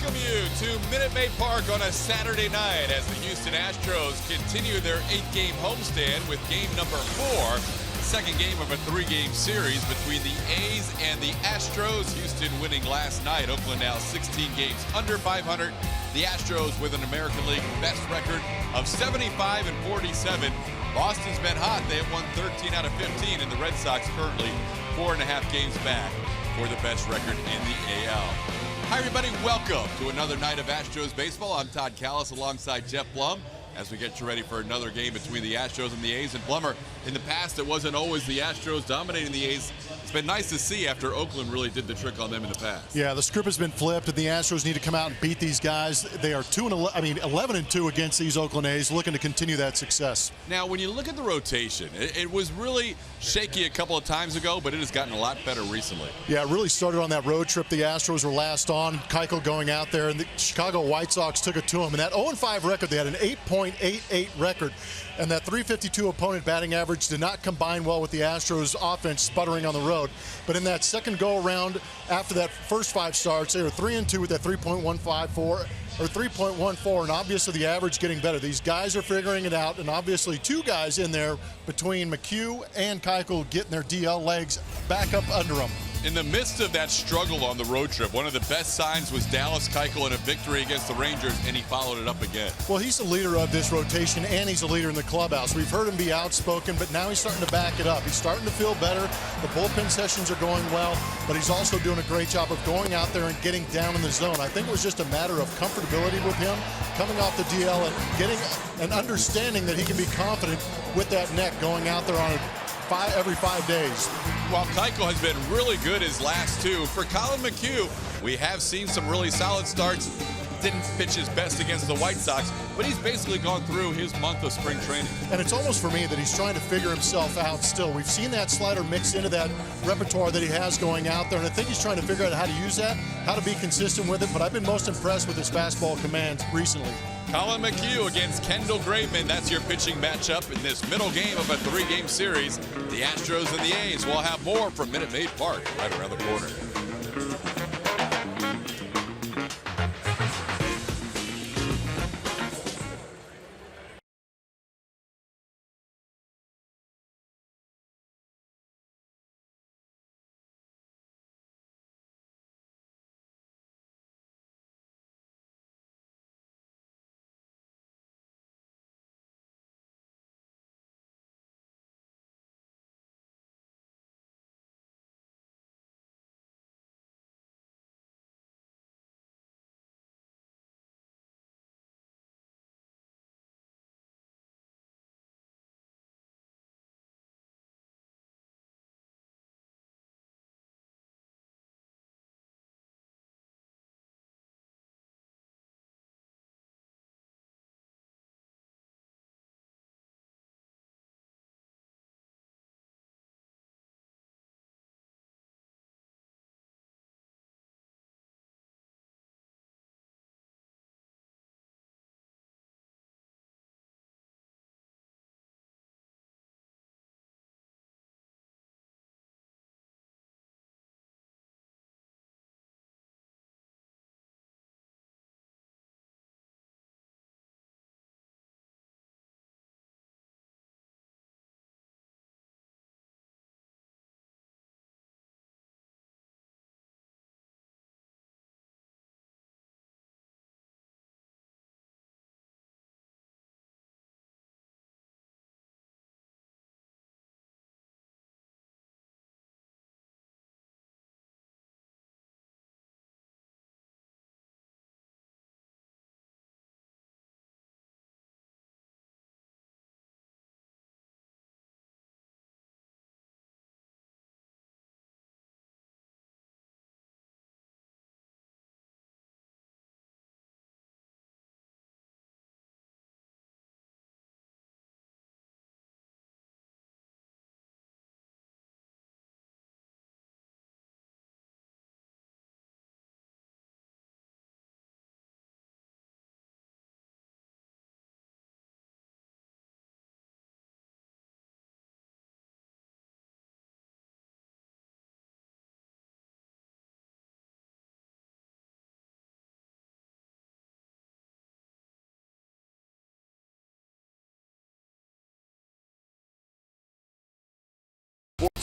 welcome you to Minute Maid Park on a Saturday night as the Houston Astros continue their 8-game homestand with game number 4, second game of a 3-game series between the A's and the Astros. Houston winning last night. Oakland now 16 games under 500. The Astros with an American League best record of 75-47. Boston's been hot. They have won 13 out of 15, and the Red Sox currently 4.5 games back for the best record in the AL. Hi, everybody. Welcome to another night of Astros baseball. I'm Todd Callis alongside Jeff Blum as we get you ready for another game between the Astros and the A's. And Blummer, in the past, it wasn't always the Astros dominating the A's. It's been nice to see after Oakland really did the trick on them in the past. Yeah, the script has been flipped, and the Astros need to come out and beat these guys. They are 11-2 against these Oakland A's, looking to continue that success. Now, when you look at the rotation, it was really shaky a couple of times ago, but it has gotten a lot better recently. Yeah, it really started on that road trip. The Astros were last on. Keuchel going out there, and the Chicago White Sox took it to them. And that 0-5 record, they had an 8.88 record. And that .352 opponent batting average did not combine well with the Astros offense sputtering on the road. But in that second go-around, after that first 5 starts, they were 3-2 with that 3.154 or 3.14, and obviously the average getting better. These guys are figuring it out, and obviously 2 guys in there between McHugh and Keuchel getting their DL legs back up under them. In the midst of that struggle on the road trip, one of the best signs was Dallas Keuchel in a victory against the Rangers, and he followed it up again. Well, he's the leader of this rotation, and he's a leader in the clubhouse. We've heard him be outspoken, but now he's starting to back it up. He's starting to feel better. The bullpen sessions are going well, but he's also doing a great job of going out there and getting down in the zone. I think it was just a matter of comfortability with him, coming off the DL and getting an understanding that he can be confident with that neck going out there on every 5 days. While Keuchel has been really good his last 2, for Colin McHugh, we have seen some really solid starts. Didn't pitch his best against the White Sox, but he's basically gone through his month of spring training. And it's almost for me that he's trying to figure himself out still. We've seen that slider mix into that repertoire that he has going out there, and I think he's trying to figure out how to use that, how to be consistent with it, but I've been most impressed with his fastball command recently. Colin McHugh against Kendall Graveman. That's your pitching matchup in this middle game of a 3-game series. The Astros and the A's will have more from Minute Maid Park right around the corner.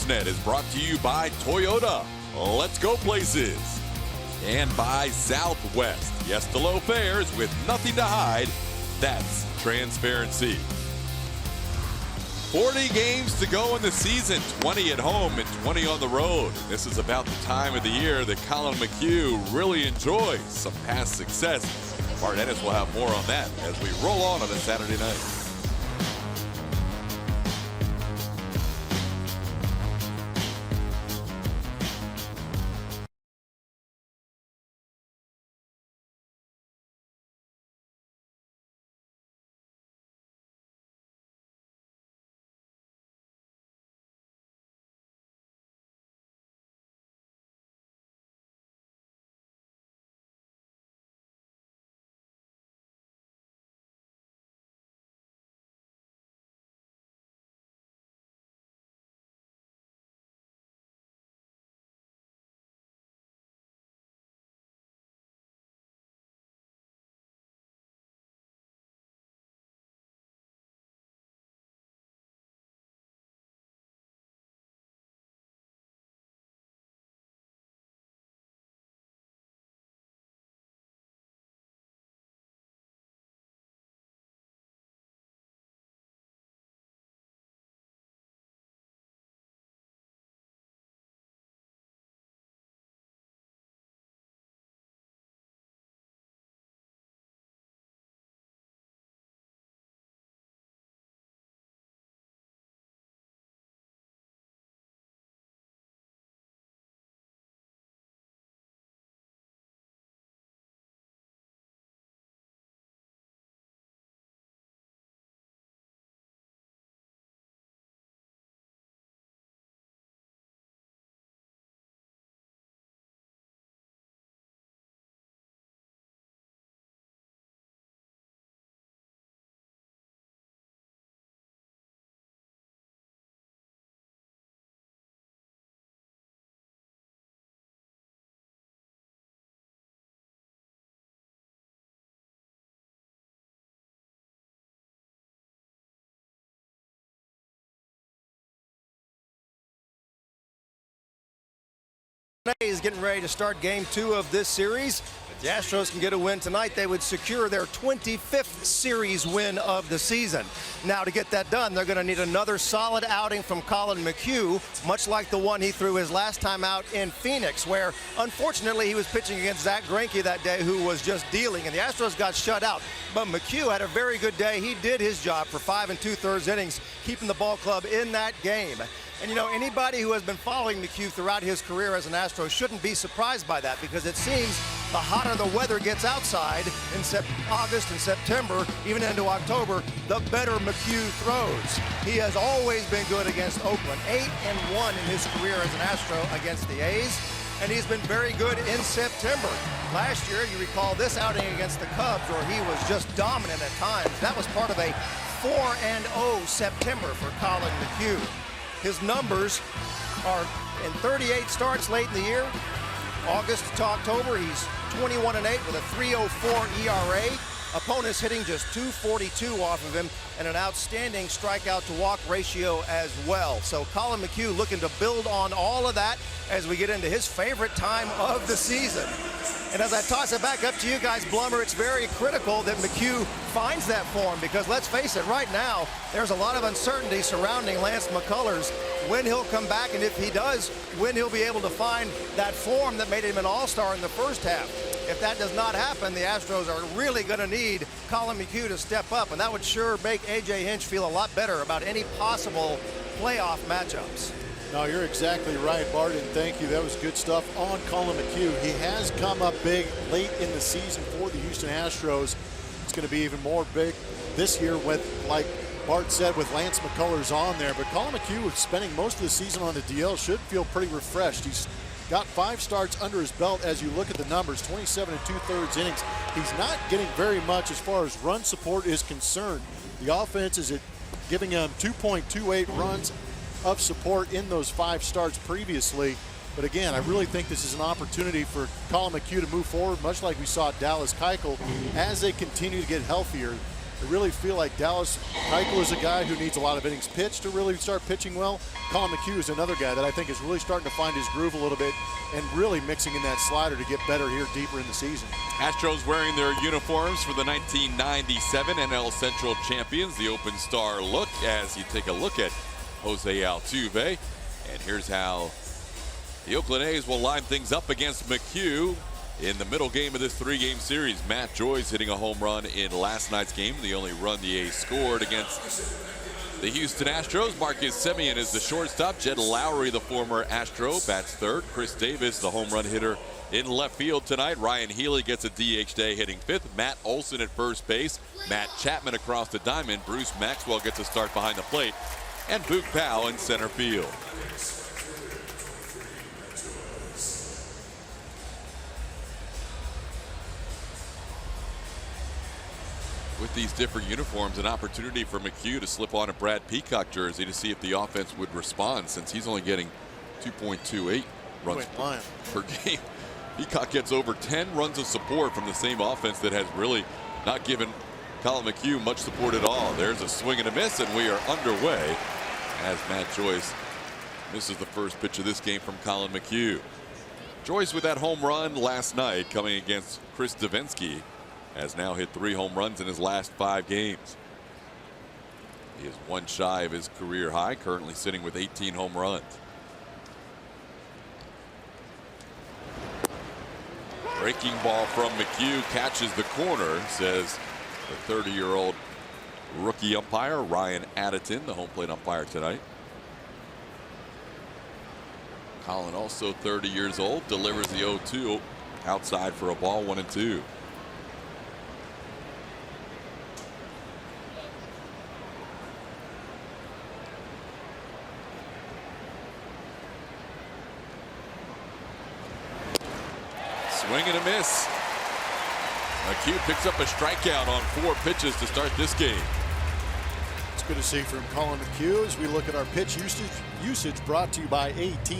Sportsnet is brought to you by Toyota. Let's go places. And by Southwest. Yes to low fares with nothing to hide. That's transparency. 40 games to go in the season, 20 at home and 20 on the road. This is about the time of the year that Colin McHugh really enjoys some past success. Bart Ennis will have more on that as we roll on a Saturday night. Is getting ready to start game 2 of this series. If the Astros can get a win tonight, they would secure their 25th series win of the season. Now, to get that done, they're going to need another solid outing from Colin McHugh, much like the one he threw his last time out in Phoenix, where unfortunately he was pitching against Zach Greinke that day, who was just dealing, and the Astros got shut out. But McHugh had a very good day. He did his job for 5 2/3 innings, keeping the ball club in that game. And, you know, anybody who has been following McHugh throughout his career as an Astro shouldn't be surprised by that, because it seems the hotter the weather gets outside in August and September, even into October, the better McHugh throws. He has always been good against Oakland, 8-1 in his career as an Astro against the A's, and he's been very good in September. Last year, you recall this outing against the Cubs, where he was just dominant at times. That was part of a 4-0 September for Colin McHugh. His numbers are in 38 starts late in the year. August to October, he's 21-8 with a 3.04 ERA. Opponents hitting just .242 off of him, and an outstanding strikeout to walk ratio as well. So Colin McHugh looking to build on all of that as we get into his favorite time of the season. And as I toss it back up to you guys, Blummer, it's very critical that McHugh finds that form, because let's face it, right now, there's a lot of uncertainty surrounding Lance McCullers, when he'll come back, and if he does, when he'll be able to find that form that made him an all-star in the first half. If that does not happen, the Astros are really going to need Colin McHugh to step up, and that would sure make A.J. Hinch feel a lot better about any possible playoff matchups. No, you're exactly right, Bart, and thank you. That was good stuff on Colin McHugh. He has come up big late in the season for the Houston Astros. It's going to be even more big this year with, like Bart said, with Lance McCullers on there. But Colin McHugh, spending most of the season on the DL, should feel pretty refreshed. He's got 5 starts under his belt as you look at the numbers, 27 2/3 innings. He's not getting very much as far as run support is concerned. The offense is giving him 2.28 runs of support in those 5 starts previously. But again, I really think this is an opportunity for Colin McHugh to move forward, much like we saw Dallas Keuchel, as they continue to get healthier. I really feel like Dallas Keuchel is a guy who needs a lot of innings pitched to really start pitching well. Colin McHugh is another guy that I think is really starting to find his groove a little bit and really mixing in that slider to get better here deeper in the season. Astros wearing their uniforms for the 1997 NL Central champions. The Open Star look as you take a look at Jose Altuve. And here's how the Oakland A's will line things up against McHugh in the middle game of this three-game series. Matt Joyce hitting a home run in last night's game, the only run the A's scored against the Houston Astros. Marcus Semien is the shortstop. Jed Lowry, the former Astro, bats third. Chris Davis, the home run hitter in left field tonight. Ryan Healy gets a DH day hitting fifth. Matt Olson at first base. Matt Chapman across the diamond. Bruce Maxwell gets a start behind the plate. And Boog Powell in center field. With these different uniforms, an opportunity for McHugh to slip on a Brad Peacock jersey to see if the offense would respond, since he's only getting 2.28 runs per game. Peacock gets over 10 runs of support from the same offense that has really not given Colin McHugh much support at all. There's a swing and a miss, and we are underway as Matt Joyce misses the first pitch of this game from Colin McHugh. Joyce with that home run last night coming against Chris Davinsky has now hit 3 home runs in his last 5 games. He is one shy of his career high, currently sitting with 18 home runs. Breaking ball from McHugh catches the corner, says the 30-year-old rookie umpire Ryan Additon, the home plate umpire tonight. Colin, also 30 years old, delivers the 0-2 outside for a ball, 1-2. Swing and a miss. McHugh picks up a strikeout on 4 pitches to start this game. It's good to see from Colin McHugh as we look at our pitch usage brought to you by AT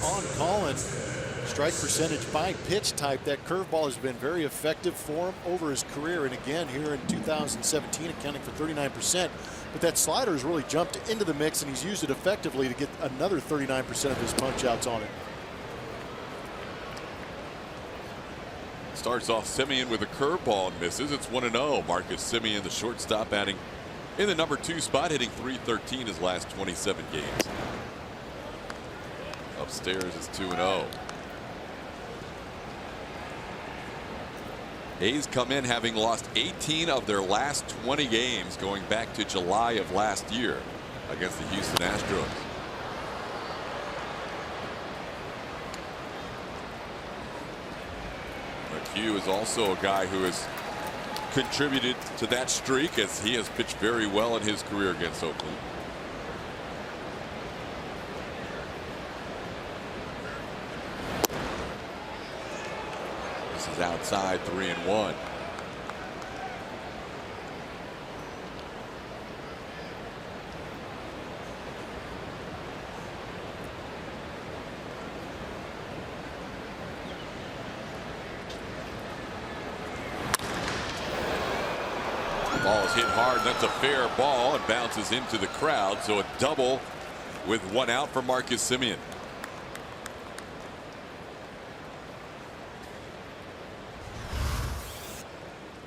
on Colin. Strike percentage by pitch type. That curveball has been very effective for him over his career, and again here in 2017 accounting for 39%. But that slider has really jumped into the mix, and he's used it effectively to get another 39% of his punch outs on it. Starts off Semien with a curveball and misses. It's 1-0. Marcus Semien, the shortstop, batting in the number 2 spot, hitting .313 his last 27 games. Upstairs it's 2-0. A's come in having lost 18 of their last 20 games going back to July of last year against the Houston Astros. McHugh is also a guy who has contributed to that streak, as he has pitched very well in his career against Oakland. This is outside, 3-1. Ball is hit hard. That's a fair ball and bounces into the crowd. So a double with 1 out for Marcus Semien.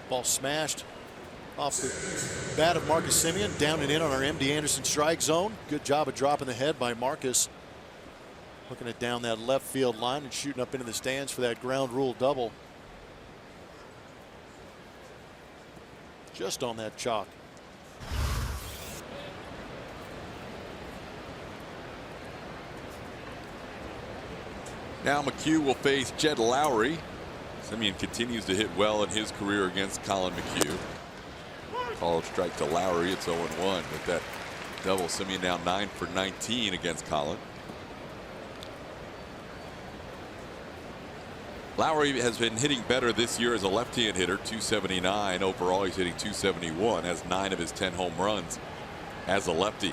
Ball smashed off the bat of Marcus Semien, down and in on our MD Anderson strike zone. Good job of dropping the head by Marcus. Looking it down that left field line and shooting up into the stands for that ground rule double. Just on that chalk. Now McHugh will face Jed Lowry. Semien continues to hit well in his career against Colin McHugh. Called strike to Lowry. It's 0-1 with that double. Semien now 9 for 19 against Colin. Lowry has been hitting better this year as a left-hand hitter, 279 overall. He's hitting 271, has 9 of his 10 home runs as a lefty.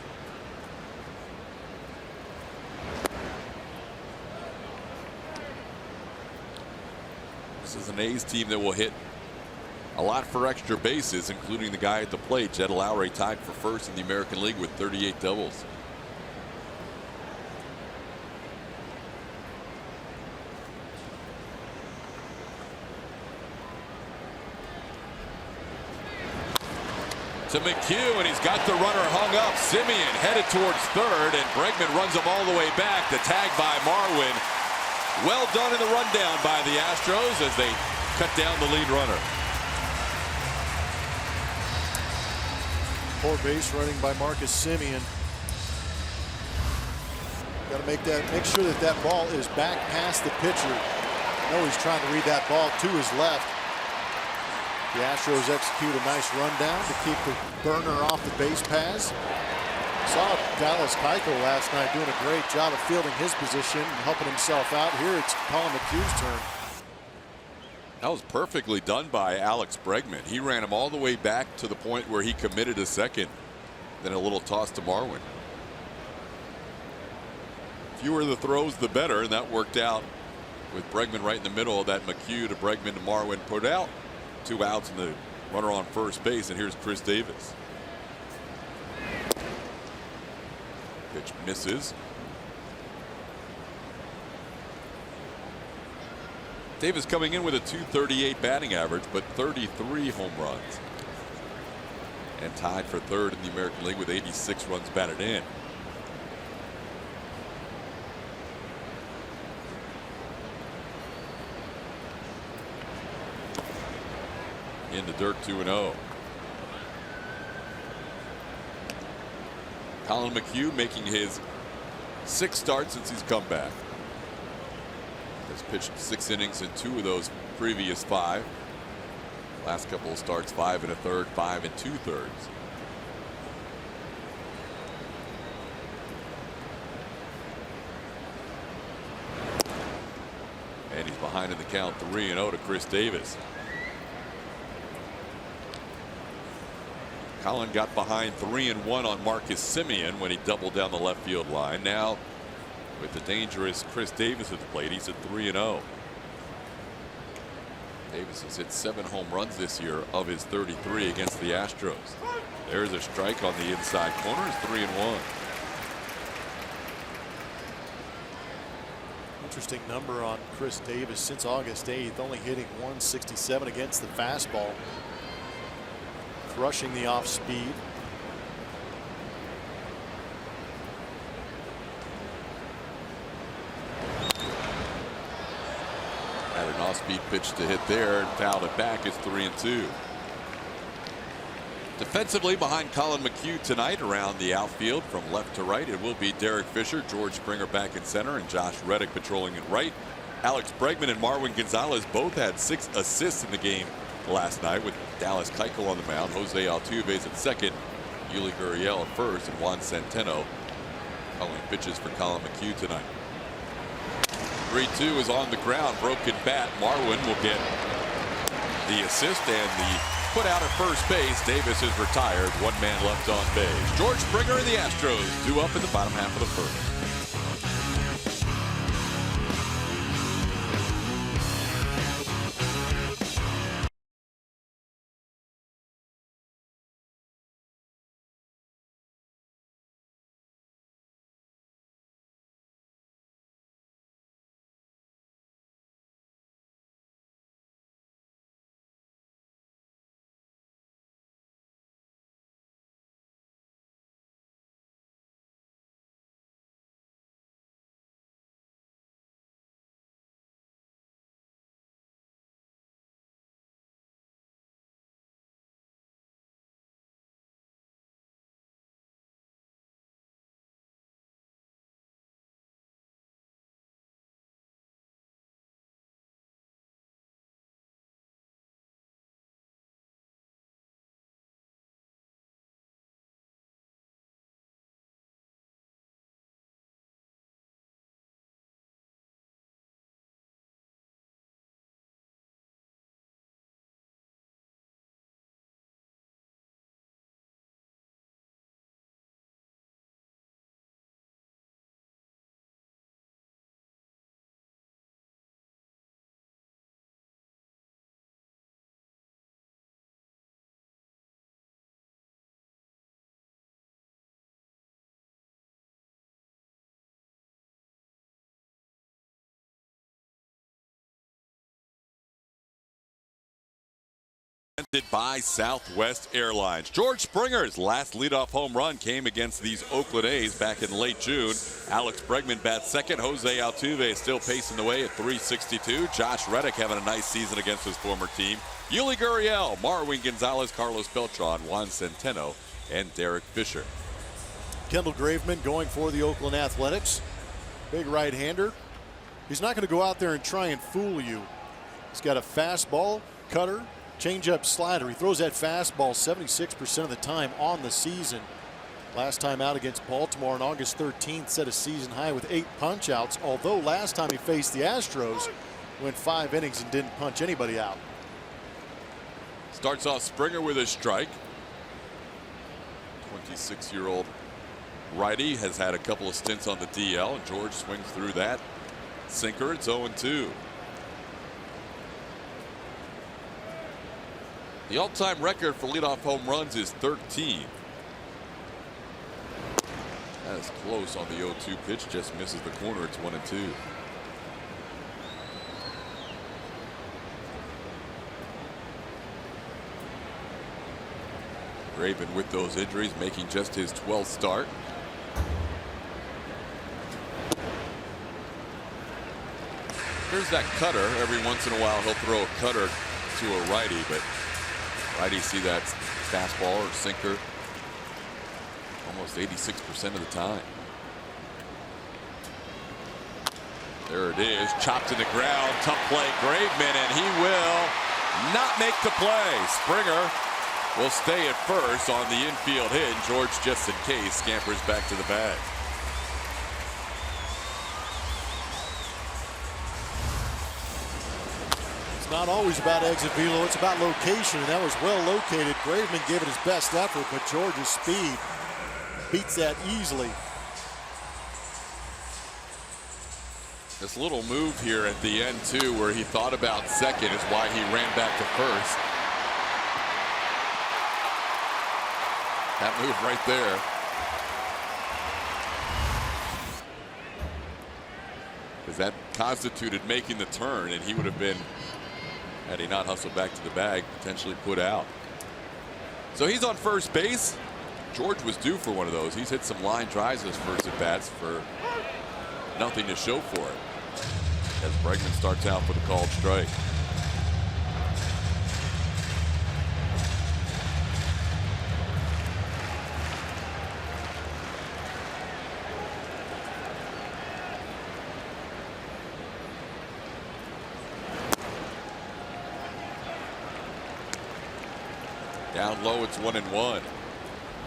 This is an A's team that will hit a lot for extra bases, including the guy at the plate. Jed Lowry tied for first in the American League with 38 doubles. To McHugh, and he's got the runner hung up. Simeon headed towards third, and Bregman runs him all the way back. The tag by Marwin. Well done in the rundown by the Astros as they cut down the lead runner. Poor base running by Marcus Simeon. Got to make sure that that ball is back past the pitcher. I know he's trying to read that ball to his left. The Astros execute a nice rundown to keep the burner off the base paths. Saw Dallas Keuchel last night doing a great job of fielding his position and helping himself out. Here it's Colin McHugh's turn. That was perfectly done by Alex Bregman. He ran him all the way back to the point where he committed a second. Then a little toss to Marwin. Fewer the throws, the better, and that worked out with Bregman right in the middle of that. McHugh to Bregman to Marwin put out. 2 outs and the runner on first base, and here's Chris Davis. Pitch misses. Davis coming in with a .238 batting average, but 33 home runs. And tied for third in the American League with 86 runs batted in. In the dirt, 2-0. Colin McHugh making his 6th start since he's come back. Has pitched 6 innings in 2 of those previous 5. Last couple of starts, 5 1/3, 5 2/3. And he's behind in the count, 3-0 to Chris Davis. Colin got behind 3-1 on Marcus Simeon when he doubled down the left field line. Now with the dangerous Chris Davis at the plate, he's at 3-0. Davis has hit 7 home runs this year of his 33 against the Astros. There's a strike on the inside corner. It's 3-1. Interesting number on Chris Davis since August 8th, only hitting .167 against the fastball. Crushing the off speed. Had an off-speed pitch to hit there and fouled it back. It's 3-2. Defensively behind Colin McHugh tonight around the outfield from left to right, it will be Derek Fisher, George Springer back in center, and Josh Reddick patrolling at right. Alex Bregman and Marwin Gonzalez both had 6 assists in the game last night, with Dallas Keuchel on the mound. Jose Altuve's at second, Yuli Gurriel at first, and Juan Centeno calling pitches for Colin McHugh tonight. 3-2 is on the ground. Broken bat. Marwin will get the assist and the put out at first base. Davis is retired. 1 man left on base. George Springer and the Astros 2 up in the bottom half of the first. By Southwest Airlines. George Springer's last leadoff home run came against these Oakland A's back in late June. Alex Bregman bats second. Jose Altuve still pacing the way at .362. Josh Reddick having a nice season against his former team. Yuli Gurriel, Marwin Gonzalez, Carlos Beltran, Juan Centeno, and Derek Fisher. Kendall Graveman going for the Oakland Athletics. Big right-hander. He's not going to go out there and try and fool you. He's got a fastball, cutter, changeup, slider. He throws that fastball 76% of the time on the season. Last time out against Baltimore on August 13th set a season high with 8 punch-outs, although last time he faced the Astros went 5 innings and didn't punch anybody out. Starts off Springer with a strike. 26-year-old righty has had a couple of stints on the DL, and George swings through that sinker. It's 0-2. The all-time record for leadoff home runs is 13. That is close on the 0-2 pitch. Just misses the corner. It's 1-2. Graven with those injuries making just his 12th start. Here's that cutter. Every once in a while he'll throw a cutter to a righty, but righties see that fastball or sinker almost 86% of the time. There it is, chopped to the ground, tough play, Graveman, and he will not make the play. Springer will stay at first on the infield hit, and George, just in case, scampers back to the bag. Not always about exit velo, it's about location, and that was well located. Graveman gave it his best effort, but George's speed beats that easily. This little move here at the end too, where he thought about second, is why he ran back to first. That move right there. Because that constituted making the turn, and he would have been, had he not hustled back to the bag, potentially put out. So he's on first base. George was due for one of those. He's hit some line drives his first at bats for nothing to show for it, as Bregman starts out for the called strike. Down low, it's 1-1.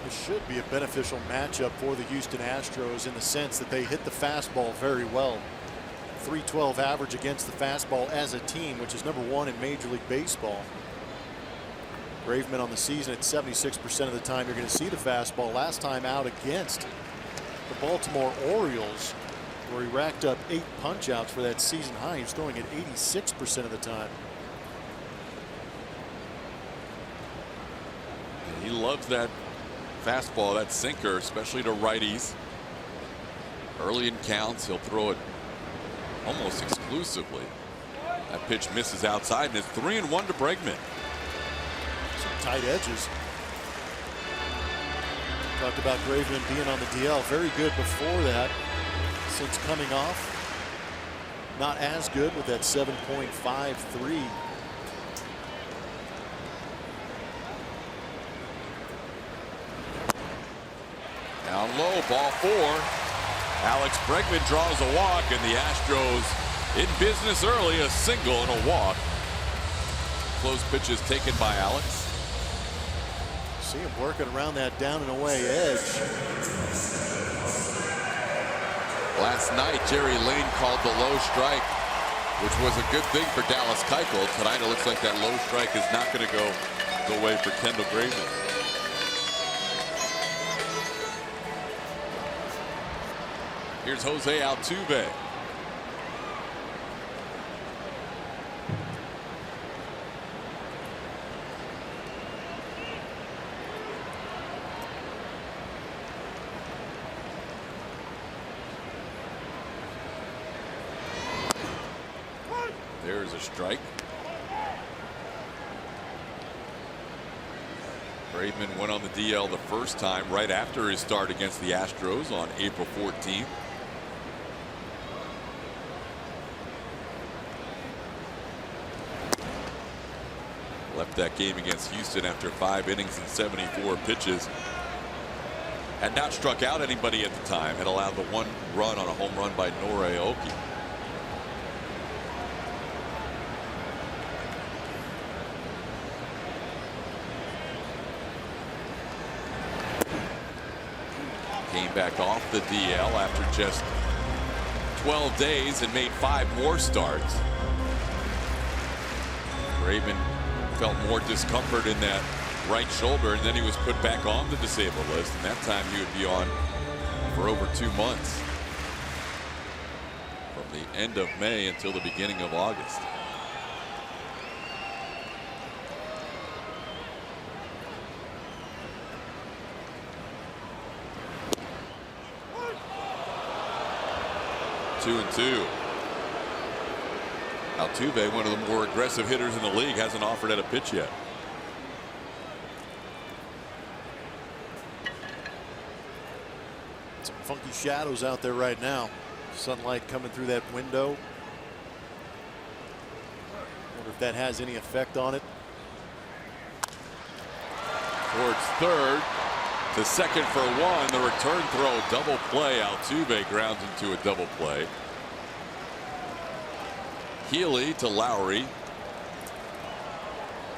This should be a beneficial matchup for the Houston Astros in the sense that they hit the fastball very well. .312 average against the fastball as a team, which is #1 in Major League Baseball. Graveman on the season at 76% of the time you're going to see the fastball. Last time out against the Baltimore Orioles, where he racked up 8 punch-outs for that season high. He was throwing at 86% of the time. He loves that fastball, that sinker, especially to righties. Early in counts, he'll throw it almost exclusively. That pitch misses outside, and it's 3-1 to Bregman. Some tight edges. Talked about Graveman being on the DL. Very good before that. Since coming off, not as good with that 7.53. Down low, ball 4. Alex Bregman draws a walk, and the Astros in business early, a single and a walk. Close pitches taken by Alex. See him working around that down and away edge. Last night, Jerry Lane called the low strike, which was a good thing for Dallas Keuchel. Tonight, it looks like that low strike is not going to go away for Kendall Graveman. Here's Jose Altuve. There's a strike. Braidman went on the DL the first time right after his start against the Astros on April 14th. Left that game against Houston after 5 innings and 74 pitches. Had not struck out anybody at the time. Had allowed the 1 run on a home run by Norioki. Came back off the DL after just 12 days and made 5 more starts. Braidman felt more discomfort in that right shoulder, and then he was put back on the disabled list, and that time he would be on for over 2 months, from the end of May until the beginning of August. Two and two. Altuve, one of the more aggressive hitters in the league, hasn't offered at a pitch yet. Some funky shadows out there right now. Sunlight coming through that window. Wonder if that has any effect on it. Towards third, to second for 1. The return throw, double play. Altuve grounds into a double play. Healy to Lowry. And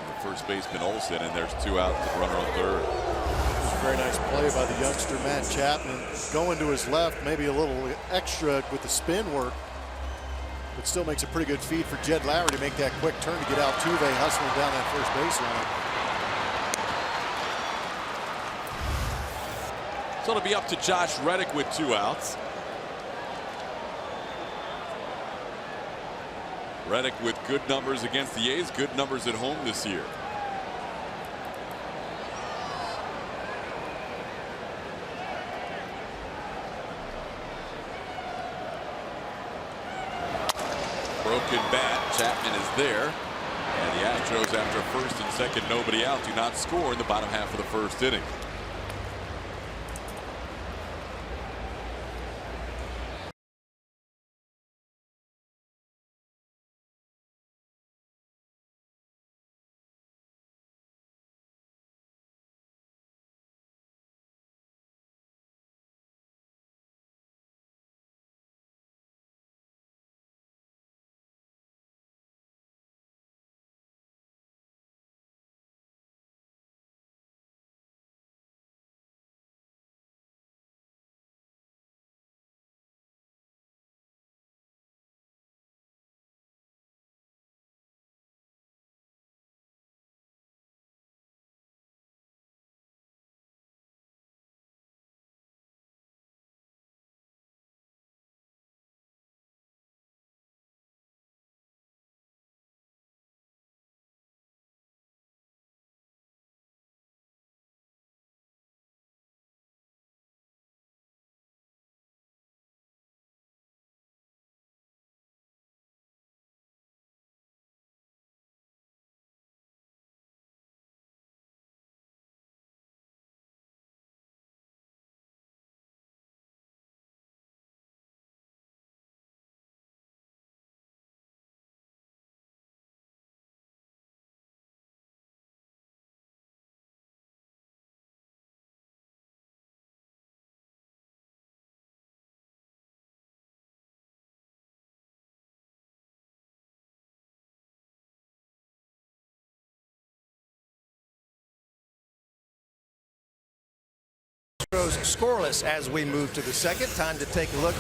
the first baseman Olsen, and there's 2 outs and runner on third. A very nice play by the youngster Matt Chapman, going to his left, maybe a little extra with the spin work, but still makes a pretty good feed for Jed Lowry to make that quick turn to get Altuve hustling down that first baseline. So it'll be up to Josh Reddick with 2 outs. Reddick with good numbers against the A's, good numbers at home this year. Broken bat, Chapman is there, and the Astros, after first and second, nobody out, do not score in the bottom half of the first inning. Astros scoreless as we move to the second. Time to take a look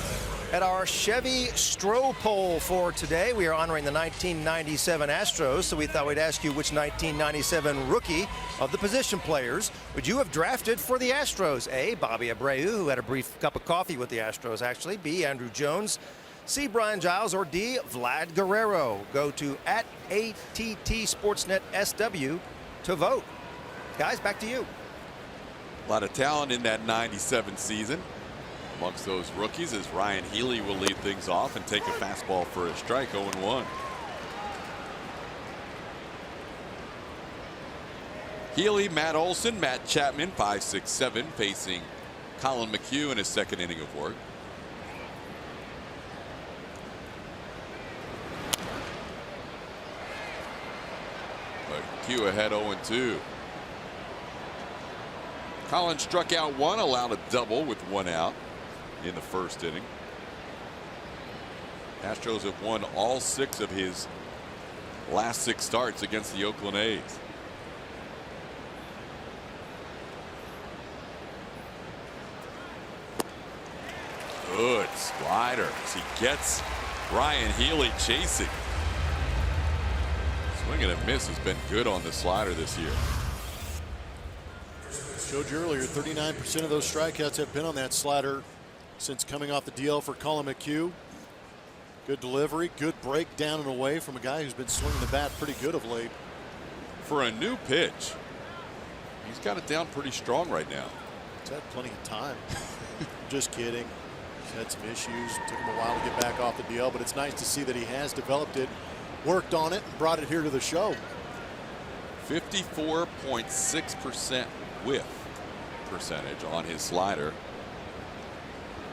at our Chevy Stro poll for today. We are honoring the 1997 Astros, so we thought we'd ask you which 1997 rookie of the position players would you have drafted for the Astros? A, Bobby Abreu, who had a brief cup of coffee with the Astros actually. B, Andrew Jones. C, Brian Giles. Or D, Vlad Guerrero. Go to @ATT Sportsnet SW to vote. Guys, back to you. A lot of talent in that 97 season amongst those rookies, as Ryan Healy will lead things off and take a fastball for a strike. 0-1. Healy, Matt Olson, Matt Chapman, 5-6-7, facing Colin McHugh in his second inning of work. McHugh ahead 0-2. Collins struck out one, allowed a double with one out in the first inning. Astros have won all 6 of his last 6 starts against the Oakland A's. Good slider as he gets Ryan Healy chasing. Swing and a miss has been good on the slider this year. Showed you earlier, 39% of those strikeouts have been on that slider since coming off the DL for Colin McHugh. Good delivery, good break down and away from a guy who's been swinging the bat pretty good of late. For a new pitch, he's got it down pretty strong right now. He's had plenty of time. Just kidding. He's had some issues. Took him a while to get back off the DL, but it's nice to see that he has developed it, worked on it, and brought it here to the show. 54.6% whiff percentage on his slider.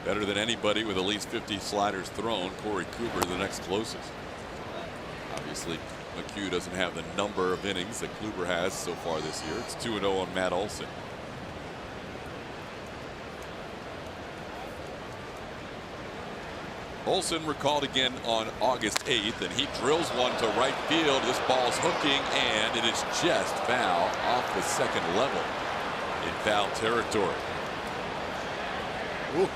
Better than anybody with at least 50 sliders thrown. Corey Cooper, the next closest. Obviously, McHugh doesn't have the number of innings that Kluber has so far this year. It's 2-0 on Matt Olson. Olson recalled again on August 8th, and he drills one to right field. This ball's hooking, and it is just foul off the second level in foul territory. Ooh.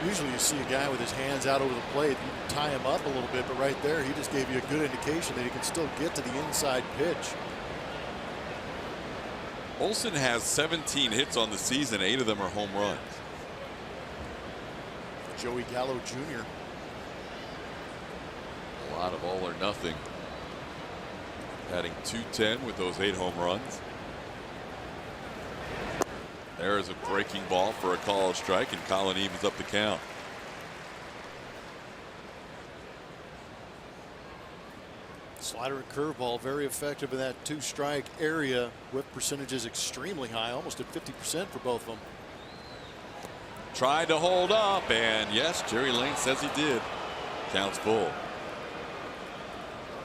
Usually you see a guy with his hands out over the plate, you tie him up a little bit, but right there he just gave you a good indication that he can still get to the inside pitch. Olson has 17 hits on the season. 8 of them are home runs. Joey Gallo Jr. A lot of all or nothing. Batting .210 with those 8 home runs. There is a breaking ball for a call strike, and Colin evens up the count. Slider and curveball very effective in that 2-strike area. Whip percentage is extremely high, almost at 50% for both of them. Tried to hold up, and yes, Jerry Lane says he did. Counts full.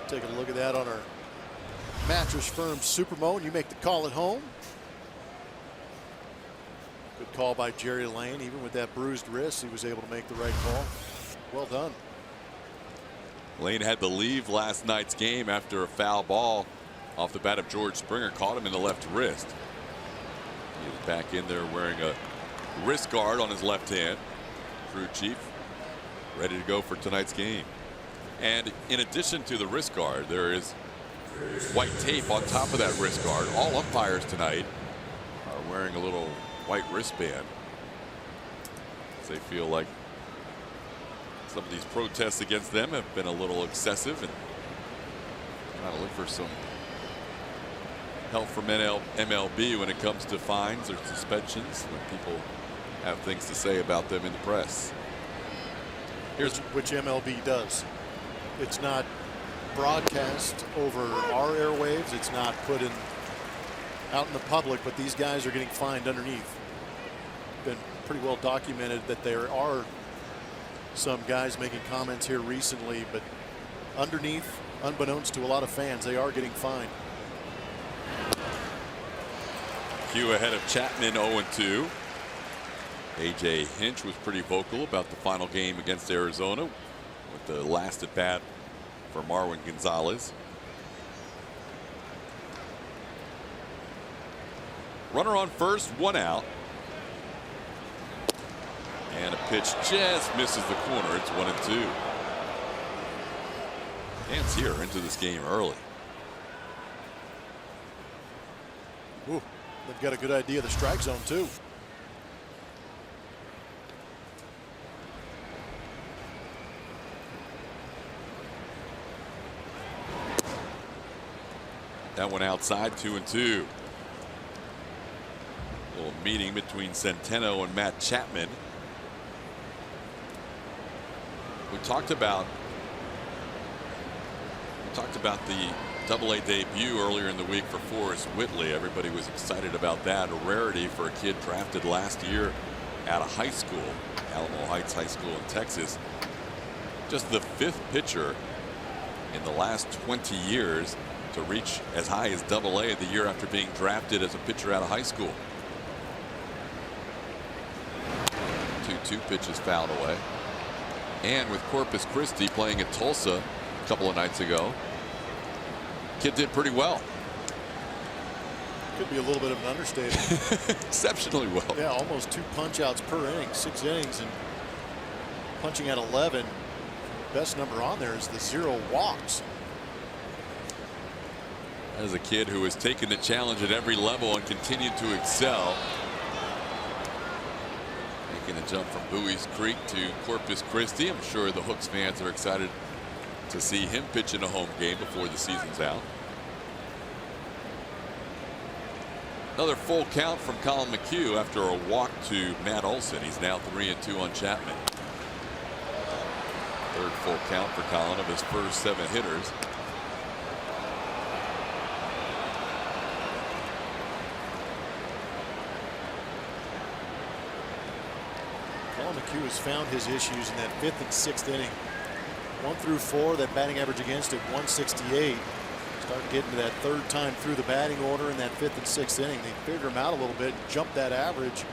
Take a look at that on our Mattress Firm Supermo, and you make the call at home. Good call by Jerry Lane. Even with that bruised wrist, he was able to make the right call. Well done. Lane had to leave last night's game after a foul ball off the bat of George Springer caught him in the left wrist. He is back in there wearing a wrist guard on his left hand. Crew chief ready to go for tonight's game. And in addition to the wrist guard, there is white tape on top of that wrist guard. All umpires tonight are wearing a little white wristband. They feel like some of these protests against them have been a little excessive, and trying to look for some help from MLB when it comes to fines or suspensions when people have things to say about them in the press. Here's which MLB does. It's not broadcast over our airwaves. It's not put in out in the public, but these guys are getting fined underneath. Been pretty well documented that there are some guys making comments here recently, but underneath, unbeknownst to a lot of fans, they are getting fined. Hugh ahead of Chapman 0-2. AJ Hinch was pretty vocal about the final game against Arizona with the last at bat for Marwin Gonzalez. Runner on first, 1 out. And a pitch just misses the corner. It's 1-2. Fans here into this game early. Ooh, they've got a good idea of the strike zone too. That one outside, 2-2. Little meeting between Centeno and Matt Chapman. We talked about the Double-A debut earlier in the week for Forrest Whitley. Everybody was excited about that. A rarity for a kid drafted last year out of high school, Alamo Heights High School in Texas. Just the 5th pitcher in the last 20 years to reach as high as Double-A the year after being drafted as a pitcher out of high school. 2-2 pitches fouled away. And with Corpus Christi playing at Tulsa a couple of nights ago, kid did pretty well. Could be a little bit of an understatement. Exceptionally well. Yeah, almost 2 punch-outs per inning, 6 innings, and punching at 11. Best number on there is the 0 walks. As a kid who has taken the challenge at every level and continued to excel. Making the jump from Bowie's Creek to Corpus Christi. I'm sure the Hooks fans are excited to see him pitch in a home game before the season's out. Another full count from Colin McHugh after a walk to Matt Olson. He's now 3-2 on Chapman. 3rd full count for Colin of his first 7 hitters. Colin McHugh has found his issues in that 5th and 6th inning. 1 through 4, that batting average against it 168. Start getting to that 3rd time through the batting order in that 5th and 6th inning. They figure him out a little bit, jump that average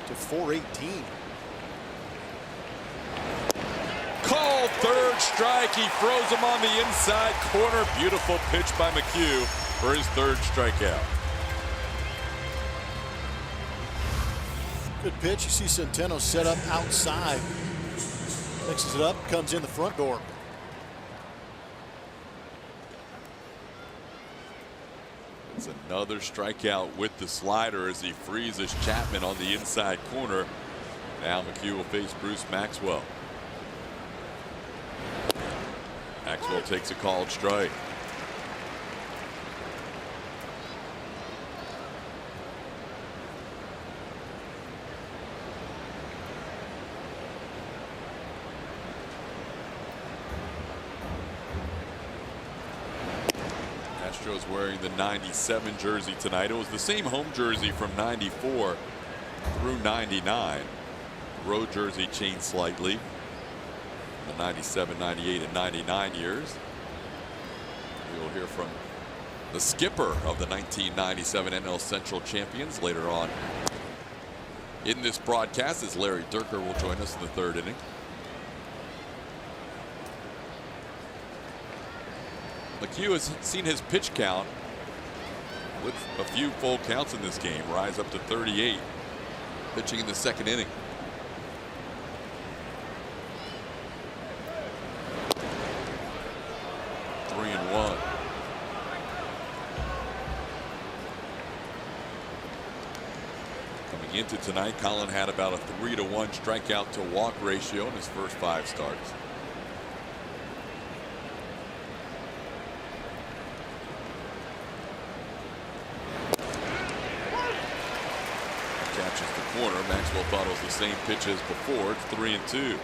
to 418. Called 3rd strike. He throws him on the inside corner. Beautiful pitch by McHugh for his 3rd strikeout. Good pitch. You see Centeno set up outside. Mixes it up, comes in the front door. It's another strikeout with the slider as he freezes Chapman on the inside corner. Now McHugh will face Bruce Maxwell. Maxwell takes a called strike. Astros wearing the 97 jersey tonight. It was the same home jersey from 94 through 99. Road jersey changed slightly. The 97, 98, and 99 years. We'll hear from the skipper of the 1997 NL Central champions later on in this broadcast, as Larry Dierker will join us in the 3rd inning. McHugh has seen his pitch count with a few full counts in this game rise up to 38, pitching in the 2nd inning. Coming into tonight, Colin had about a 3-to-1 strikeout to walk ratio in his first 5 starts. Catches the corner. Maxwell thought it was the same pitch as before. It's 3-2.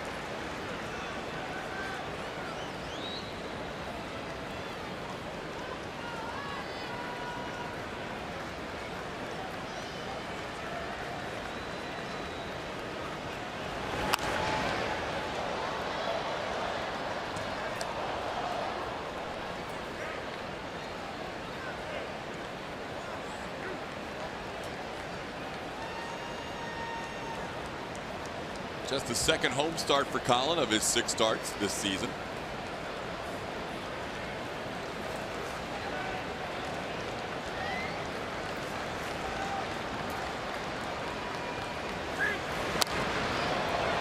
Just the 2nd home start for Colin of his 6 starts this season.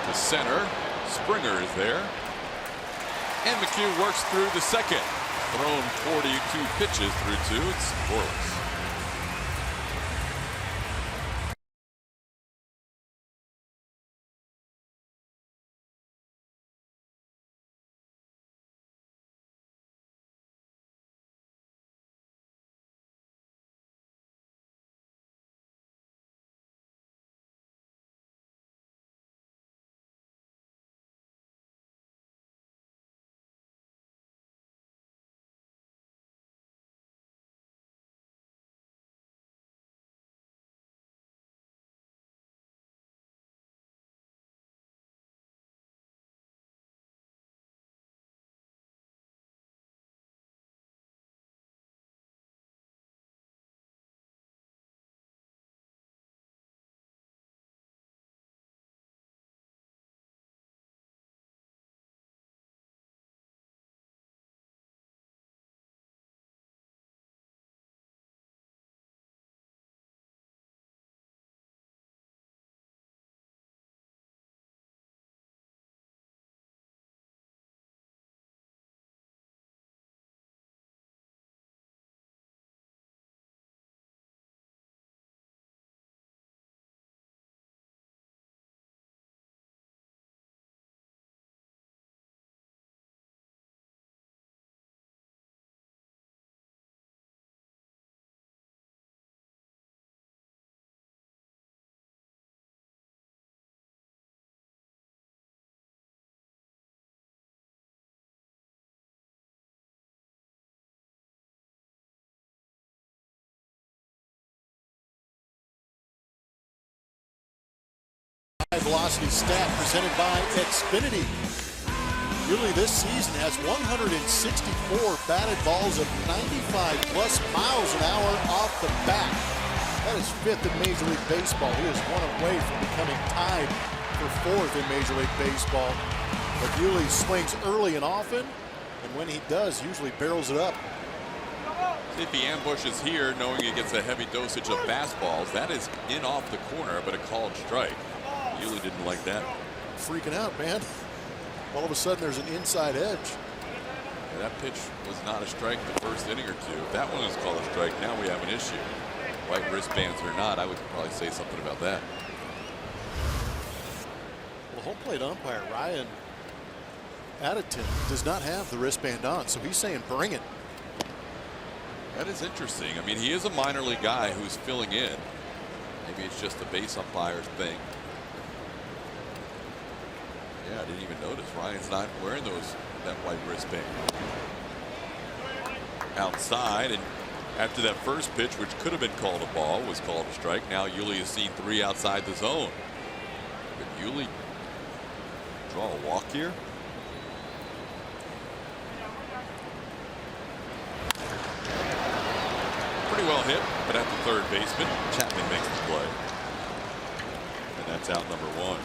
To center. Springer is there. And McHugh works through the 2nd. Thrown 42 pitches through 2. It's scoreless. velocity stat presented by Xfinity. Yuli this season has 164 batted balls of 95 plus miles an hour off the bat. That is 5th in Major League Baseball. He is one away from becoming tied for 4th in Major League Baseball. But Yuli swings early and often, and when he does, usually barrels it up. If he ambushes here, knowing he gets a heavy dosage of fastballs, that is in off the corner, but a called strike. Yuli didn't like that. Freaking out, man. All of a sudden, there's an inside edge. Yeah, that pitch was not a strike the first inning or two. If that one is called a strike, now we have an issue. White wristbands or not, I would probably say something about that. Well, home plate umpire Ryan Additon does not have the wristband on, so he's saying bring it. That is interesting. I mean, he is a minor league guy who's filling in. Maybe it's just a base umpire's thing. Yeah, I didn't even notice. Ryan's not wearing that white wristband. Outside, and after that first pitch, which could have been called a ball, was called a strike. Now Yuli has seen 3 outside the zone. Could Yuli draw a walk here? Pretty well hit, but at the third baseman, Chapman makes the play. And that's out number 1.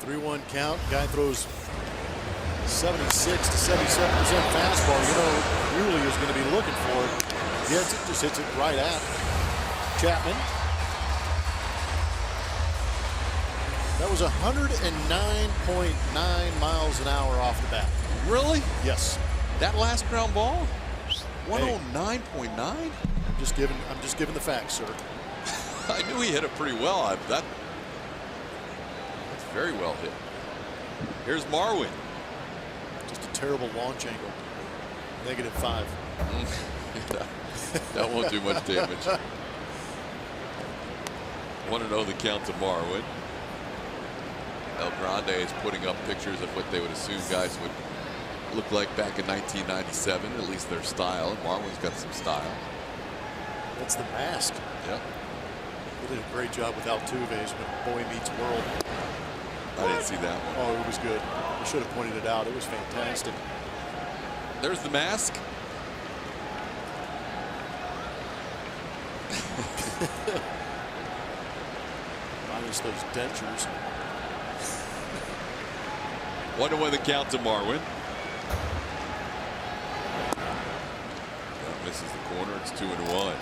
3-1 count. Guy throws 76 to 77% fastball. You know, Yuli is going to be looking for it. Gets it, just hits it right at Chapman. That was 109.9 miles an hour off the bat. Really? Yes. That last ground ball? 109.9? I'm just giving the facts, sir. I knew he hit it pretty well. That's very well hit. Here's Marwin. Just a terrible launch angle. -5. That won't do much damage. 1-0 the count to Marwin. El Grande is putting up pictures of what they would assume guys would look like back in 1997, at least their style. Marwin's got some style. That's the mask. Yep. He did a great job with Altuve's when Boy Meets World. I didn't see that one. Oh, it was good. I should have pointed it out. It was fantastic. There's the mask. Minus those dentures. 1-1 the count to Marwin. Misses the corner. It's 2-1.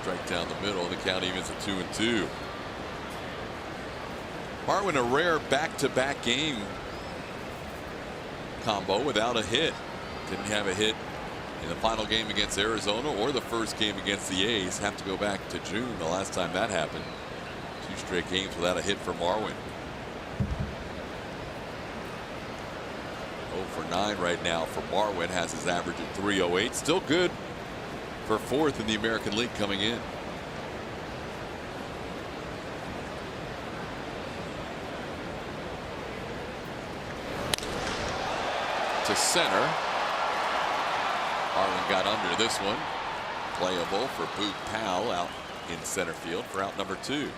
Strike down the middle. The count evens at 2-2. Marwin, a rare back-to-back game combo without a hit. Didn't have a hit in the final game against Arizona or the first game against the A's. Have to go back to June, the last time that happened. 2 straight games without a hit for Marwin. 0 for 9 right now for Marwin. Has his average at .308. Still good for 4th in the American League coming in. To center. Harlan got under this one. Playable for Boot Powell out in center field for out number 2.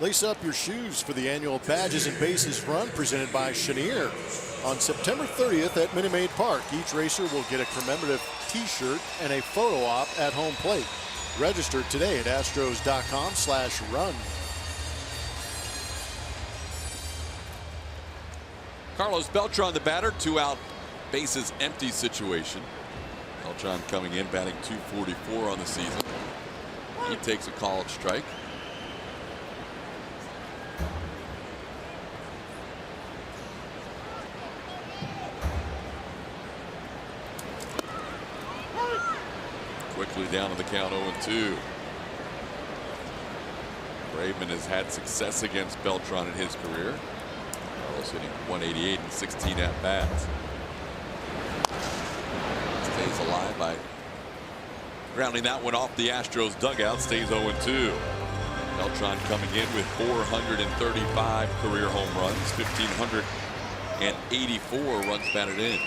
Lace up your shoes for the annual Badges and Bases run presented by Chenier. On September 30th at Minute Maid Park, each racer will get a commemorative t-shirt and a photo op at home plate. Register today at astros.com/run. Carlos Beltran, the batter, 2 out, bases empty situation. Beltran coming in batting .244 on the season. He takes a called strike. Quickly down to the count 0-2. Braveman has had success against Beltran in his career. Carlos hitting .188 and 16 at bats. Stays alive by grounding that one off the Astros dugout. Stays 0-2. Beltran coming in with 435 career home runs, 1,584 runs batted in.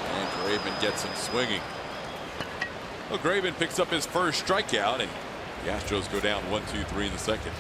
And Graveman gets him swinging. Well, Graveman picks up his first strikeout, and the Astros go down 1-2-3 in the second.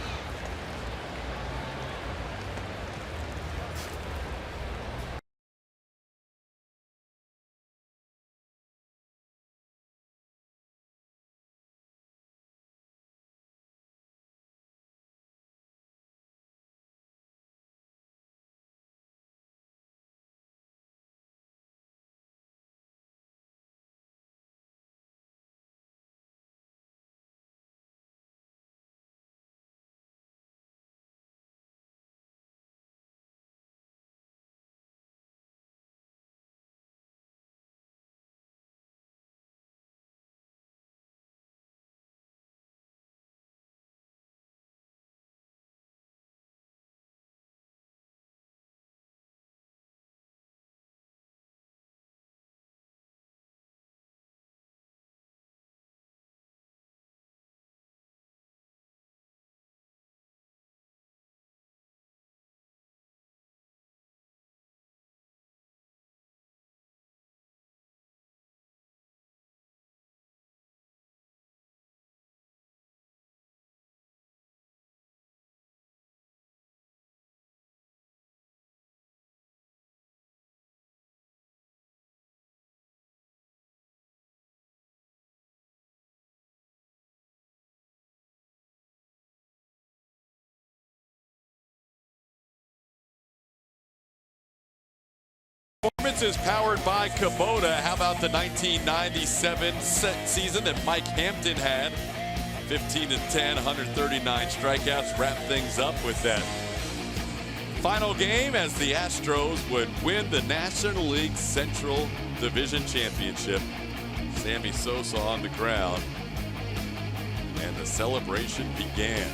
Performance is powered by Kubota. How about the 1997 season that Mike Hampton had? 15-10, 139 strikeouts. Wrap things up with that final game as the Astros would win the National League Central Division Championship. Sammy Sosa on the ground, and the celebration began.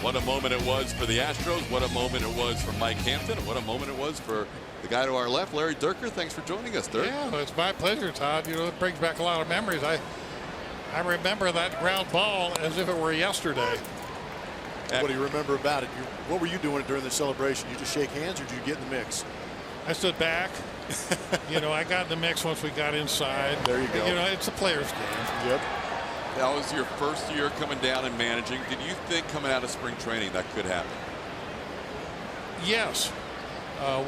What a moment it was for the Astros. What a moment it was for Mike Hampton. What a moment it was for the guy to our left, Larry Dierker. Thanks for joining us, Dirk. Yeah, it's my pleasure, Todd. You know, it brings back a lot of memories. I remember that ground ball as if it were yesterday. What do you remember about it? What were you doing during the celebration? You just shake hands, or did you get in the mix? I stood back. You know, I got in the mix once we got inside. There you go. You know, it's a player's game. Yep. That was your first year coming down and managing. Did you think coming out of spring training that could happen? Yes.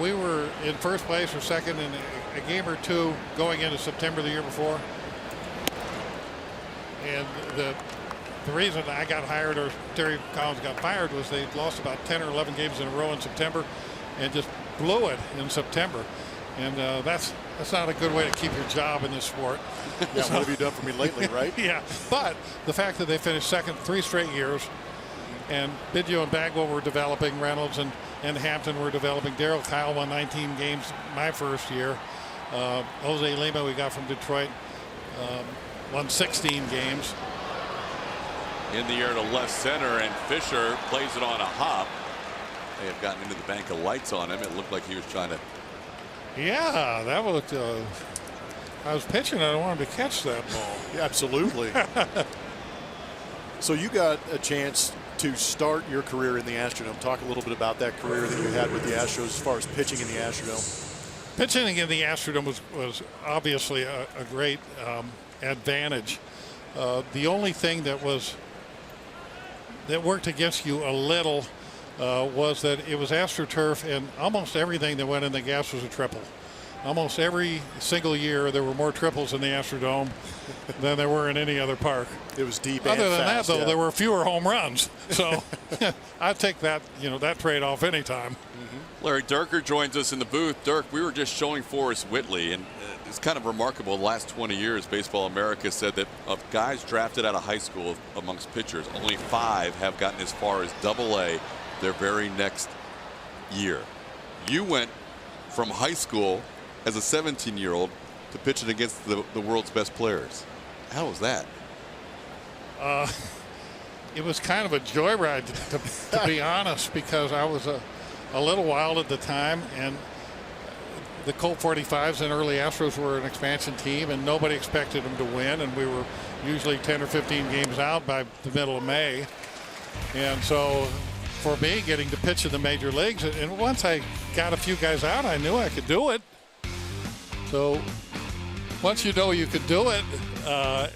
We were in first place or second in a game or two going into September the year before. And the reason I got hired or Terry Collins got fired was they lost about 10 or 11 games in a row in September and just blew it in September. And that's not a good way to keep your job in this sport. Yeah, what have you done for me lately, right? Yeah, but the fact that they finished second 3 straight years, and Biggio and Bagwell were developing, Reynolds and Hampton were developing. Darryl Kyle won 19 games my first year. Jose Lima, we got from Detroit, won 16 games. In the air to left center, and Fisher plays it on a hop. They have gotten into the bank of lights on him. It looked like he was trying to. Yeah, that was. I was pitching. I wanted to catch that ball. Yeah, absolutely. So you got a chance to start your career in the Astrodome. Talk a little bit about that career that you had with the Astros as far as pitching in the Astrodome. Pitching in the Astrodome was obviously a great advantage. The only thing that worked against you a little was that it was AstroTurf, and almost everything that went in the gas was a triple. Almost every single year there were more triples in the Astrodome than there were in any other park. It was deep. Other than fast, that, though, yeah. there were fewer home runs. So I'd take that, that trade off anytime. Larry Dierker joins us in the booth. Dirk, we were just showing Forrest Whitley, and it's kind of remarkable. The last 20 years, Baseball America said that of guys drafted out of high school amongst pitchers, only 5 have gotten as far as Double-A their very next year. You went from high school as a 17-year-old to pitching against the world's best players. How was that? It was kind of a joyride, to be honest, because I was a little wild at the time, and the Colt 45s and early Astros were an expansion team, and nobody expected them to win, and we were usually 10 or 15 games out by the middle of May. And so for me, getting to pitch in the major leagues, and once I got a few guys out, I knew I could do it. So once you know you could do it,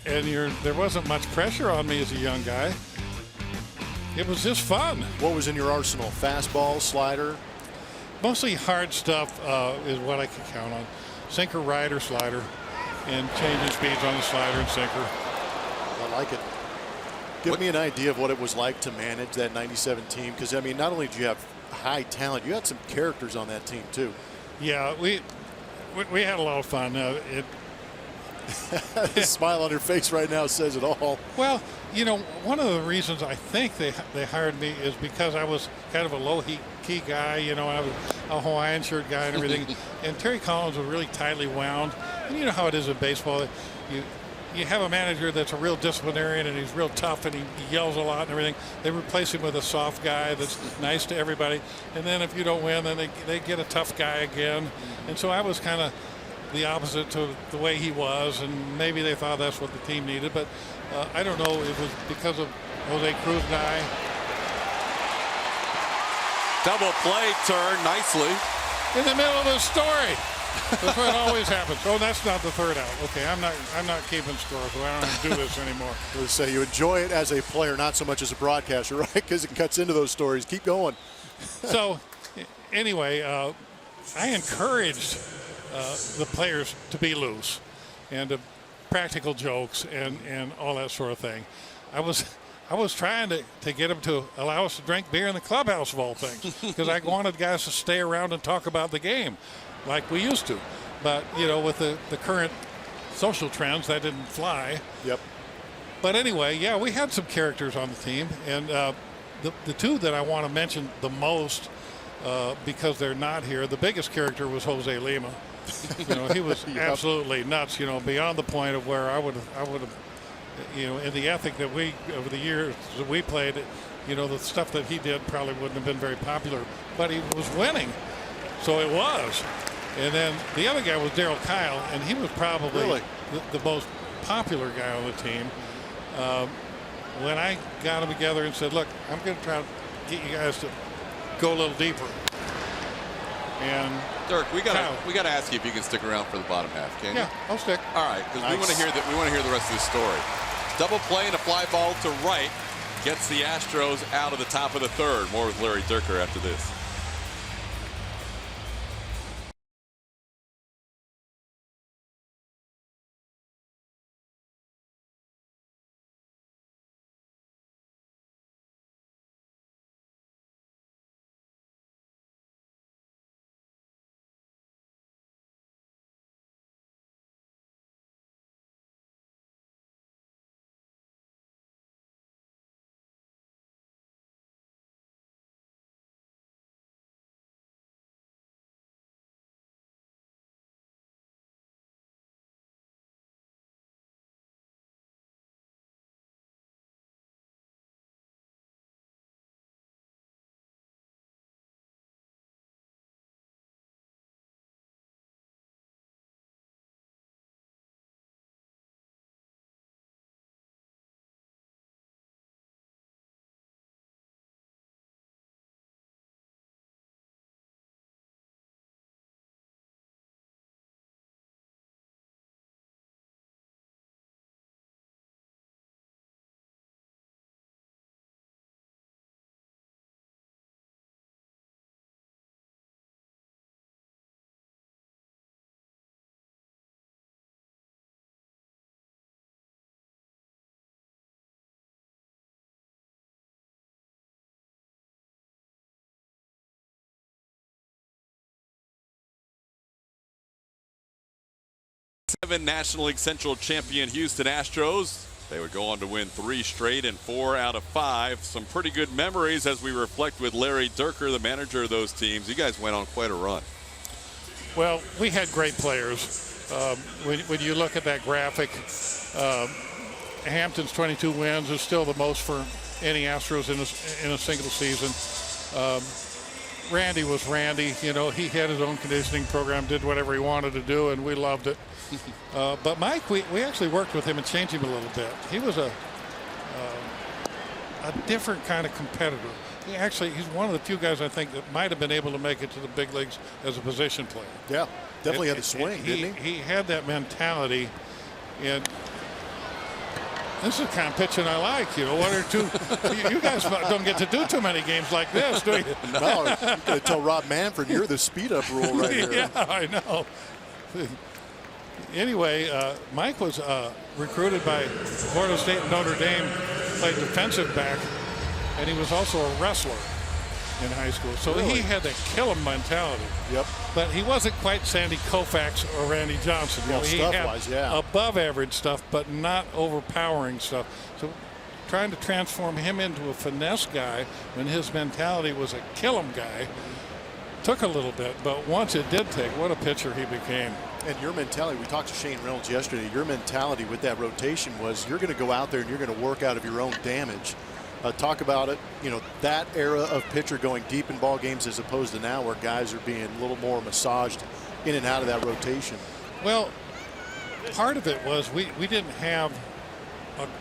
and there wasn't much pressure on me as a young guy, it was just fun. What was in your arsenal? Fastball, slider? Mostly hard stuff is what I could count on. Sinker, rider, slider, and changing speeds on the slider and sinker. I like it. Give me an idea of what it was like to manage that 97 team, because, I mean, not only do you have high talent, you had some characters on that team, too. Yeah, we had a lot of fun. The smile on your face right now says it all. Well, you know, one of the reasons I think they hired me is because I was kind of a low-key guy. You know, I was a Hawaiian shirt guy and everything. And Terry Collins was really tightly wound. And you know how it is in baseball. You have a manager that's a real disciplinarian, and he's real tough, and he yells a lot and everything. They replace him with a soft guy that's nice to everybody. And then if you don't win, then they get a tough guy again. And so I was kind of the opposite to the way he was, and maybe they thought that's what the team needed. But I don't know. It was because of Jose Cruz and I. Double play turn nicely. In the middle of the story. That's what always happens. Oh, that's not the third out. Okay, I'm not keeping score, so I don't have to do this anymore. I would say you enjoy it as a player, not so much as a broadcaster, right? Because it cuts into those stories. Keep going. So, anyway, I encouraged the players to be loose and to practical jokes and all that sort of thing. I was trying to get them to allow us to drink beer in the clubhouse of all things, because I wanted guys to stay around and talk about the game like we used to. But, you know, with the current social trends, that didn't fly. Yep. But anyway, yeah, we had some characters on the team. And the two that I want to mention the most, because they're not here, the biggest character was Jose Lima. You know, he was absolutely nuts, you know, beyond the point of where I would have, you know, in the ethic that we, over the years that we played, you know, the stuff that he did probably wouldn't have been very popular, but he was winning. So it was. And then the other guy was Darryl Kyle, and he was probably the most popular guy on the team. When I got them together and said, look, I'm going to try to get you guys to go a little deeper. And Dirk, we got to ask you if you can stick around for the bottom half, can you? Yeah, I'll stick. All right, because we want to hear that. We want to hear the rest of this story. Double play and a fly ball to right gets the Astros out of the top of the third. More with Larry Dierker after this. National League Central champion Houston Astros. They would go on to win 3 straight and 4 out of 5. Some pretty good memories as we reflect with Larry Dierker, the manager of those teams. You guys went on quite a run. Well, we had great players. When you look at that graphic, Hampton's 22 wins is still the most for any Astros in a single season. Randy was Randy. You know, he had his own conditioning program, did whatever he wanted to do, and we loved it. But Mike, we actually worked with him and changed him a little bit. He was a different kind of competitor. He's one of the few guys I think that might have been able to make it to the big leagues as a position player. Yeah, definitely had the swing, didn't he? He had that mentality, and this is the kind of pitching I like. You know, one or two. You guys don't get to do too many games like this, do you? No, you're going to tell Rob Manfred you're the speed up rule right here. Yeah, I know. Anyway, Mike was recruited by Florida State and Notre Dame, played defensive back, and he was also a wrestler in high school. So Really? he had that kill 'em mentality. Yep. But he wasn't quite Sandy Koufax or Randy Johnson. Well, he stuff-wise, had yeah. above average stuff, but not overpowering stuff. So trying to transform him into a finesse guy when his mentality was a kill 'em guy took a little bit. But once it did take, what a pitcher he became. And your mentality, we talked to Shane Reynolds yesterday, your mentality with that rotation was you're going to go out there and you're going to work out of your own damage. Talk about it, you know, that era of pitcher going deep in ball games as opposed to now where guys are being a little more massaged in and out of that rotation. Well, part of it was we didn't have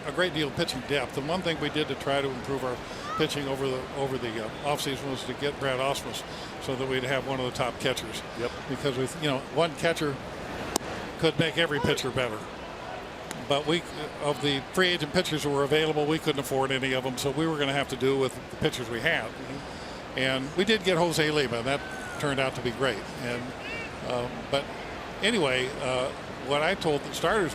a great deal of pitching depth. And one thing we did to try to improve our pitching over the offseason was to get Brad Osmus so that we'd have one of the top catchers. Yep. Because with one catcher could make every pitcher better. But of the free agent pitchers who were available, we couldn't afford any of them, so we were going to have to do with the pitchers we had. Mm-hmm. And we did get Jose Lima, and that turned out to be great. And but anyway, what I told the starters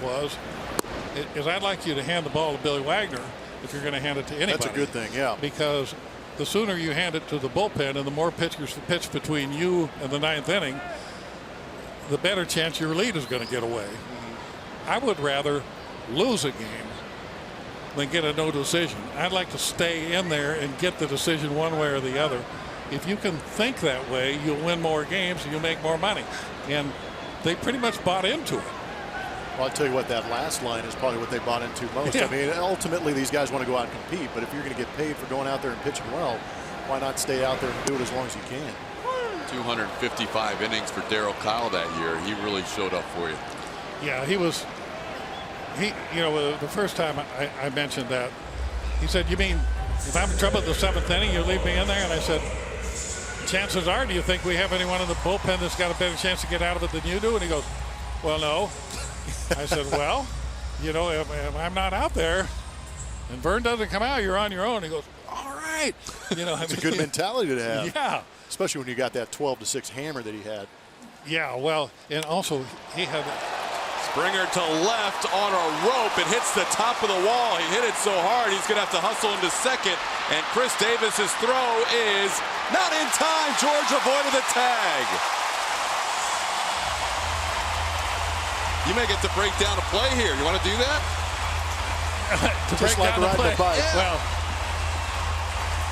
is I'd like you to hand the ball to Billy Wagner if you're going to hand it to anybody. That's a good thing, yeah. Because the sooner you hand it to the bullpen and the more pitchers to pitch between you and the ninth inning, the better chance your lead is going to get away. Mm-hmm. I would rather lose a game than get a no decision. I'd like to stay in there and get the decision one way or the other. If you can think that way, you'll win more games and you'll make more money. And they pretty much bought into it. Well, I'll tell you what, that last line is probably what they bought into most. Yeah. I mean, ultimately these guys want to go out and compete, but if you're going to get paid for going out there and pitching well, why not stay out there and do it as long as you can? 255 innings for Darryl Kyle that year. He really showed up for you. Yeah, the first time I mentioned that, he said, "You mean if I'm in trouble at the seventh inning, you leave me in there?" And I said, "Chances are, do you think we have anyone in the bullpen that's got a better chance to get out of it than you do?" And he goes, "Well, no." I said, "Well, if I'm not out there and Vern doesn't come out, you're on your own." He goes, "All right." It's a good mentality to have. Yeah. Especially when you got that 12-6 hammer that he had. Yeah, well, and also he had Springer to left on a rope. It hits the top of the wall. He hit it so hard he's going to have to hustle into second. And Chris Davis's throw is not in time. George avoided the tag. You may get to break down a play here. You want to do that? to break Just like down the riding play. a bike. Yeah. Well,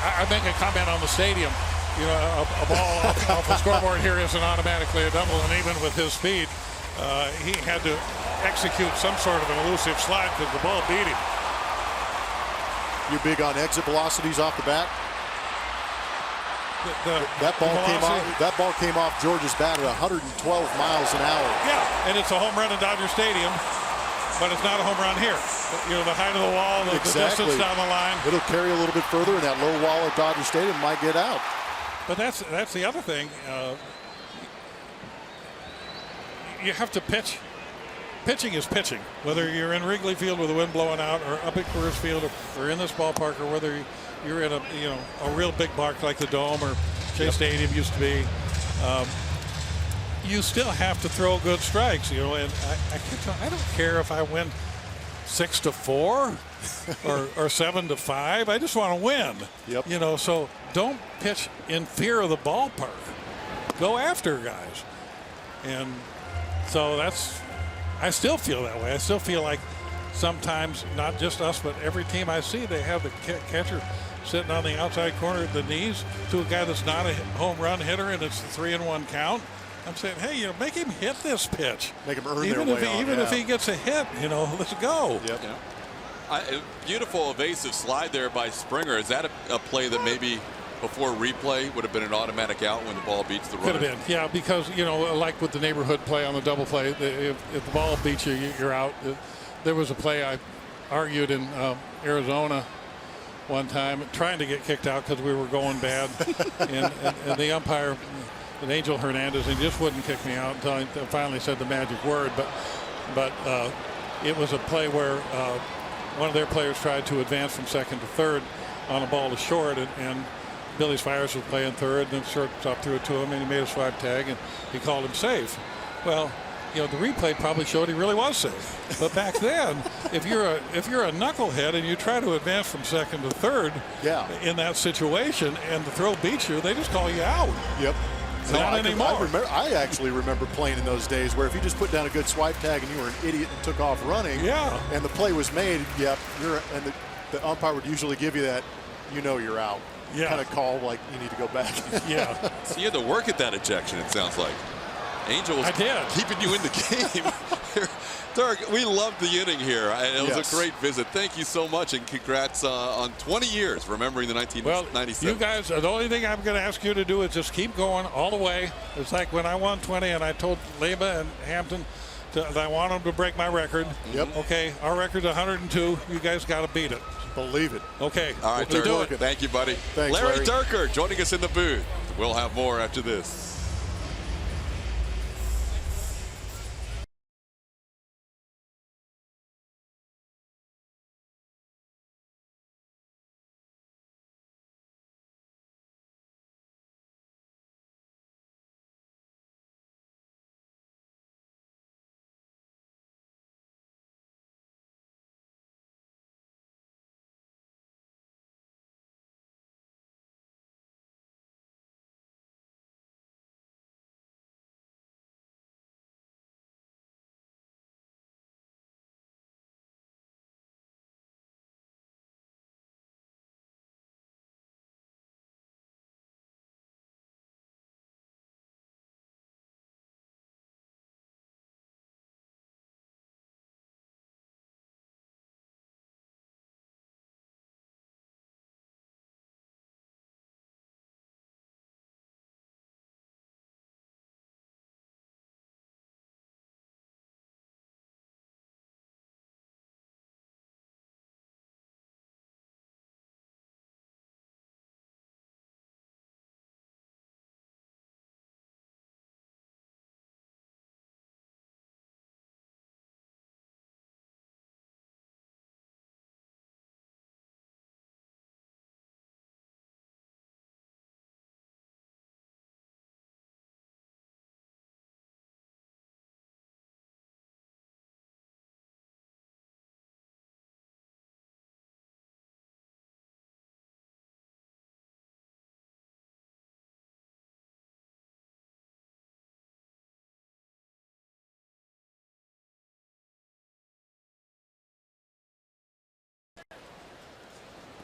I make a comment on the stadium. A ball off the scoreboard here isn't automatically a double, and even with his speed, he had to execute some sort of an elusive slide because the ball beat him. You big on exit velocities off the bat? That ball came off George's bat at 112 miles an hour. Yeah, and it's a home run in Dodger Stadium, but it's not a home run here. The height of the wall, the distance down the line. It'll carry a little bit further, and that low wall at Dodger Stadium might get out. But that's the other thing. You have to pitch. Pitching is pitching. Whether you're in Wrigley Field with the wind blowing out, or up at Coors Field, or in this ballpark, or whether you're in a real big park like the Dome or Shea Stadium used to be, you still have to throw good strikes. And I don't care if I win 6-4 or 7-5. I just want to win. Yep. So don't pitch in fear of the ballpark. Go after guys. And so I still feel that way. I still feel like sometimes, not just us, but every team I see, they have the catcher sitting on the outside corner at the knees to a guy that's not a home run hitter, and it's a 3-1 count. I'm saying, hey, make him hit this pitch. Make him earn their way on. Even if he gets a hit, let's go. Yep. Beautiful evasive slide there by Springer. Is that a play that maybe before replay would have been an automatic out when the ball beats the runner? Could have been, yeah, because, you know, like with the neighborhood play on the double play, if the ball beats you, you're out. There was a play I argued in Arizona one time, trying to get kicked out because we were going bad, and the umpire, Angel Hernandez, he just wouldn't kick me out until I finally said the magic word. But it was a play where one of their players tried to advance from second to third on a ball to short, and Billy Fires was playing third, and the shortstop threw it to him, and he made a swipe tag, and he called him safe. Well, you know, the replay probably showed he really was safe. But back then, if you're a knucklehead and you try to advance from second to third, in that situation, and the throw beats you, they just call you out. Yep. Not anymore. I actually remember playing in those days where if you just put down a good swipe tag and you were an idiot and took off running, and the play was made, and the umpire would usually give you that, you know, you're out. Kind of call like you need to go back. So you had to work at that ejection, it sounds like. Angel was keeping you in the game. Dirk, we loved the inning here. It was a great visit. Thank you so much, and congrats on 20 years remembering the 1997. Well, you guys, the only thing I'm going to ask you to do is just keep going all the way. It's like when I won 20 and I told Leba and Hampton that I want them to break my record. Okay, our record's 102. You guys got to beat it. Believe it. Okay. All right, Dirk. Thank you, buddy. Thanks, Larry Dierker joining us in the booth. We'll have more after this.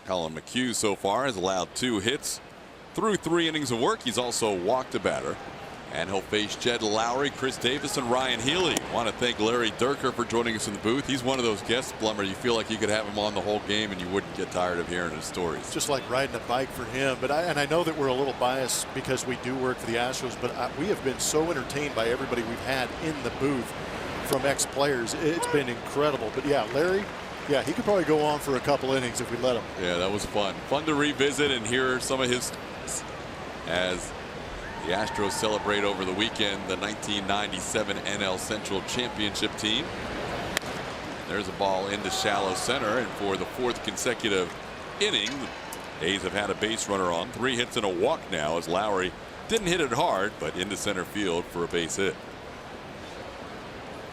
Colin McHugh so far has allowed 2 hits through 3 innings of work. He's also walked a batter. And he'll face Jed Lowry, Chris Davis, and Ryan Healy. Want to thank Larry Dierker for joining us in the booth. He's one of those guests, Blummer, you feel like you could have him on the whole game and you wouldn't get tired of hearing his stories. Just like riding a bike for him. But I know that we're a little biased because we do work for the Astros, but we have been so entertained by everybody we've had in the booth from ex-players. It's been incredible. But yeah, Larry, yeah, he could probably go on for a couple innings if we let him. Yeah, that was fun. Fun to revisit and hear some of his as the Astros celebrate over the weekend the 1997 NL Central Championship team. There's a ball into shallow center, and for the 4th consecutive inning, the A's have had a base runner on. 3 hits and a walk now as Lowry didn't hit it hard, but into center field for a base hit.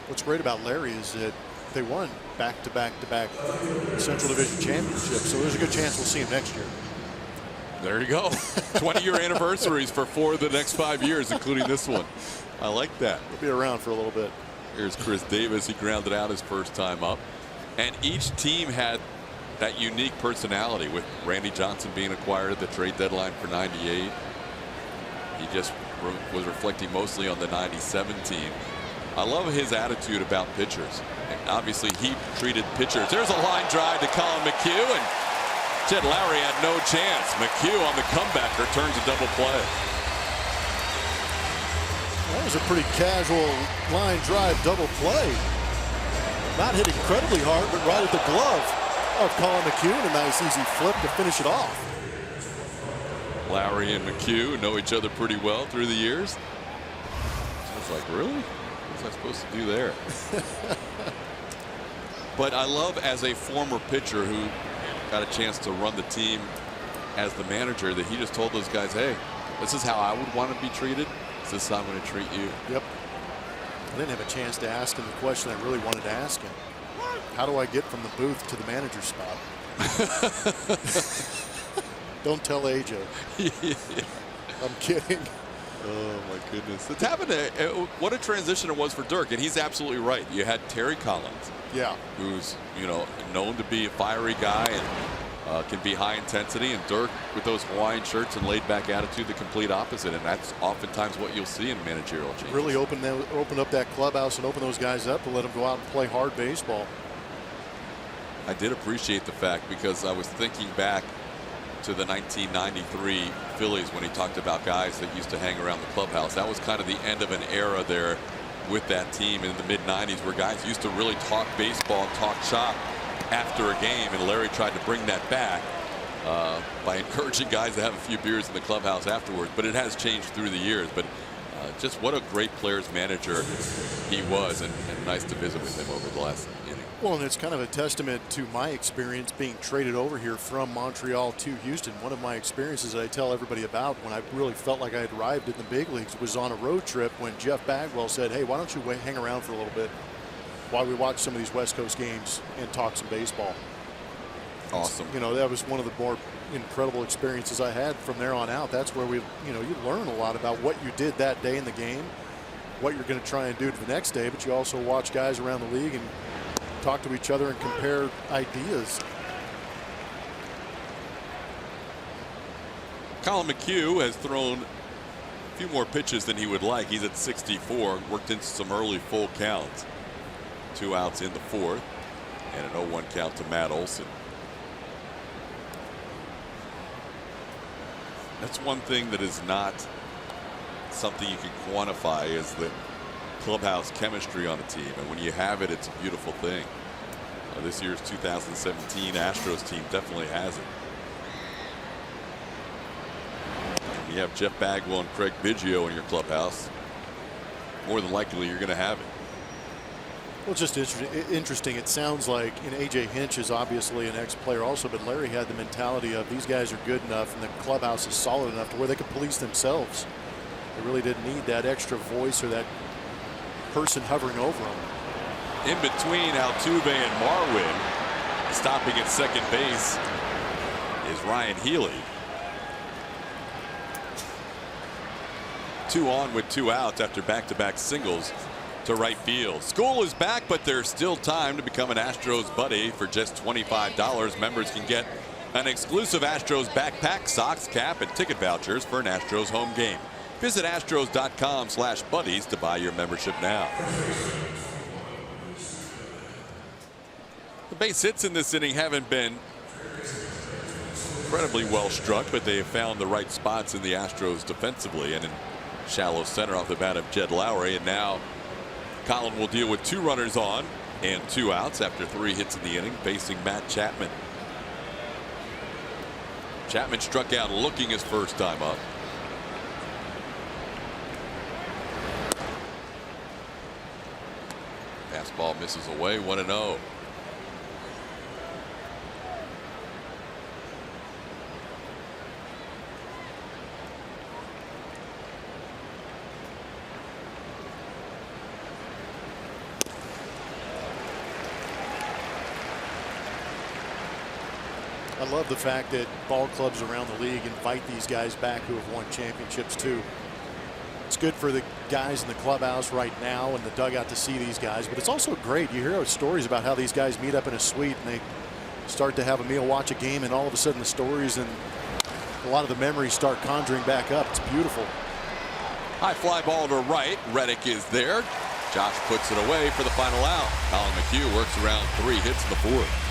What's great about Larry is that they won back-to-back Central Division championships, so there's a good chance we'll see him next year. There you go. 20-year anniversaries for 4 of the next 5 years, including this one. I like that. He'll be around for a little bit. Here's Chris Davis. He grounded out his first time up. And each team had that unique personality, with Randy Johnson being acquired at the trade deadline for 98. He just was reflecting mostly on the 97 team. I love his attitude about pitchers. And obviously, he treated pitchers. There's a line drive to Colin McHugh, and Jed Lowry had no chance. McHugh on the comebacker turns a double play. That was a pretty casual line drive double play. Not hit incredibly hard, but right at the glove of Colin McHugh, and a nice easy flip to finish it off. Lowry and McHugh know each other pretty well through the years. I was like, really? What was I supposed to do there? But I love, as a former pitcher who got a chance to run the team as the manager, that he just told those guys, hey, this is how I would want to be treated. This is how I'm going to treat you. Yep. I didn't have a chance to ask him the question I really wanted to ask him. How do I get from the booth to the manager's spot? Don't tell AJ. I'm kidding. Oh, my goodness. It's happened what a transition it was for Dirk, and he's absolutely right. You had Terry Collins. Yeah. Who's, known to be a fiery guy and can be high intensity, and Dirk with those Hawaiian shirts and laid back attitude, the complete opposite, and that's oftentimes what you'll see in managerial changes. Really open up that clubhouse and open those guys up to let them go out and play hard baseball. I did appreciate the fact, because I was thinking back to the 1993 Phillies when he talked about guys that used to hang around the clubhouse. That was kind of the end of an era there with that team in the mid-90s, where guys used to really talk baseball and talk shop after a game, and Larry tried to bring that back by encouraging guys to have a few beers in the clubhouse afterwards. But it has changed through the years. But just what a great players manager he was, and nice to visit with him over the last inning. Well, and it's kind of a testament to my experience being traded over here from Montreal to Houston. One of my experiences that I tell everybody about when I really felt like I had arrived in the big leagues was on a road trip when Jeff Bagwell said, hey, why don't you hang around for a little bit while we watch some of these West Coast games and talk some baseball. Awesome. That was one of the more incredible experiences I had from there on out. That's where you learn a lot about what you did that day in the game, what you're going to try and do the next day, but you also watch guys around the league and talk to each other and compare ideas. Colin McHugh has thrown a few more pitches than he would like. He's at 64, worked into some early full counts. 2 outs in the fourth, and an 0-1 count to Matt Olson. That's one thing that is not something you can quantify, is the clubhouse chemistry on a team, and when you have it, it's a beautiful thing. This year's 2017 Astros team definitely has it. You have Jeff Bagwell and Craig Biggio in your clubhouse, more than likely you're going to have it. Well, just interesting. It sounds like, and A.J. Hinch is obviously an ex-player also, but Larry had the mentality of these guys are good enough and the clubhouse is solid enough to where they could police themselves. They really didn't need that extra voice or that person hovering over them. In between Altuve and Marwin, stopping at second base is Ryan Healy. 2 on with 2 outs after back-to-back singles to right field. School is back, but there's still time to become an Astros buddy. For just $25, members can get an exclusive Astros backpack, socks, cap, and ticket vouchers for an Astros home game. Visit astros.com/buddies to buy your membership now. The base hits in this inning haven't been incredibly well struck, but they have found the right spots in the Astros defensively, and in shallow center off the bat of Jed Lowry. And now Colin will deal with 2 runners on and 2 outs after 3 hits in the inning, facing Matt Chapman. Chapman struck out looking his first time up. Fastball misses away, 1-0. I love the fact that ball clubs around the league invite these guys back who have won championships too. It's good for the guys in the clubhouse right now and the dugout to see these guys, but it's also great. You hear stories about how these guys meet up in a suite and they start to have a meal, watch a game, and all of a sudden the stories and a lot of the memories start conjuring back up. It's beautiful. High fly ball to right. Reddick is there. Josh puts it away for the final out. Colin McHugh works around 3 hits in the fourth.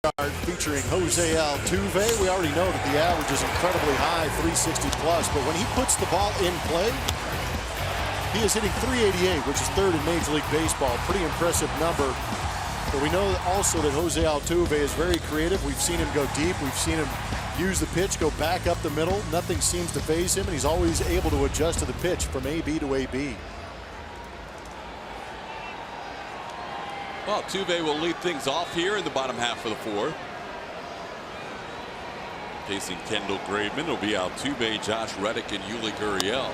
Yard featuring Jose Altuve. We already know that the average is incredibly high, 360 plus, but when he puts the ball in play, he is hitting 388, which is third in Major League Baseball. Pretty impressive number. But we know also that Jose Altuve is very creative. We've seen him go deep. We've seen him use the pitch, go back up the middle. Nothing seems to faze him, and he's always able to adjust to the pitch from AB to AB. Well, Altuve will lead things off here in the bottom half of the fourth. Facing Kendall Graveman, it'll be Altuve, Josh Reddick, and Yuli Gurriel.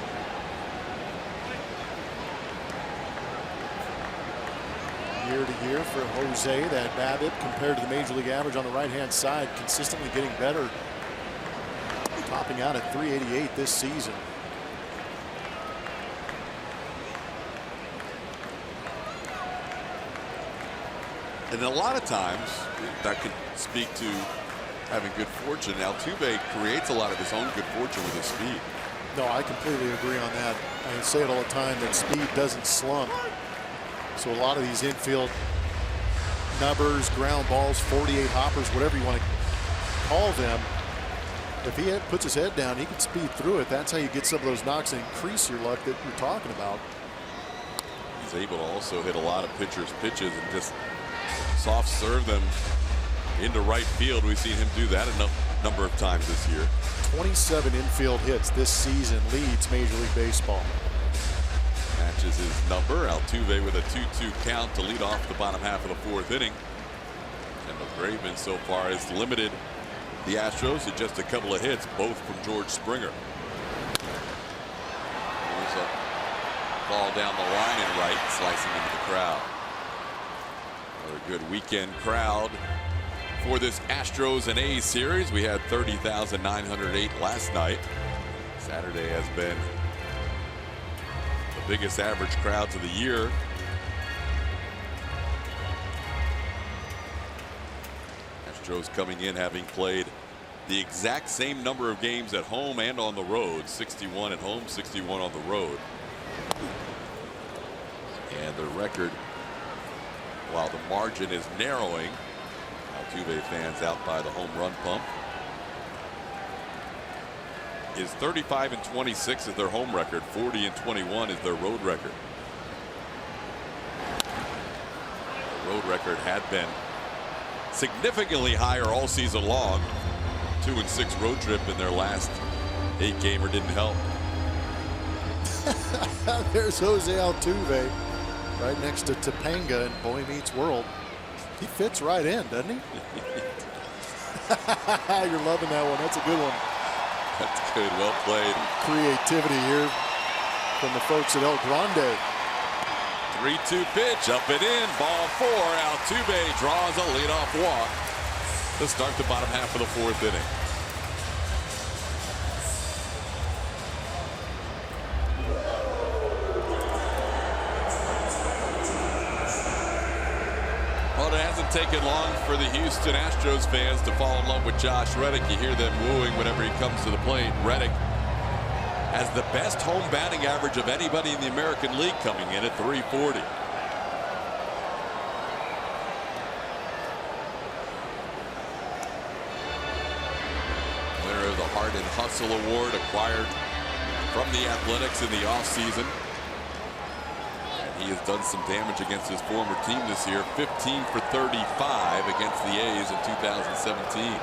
Year to year for Jose, that BABIP compared to the Major League average on the right-hand side, consistently getting better, topping out at 388 this season. And a lot of times that could speak to having good fortune. Altuve creates a lot of his own good fortune with his speed. No, I completely agree on that. I say it all the time that speed doesn't slump. So a lot of these infield nubbers, ground balls, 48 hoppers, whatever you want to call them, if he puts his head down, he can speed through it. That's how you get some of those knocks and increase your luck that you're talking about. He's able to also hit a lot of pitchers' pitches and just soft serve them into right field. We've seen him do that a number of times this year. 27 infield hits this season, leads Major League Baseball. Matches his number. Altuve with a 2-2 count to lead off the bottom half of the fourth inning. Kendall Graveman so far has limited the Astros to just a couple of hits, both from George Springer. There's a ball down the line and right, slicing into the crowd. Another good weekend crowd for this Astros and A's series. We had 30,908 last night. Saturday has been the biggest average crowds of the year. Astros coming in having played the exact same number of games at home and on the road. 61 at home, 61 on the road. And the record, while the margin is narrowing, Altuve fans out by the home run pump, is 35-26 is their home record. 40-21 is their road record. The road record had been significantly higher all season long. 2-6 road trip in their last 8-gamer didn't help. There's Jose Altuve right next to Topanga in Boy Meets World. He fits right in, doesn't he? You're loving that one. That's a good one. That's good. Well played. Creativity here from the folks at El Grande. 3-2 pitch, up and in, ball 4. Altuve draws a leadoff walk to start the bottom half of the fourth inning. Well, it hasn't taken long for the Houston Astros fans to fall in love with Josh Reddick. You hear them wooing whenever he comes to the plate. Reddick has the best home batting average of anybody in the American League, coming in at 340. Winner of the Heart and Hustle Award, acquired from the Athletics in the offseason. He has done some damage against his former team this year. 15 for 35 against the A's in 2017.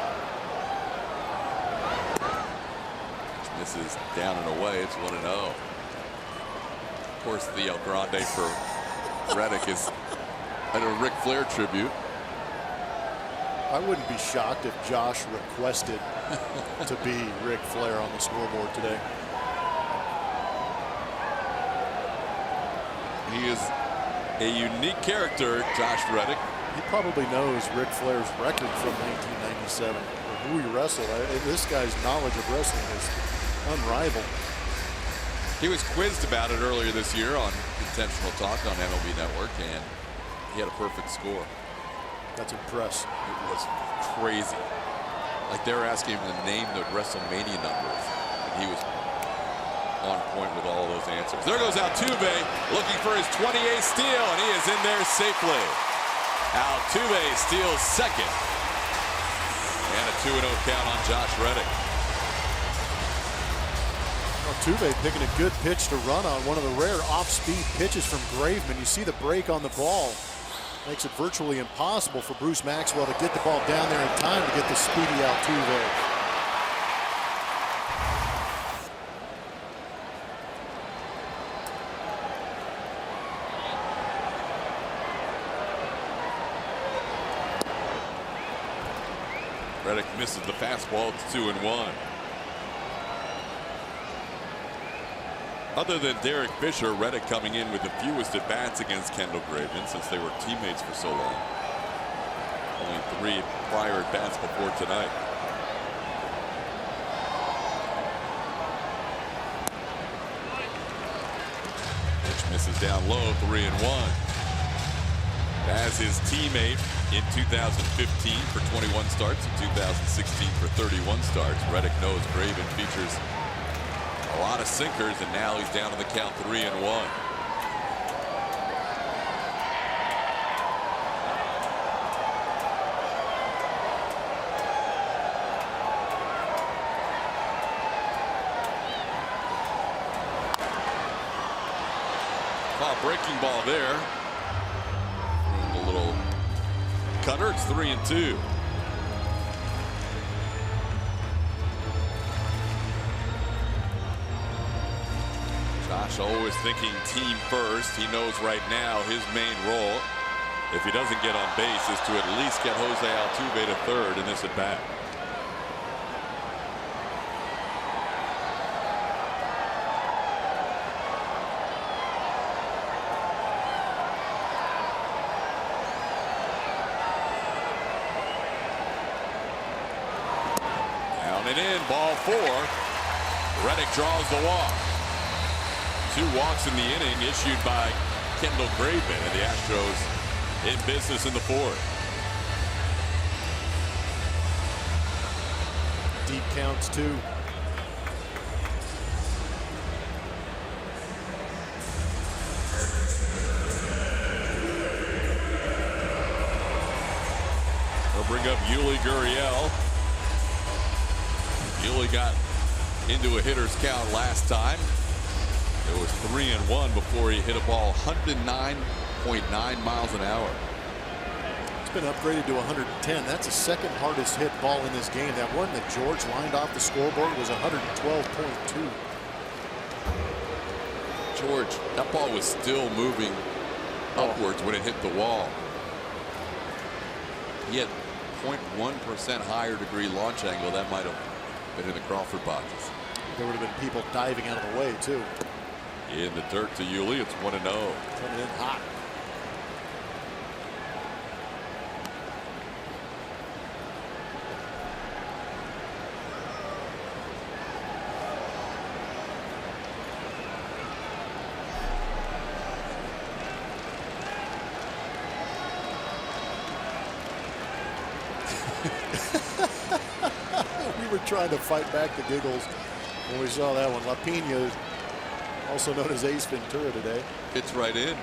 Misses down and away. It's 1-0. Of course, the El Grande for Reddick is at a Ric Flair tribute. I wouldn't be shocked if Josh requested to be Ric Flair on the scoreboard today. He is a unique character, Josh Reddick. He probably knows Ric Flair's record from 1997, or who he wrestled. This guy's knowledge of wrestling is unrivaled. He was quizzed about it earlier this year on Intentional Talk on MLB Network, and he had a perfect score. That's impressive. It was crazy. Like, they were asking him to name the WrestleMania numbers, and he was on point with all those answers. There goes Altuve looking for his 28th steal, and he is in there safely. Altuve steals second 2-0 count on Josh Reddick. Altuve picking a good pitch to run on, one of the rare off-speed pitches from Graveman. You see the break on the ball. Makes it virtually impossible for Bruce Maxwell to get the ball down there in time to get the speedy Altuve. Reddick misses the fastball. It's 2-1. Other than Derek Fisher, Reddick coming in with the fewest at-bats against Kendall Graveman since they were teammates for so long. Only 3 prior at-bats before tonight. Pitch misses down low, 3-1. As his teammate in 2015 for 21 starts, in 2016 for 31 starts, Reddick knows Graveman features a lot of sinkers, and now he's down on the count 3-1. Breaking ball there. A little cutter. It's 3-2. Josh always thinking team first. He knows right now his main role, if he doesn't get on base, is to at least get Jose Altuve to third in this at bat. Down and in, ball 4. Reddick draws the walk. 2 walks in the inning issued by Kendall Graveman, and the Astros in business in the 4th. Deep counts too. They'll bring up Yuli Gurriel. Yuli got into a hitter's count last time. It was 3-1 before he hit a ball 109.9 miles an hour. It's been upgraded to 110. That's the second hardest hit ball in this game. That one that George lined off the scoreboard was 112.2. George, that ball was still moving upwards when it hit the wall. He had 0.1% higher degree launch angle. That might have been in the Crawford boxes. There would have been people diving out of the way too. In the dirt to Yuli. It's 1-0. Coming in hot. We were trying to fight back the giggles when we saw that one. La Pena, also known as Ace Ventura today. Fits right in.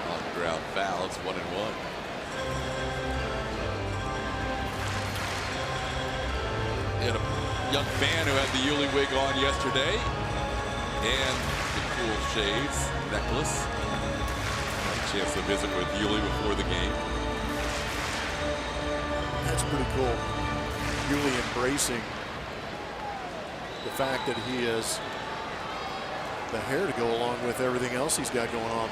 On the ground foul. It's 1-1. He had a young fan who had the Yuli wig on yesterday and the cool shades necklace. Had a chance to visit with Yuli before the game. That's pretty cool. Yuli embracing the fact that he has the hair to go along with everything else he's got going on.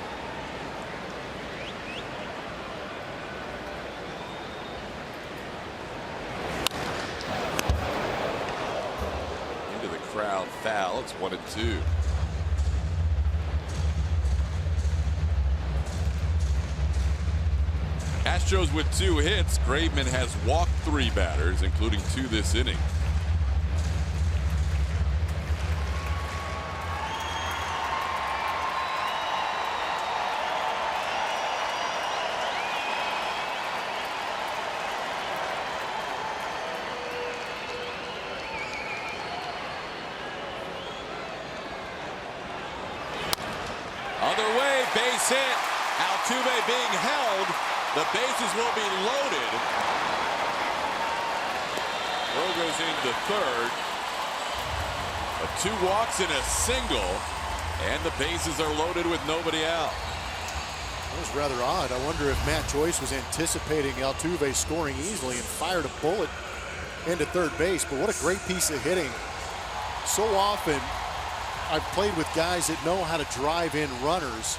Into the crowd foul. It's 1-2. Astros with 2 hits. Graveman has walked 3 batters, including 2 this inning. Other way, base hit. Altuve being held The bases will be loaded. Throw goes into third. 2 walks and a single, and the bases are loaded with nobody out. That was rather odd. I wonder if Matt Joyce was anticipating Altuve scoring easily and fired a bullet into third base. But what a great piece of hitting. So often I've played with guys that know how to drive in runners.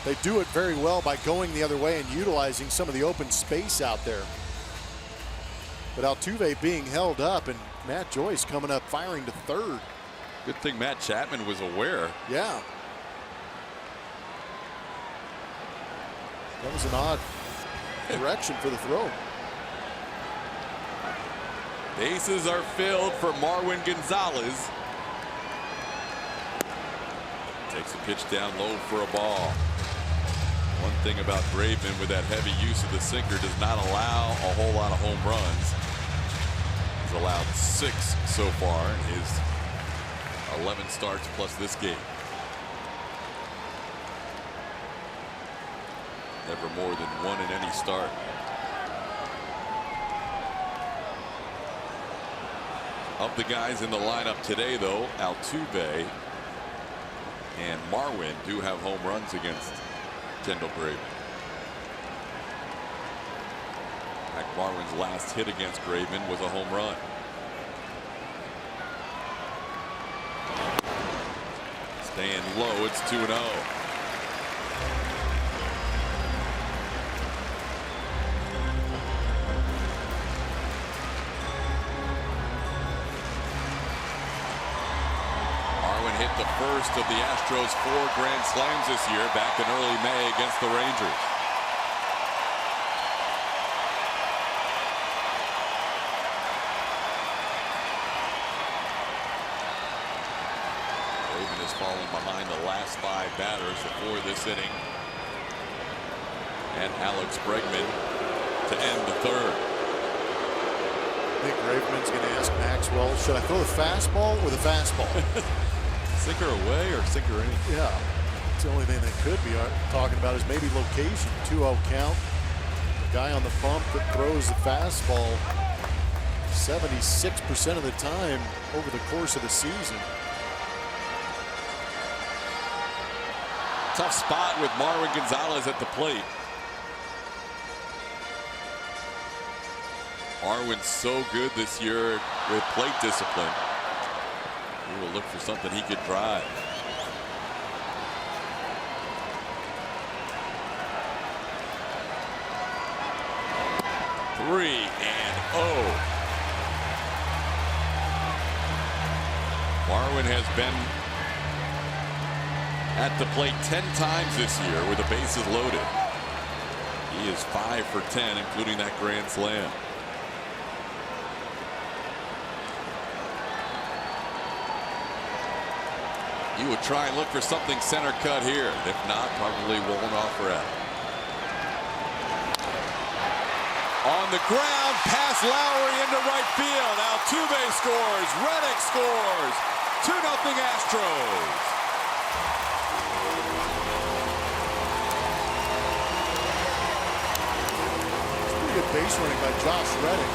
They do it very well by going the other way and utilizing some of the open space out there. But Altuve being held up and Matt Joyce coming up firing to third. Good thing Matt Chapman was aware. Yeah. That was an odd direction for the throw. Bases are filled for Marwin Gonzalez. Takes a pitch down low for a ball. One thing about Graveman with that heavy use of the sinker does not allow a whole lot of home runs. He's allowed 6 so far in his 11 starts plus this game. Never more than 1 in any start. Of the guys in the lineup today, though, Altuve and Marwin do have home runs against Kendall Graveman. In fact, Marwin's last hit against Graveman was a home run. Staying low, it's 2-0. Hit the first of the Astros' 4 grand slams this year back in early May against the Rangers. Graveman has fallen behind the last 5 batters before this inning. And Alex Bregman to end the third. I think Graveman's going to ask Maxwell, should I throw the fastball or the fastball? Sinker away or sinker in? Yeah, it's the only thing they could be talking about is maybe location. 2-0 count. The guy on the bump that throws the fastball 76% of the time over the course of the season. Tough spot with Marwin Gonzalez at the plate. Marwin's so good this year with plate discipline. He will look for something he could drive. Three and oh. Marwin has been at the plate 10 times this year with the bases loaded. He is 5 for 10, including that grand slam. You would try and look for something center cut here. If not, probably Wolonoff or out. On the ground, past Lowry into right field. Altuve scores. Reddick scores. 2-0 Astros. Pretty good base running by Josh Reddick.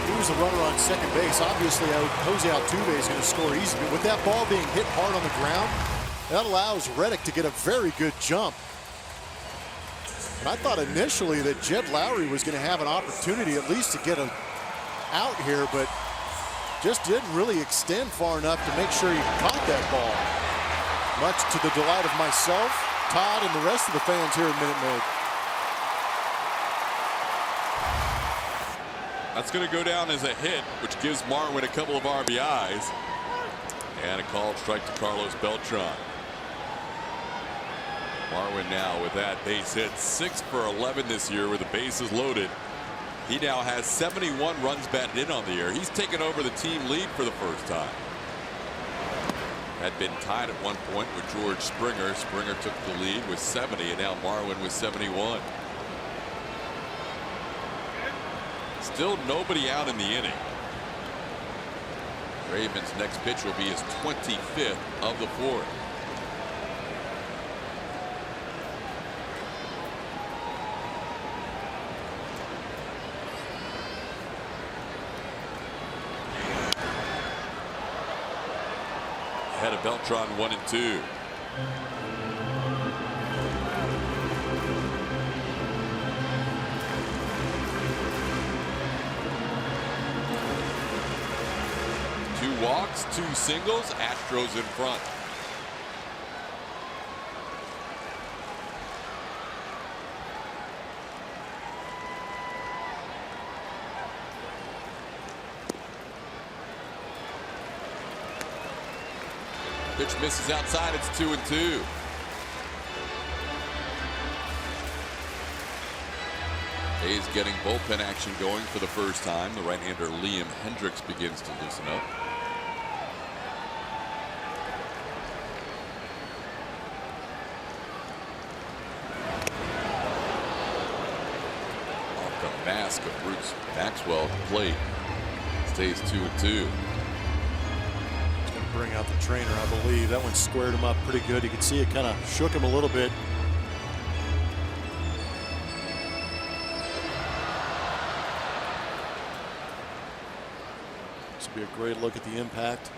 He was the runner on second base. Obviously, Jose Altuve is going to score easy. But with that ball being hit hard on the ground, that allows Reddick to get a very good jump. And I thought initially that Jed Lowry was going to have an opportunity at least to get him out here, but just didn't really extend far enough to make sure he caught that ball. Much to the delight of myself, Todd, and the rest of the fans here at Minute Maid. That's going to go down as a hit, which gives Marwin a couple of RBIs. And a called strike to Carlos Beltran. Marwin now with that base hit, 6 for 11 this year with the bases loaded. He now has 71 runs batted in on the year. He's taken over the team lead for the first time. Had been tied at one point with George Springer. Springer took the lead with 70, and now Marwin with 71. Still nobody out in the inning. Graveman's next pitch will be his 25th of the 4th. ahead of Beltran 1-2. Two walks, 2 singles, Astros in front. Pitch misses outside. It's 2-2. A's getting bullpen action going for the first time. The right-hander Liam Hendricks begins to loosen up. Off the mask of Bruce Maxwell at the plate. Stays 2-2. Bring out the trainer, I believe. That one squared him up pretty good. You could see it kind of shook him a little bit. This will be a great look at the impact.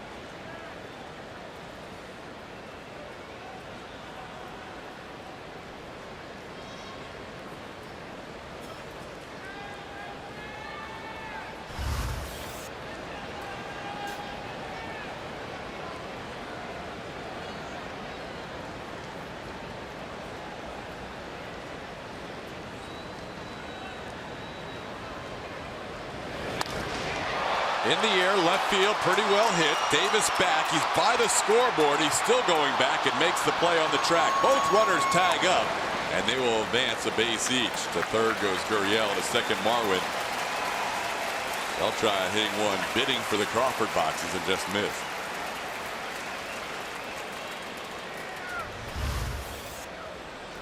In the air, left field, pretty well hit. Davis back. He's by the scoreboard. He's still going back and makes the play on the track. Both runners tag up, and they will advance a base each. To third goes Gurriel, to second Marwin. They'll try hitting one, bidding for the Crawford boxes, and just missed.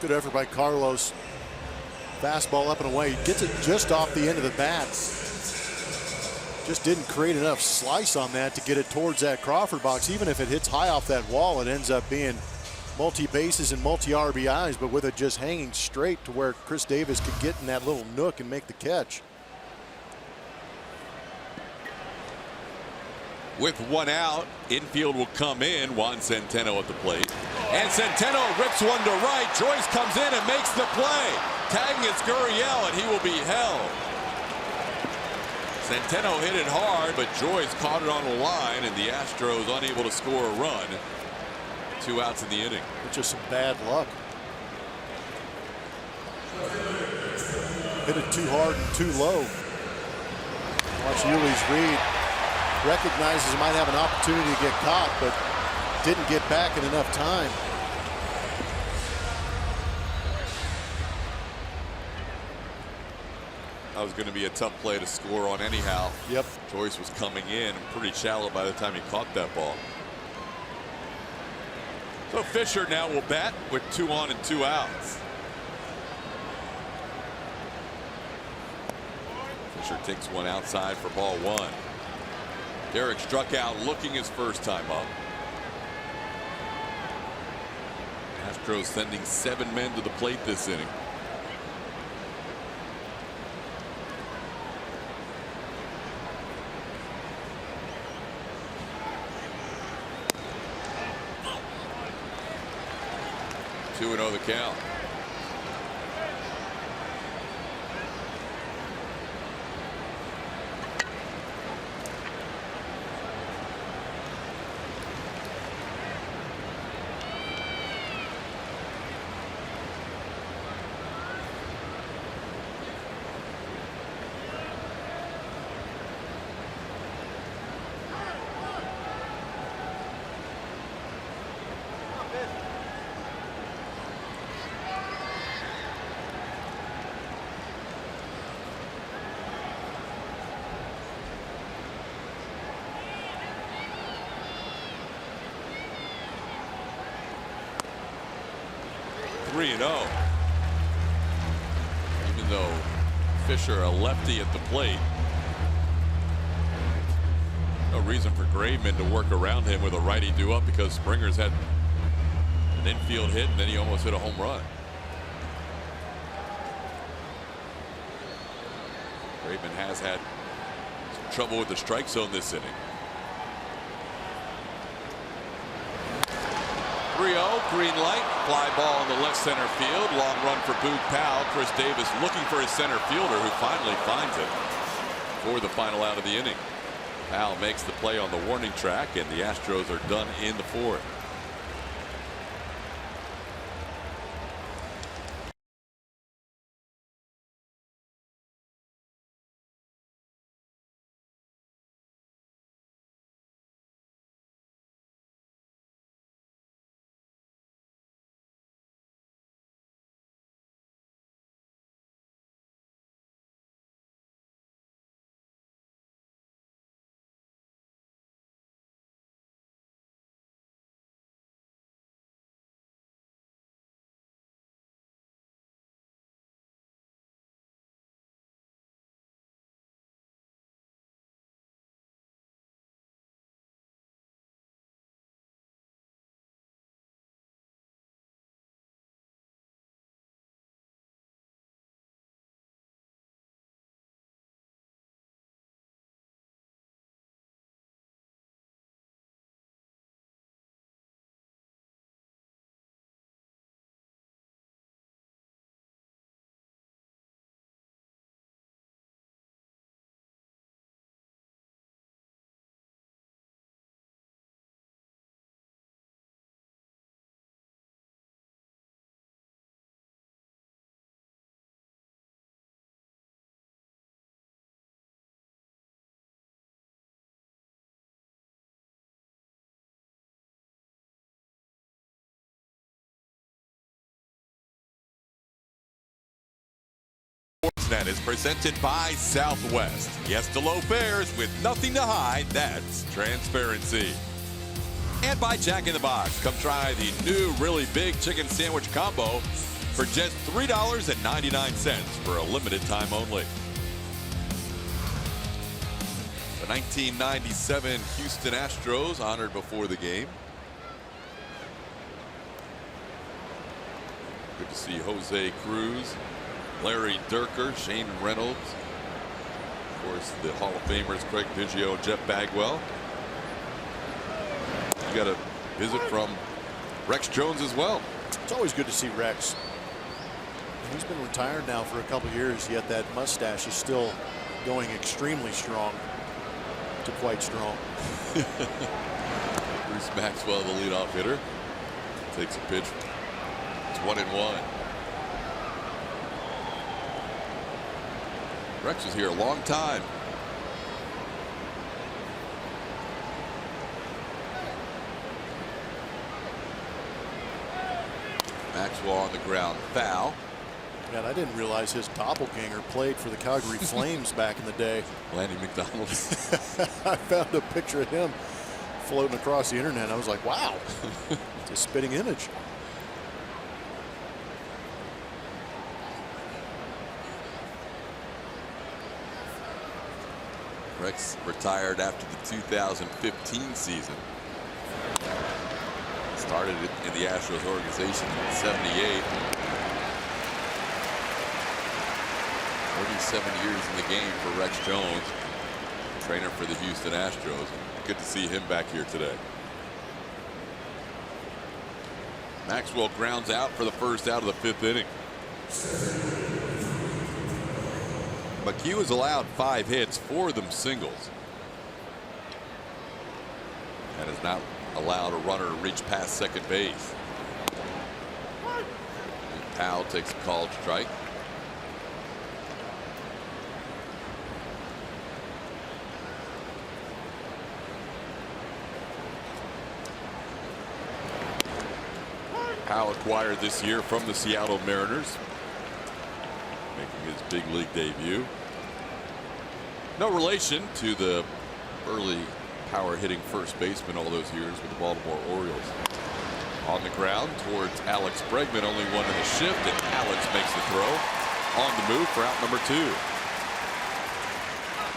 Good effort by Carlos. Fastball up and away. He gets it just off the end of the bat. Just didn't create enough slice on that to get it towards that Crawford box. Even if it hits high off that wall, it ends up being multi-bases and multi-RBIs, but with it just hanging straight to where Chris Davis could get in that little nook and make the catch. With one out, infield will come in. Juan Centeno at the plate. And Centeno rips one to right. Joyce comes in and makes the play. Tagging is Gurriel, and he will be held. Centeno hit it hard, but Joyce caught it on the line, and the Astros unable to score a run. 2 outs in the inning. It's just some bad luck. Hit it too hard and too low. Watch Yuli's read. Recognizes he might have an opportunity to get caught, but didn't get back in enough time. That was going to be a tough play to score on anyhow. Yep. Joyce was coming in and pretty shallow by the time he caught that ball. So Fisher now will bat with 2 on and 2 outs. Fisher takes one outside for ball 1. Derek struck out looking his first time up. Astros sending 7 men to the plate this inning. Two and 0 the count. Even though Fisher a lefty at the plate, no reason for Graveman to work around him with a righty due up, because Springer's had an infield hit and then he almost hit a home run. Graveman has had some trouble with the strike zone this inning. 3-0, green light, fly ball in the left center field, long run for Boog Powell. Chris Davis looking for his center fielder, who finally finds it for the final out of the inning. Powell makes the play on the warning track, and the Astros are done in the fourth. Sportsnet is presented by Southwest. Yes to low fares with nothing to hide. That's transparency. And by Jack in the Box. Come try the new really big chicken sandwich combo for just $3.99 for a limited time only. The 1997 Houston Astros honored before the game. Good to see Jose Cruz, Larry Dierker, Shane Reynolds, of course the Hall of Famers Craig Biggio and Jeff Bagwell. You got a visit from Rex Jones as well. It's always good to see Rex. He's been retired now for a couple years, yet that mustache is still going extremely strong to quite strong. Bruce Maxwell, the leadoff hitter, takes a pitch. It's 1-1. Rex was here a long time. Maxwell on the ground, foul. And I didn't realize his doppelganger played for the Calgary Flames back in the day. Lanny McDonald. I found a picture of him floating across the internet. I was like, wow, it's a spitting image. Rex retired after the 2015 season. Started in the Astros organization in '78. 37 years in the game for Rex Jones, trainer for the Houston Astros. Good to see him back here today. Maxwell grounds out for the first out of the fifth inning. McHugh has allowed 5 hits, 4 of them singles, and has not allowed a runner to reach past second base. And Powell takes a called strike. Powell acquired this year from the Seattle Mariners, making his big league debut. No relation to the early power hitting first baseman all those years with the Baltimore Orioles. On the ground towards Alex Bregman, only one in the shift, and Alex makes the throw. On the move for out number 2.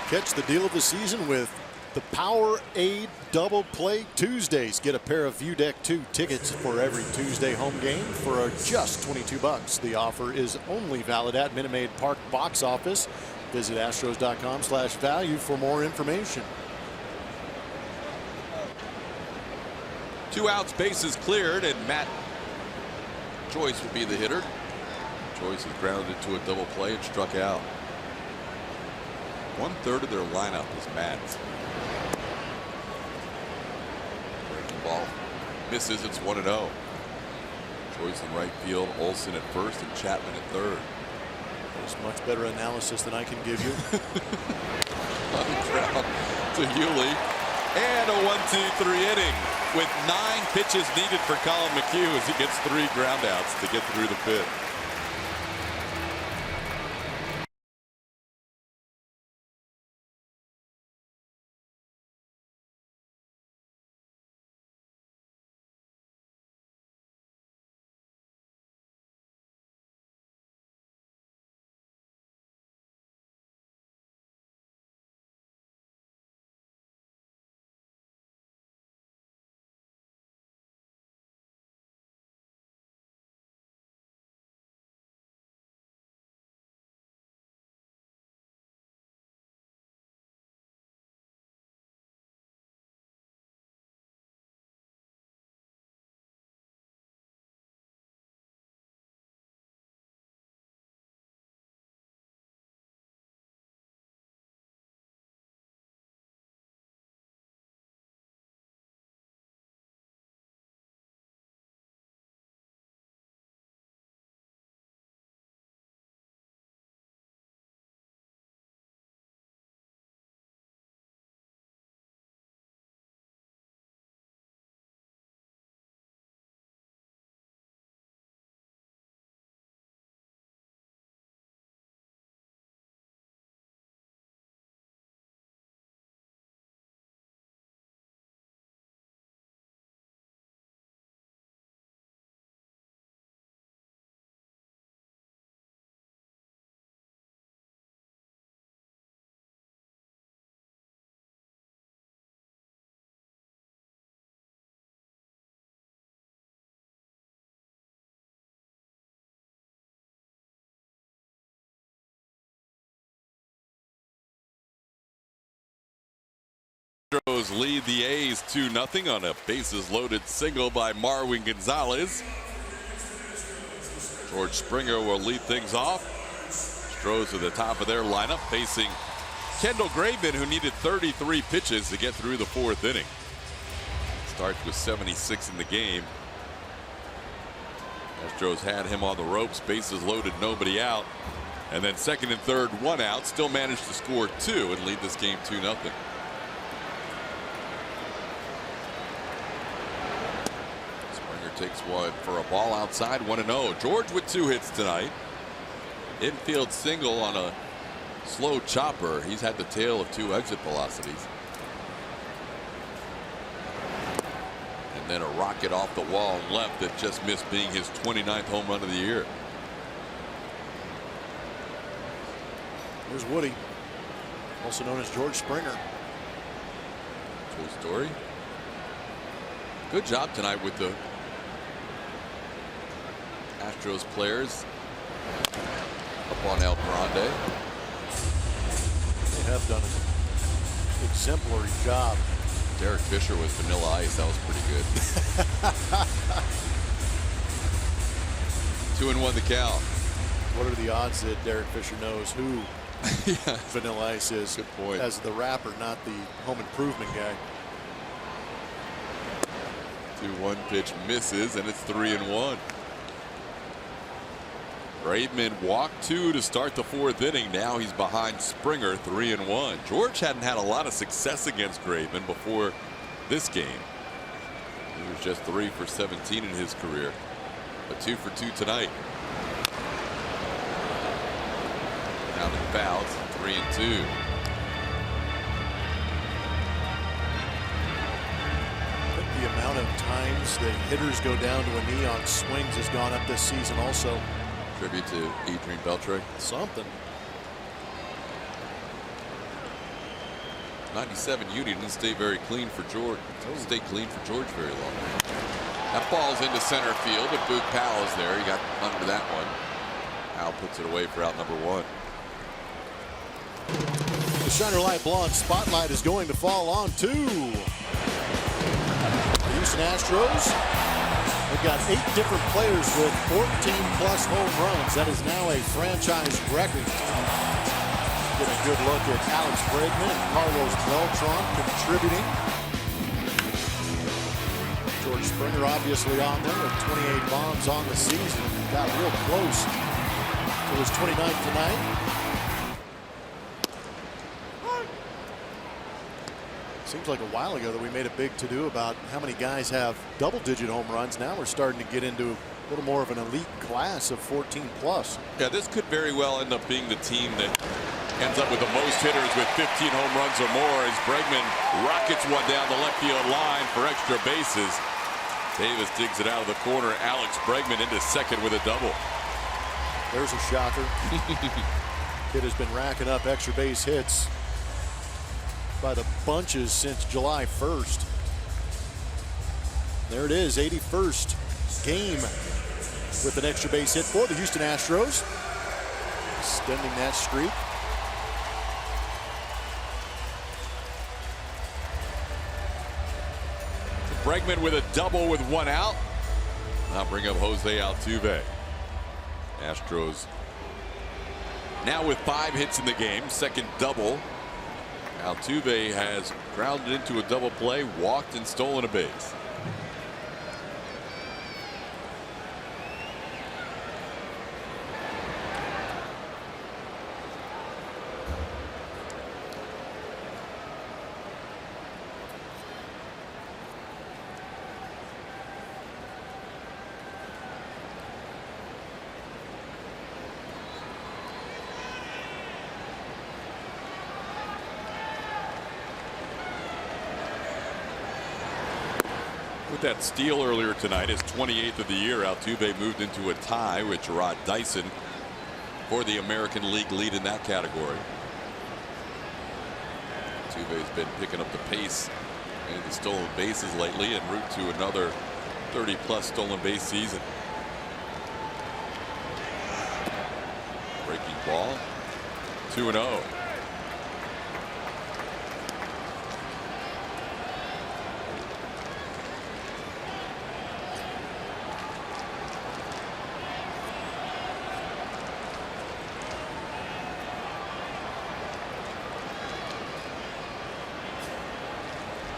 Catch the deal of the season with the Powerade Double Play Tuesdays. Get a pair of View Deck 2 tickets for every Tuesday home game for just $22. The offer is only valid at Minute Maid Park box office. Visit Astros.com/value for more information. 2 outs, bases cleared, and Matt Joyce would be the hitter. Joyce is grounded to a double play and struck out. 1/3 of their lineup is Mats. Breaking ball misses. It's 1-0. Joyce in right field, Olsen at first, and Chapman at third. There's much better analysis than I can give you. On the ground to Hewley, and a 1-2-3 inning with 9 pitches needed for Colin McHugh as he gets 3 groundouts to get through the 5th. Astros lead the A's 2-0 on a bases-loaded single by Marwin Gonzalez. George Springer will lead things off. Astros at the top of their lineup facing Kendall Graveman, who needed 33 pitches to get through the 4th inning. Starts with 76 in the game. Astros had him on the ropes, bases loaded, nobody out. And then 2nd and 3rd, 1 out, still managed to score 2 and lead this game 2-0. Takes one for a ball outside, 1-0. George with 2 hits tonight. Infield single on a slow chopper. He's had the tail of 2 exit velocities. And then a rocket off the wall left that just missed being his 29th home run of the year. Here's Woody, also known as George Springer. True story. Good job tonight with the Astros players up on El Grande. They have done an exemplary job. Derek Fisher with Vanilla Ice. That was pretty good. 2-1 the count. What are the odds that Derek Fisher knows who Yeah. Vanilla Ice is? Good point. As the rapper, not the home improvement guy. 2-1 pitch misses, and it's 3-1. Graveman walked 2 to start the 4th inning. Now he's behind Springer, 3-1. George hadn't had a lot of success against Graveman before this game. He was just 3 for 17 in his career, but 2 for 2 tonight. Now the fouls, 3-2. The amount of times the hitters go down to a knee on swings has gone up this season also. Tribute to Adrian Beltre. Something. 97 Udi didn't stay very clean for George. Stay clean for George very long. That ball's into center field, but Boog Powell is there. He got under that one. Powell puts it away for out number 1. The Shiner Light Blonde spotlight is going to fall on 2. Houston Astros. They've got 8 different players with 14-plus home runs. That is now a franchise record. Get a good look at Alex Bregman and Carlos Beltran contributing. George Springer obviously on there with 28 bombs on the season. Got real close to his 29th tonight. Seems like a while ago that we made a big to-do about how many guys have double-digit home runs. Now we're starting to get into a little more of an elite class of 14-plus. Yeah, this could very well end up being the team that ends up with the most hitters with 15 home runs or more as Bregman rockets one down the left field line for extra bases. Davis digs it out of the corner. Alex Bregman into second with a double. There's a shocker. Kid has been racking up extra base hits by the bunches since July 1st. There it is, 81st game with an extra base hit for the Houston Astros, extending that streak. Bregman with a double with 1 out. Now bring up Jose Altuve. Astros now with 5 hits in the game, second double. Altuve has grounded into a double play, walked and stolen a base. With that steal earlier tonight, his 28th of the year, Altuve moved into a tie with Jarrod Dyson for the American League lead in that category. Altuve's been picking up the pace in the stolen bases lately en route to another 30-plus stolen base season. Breaking ball, 2-0.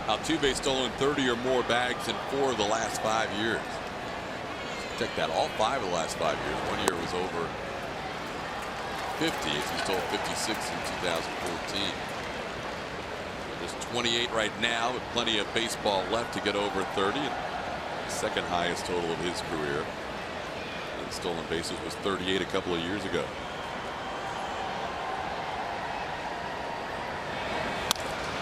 Altuve stolen 30 or more bags in 4 of the last 5 years. Check that, all 5 of the last 5 years. 1 year was over 50 as he stole 56 in 2014. There's 28 right now with plenty of baseball left to get over 30. And the second highest total of his career in stolen bases was 38 a couple of years ago.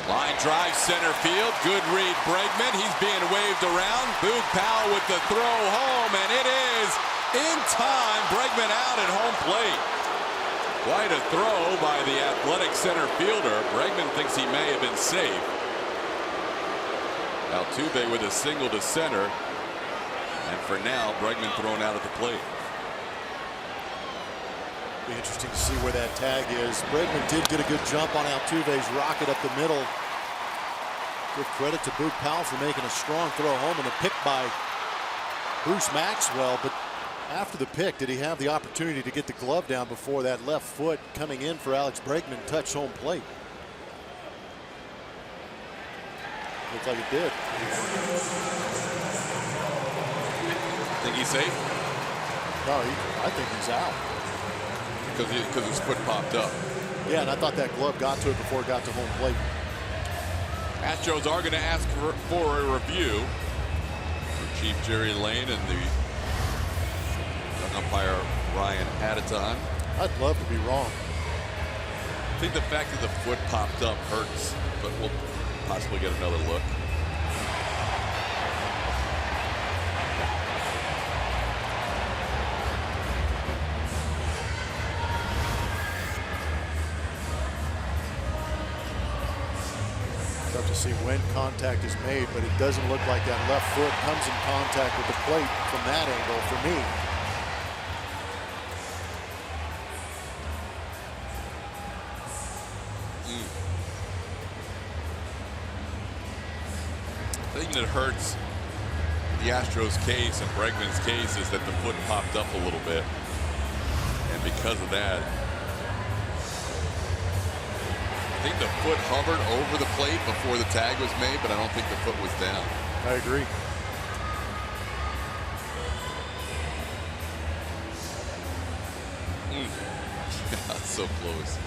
Line drive center field. Good read, Bregman. He's being waved around. Boog Powell with the throw home, and it is in time. Bregman out at home plate. Quite a throw by the athletic center fielder. Bregman thinks he may have been safe. Altuve with a single to center. And for now, Bregman thrown out at the plate. Be interesting to see where that tag is. Bregman did get a good jump on Altuve's rocket up the middle. Give credit to Boog Powell for making a strong throw home and a pick by Bruce Maxwell. But after the pick, did he have the opportunity to get the glove down before that left foot coming in for Alex Bregman touched home plate? Looks like it did. Think he's safe? No, I think he's out. Because his foot popped up. Yeah, and I thought that glove got to it before it got to home plate. Astros are going to ask for a review for Chief Jerry Lane and the young umpire Ryan Adeton. I'd love to be wrong. I think the fact that the foot popped up hurts, but we'll possibly get another look. Tough to see when contact is made, but it doesn't look like that left foot comes in contact with the plate from that angle for me. I think it hurts the Astros case and Bregman's case is that the foot popped up a little bit. And because of that, I think the foot hovered over the plate before the tag was made, but I don't think the foot was down. I agree. Yeah, so close.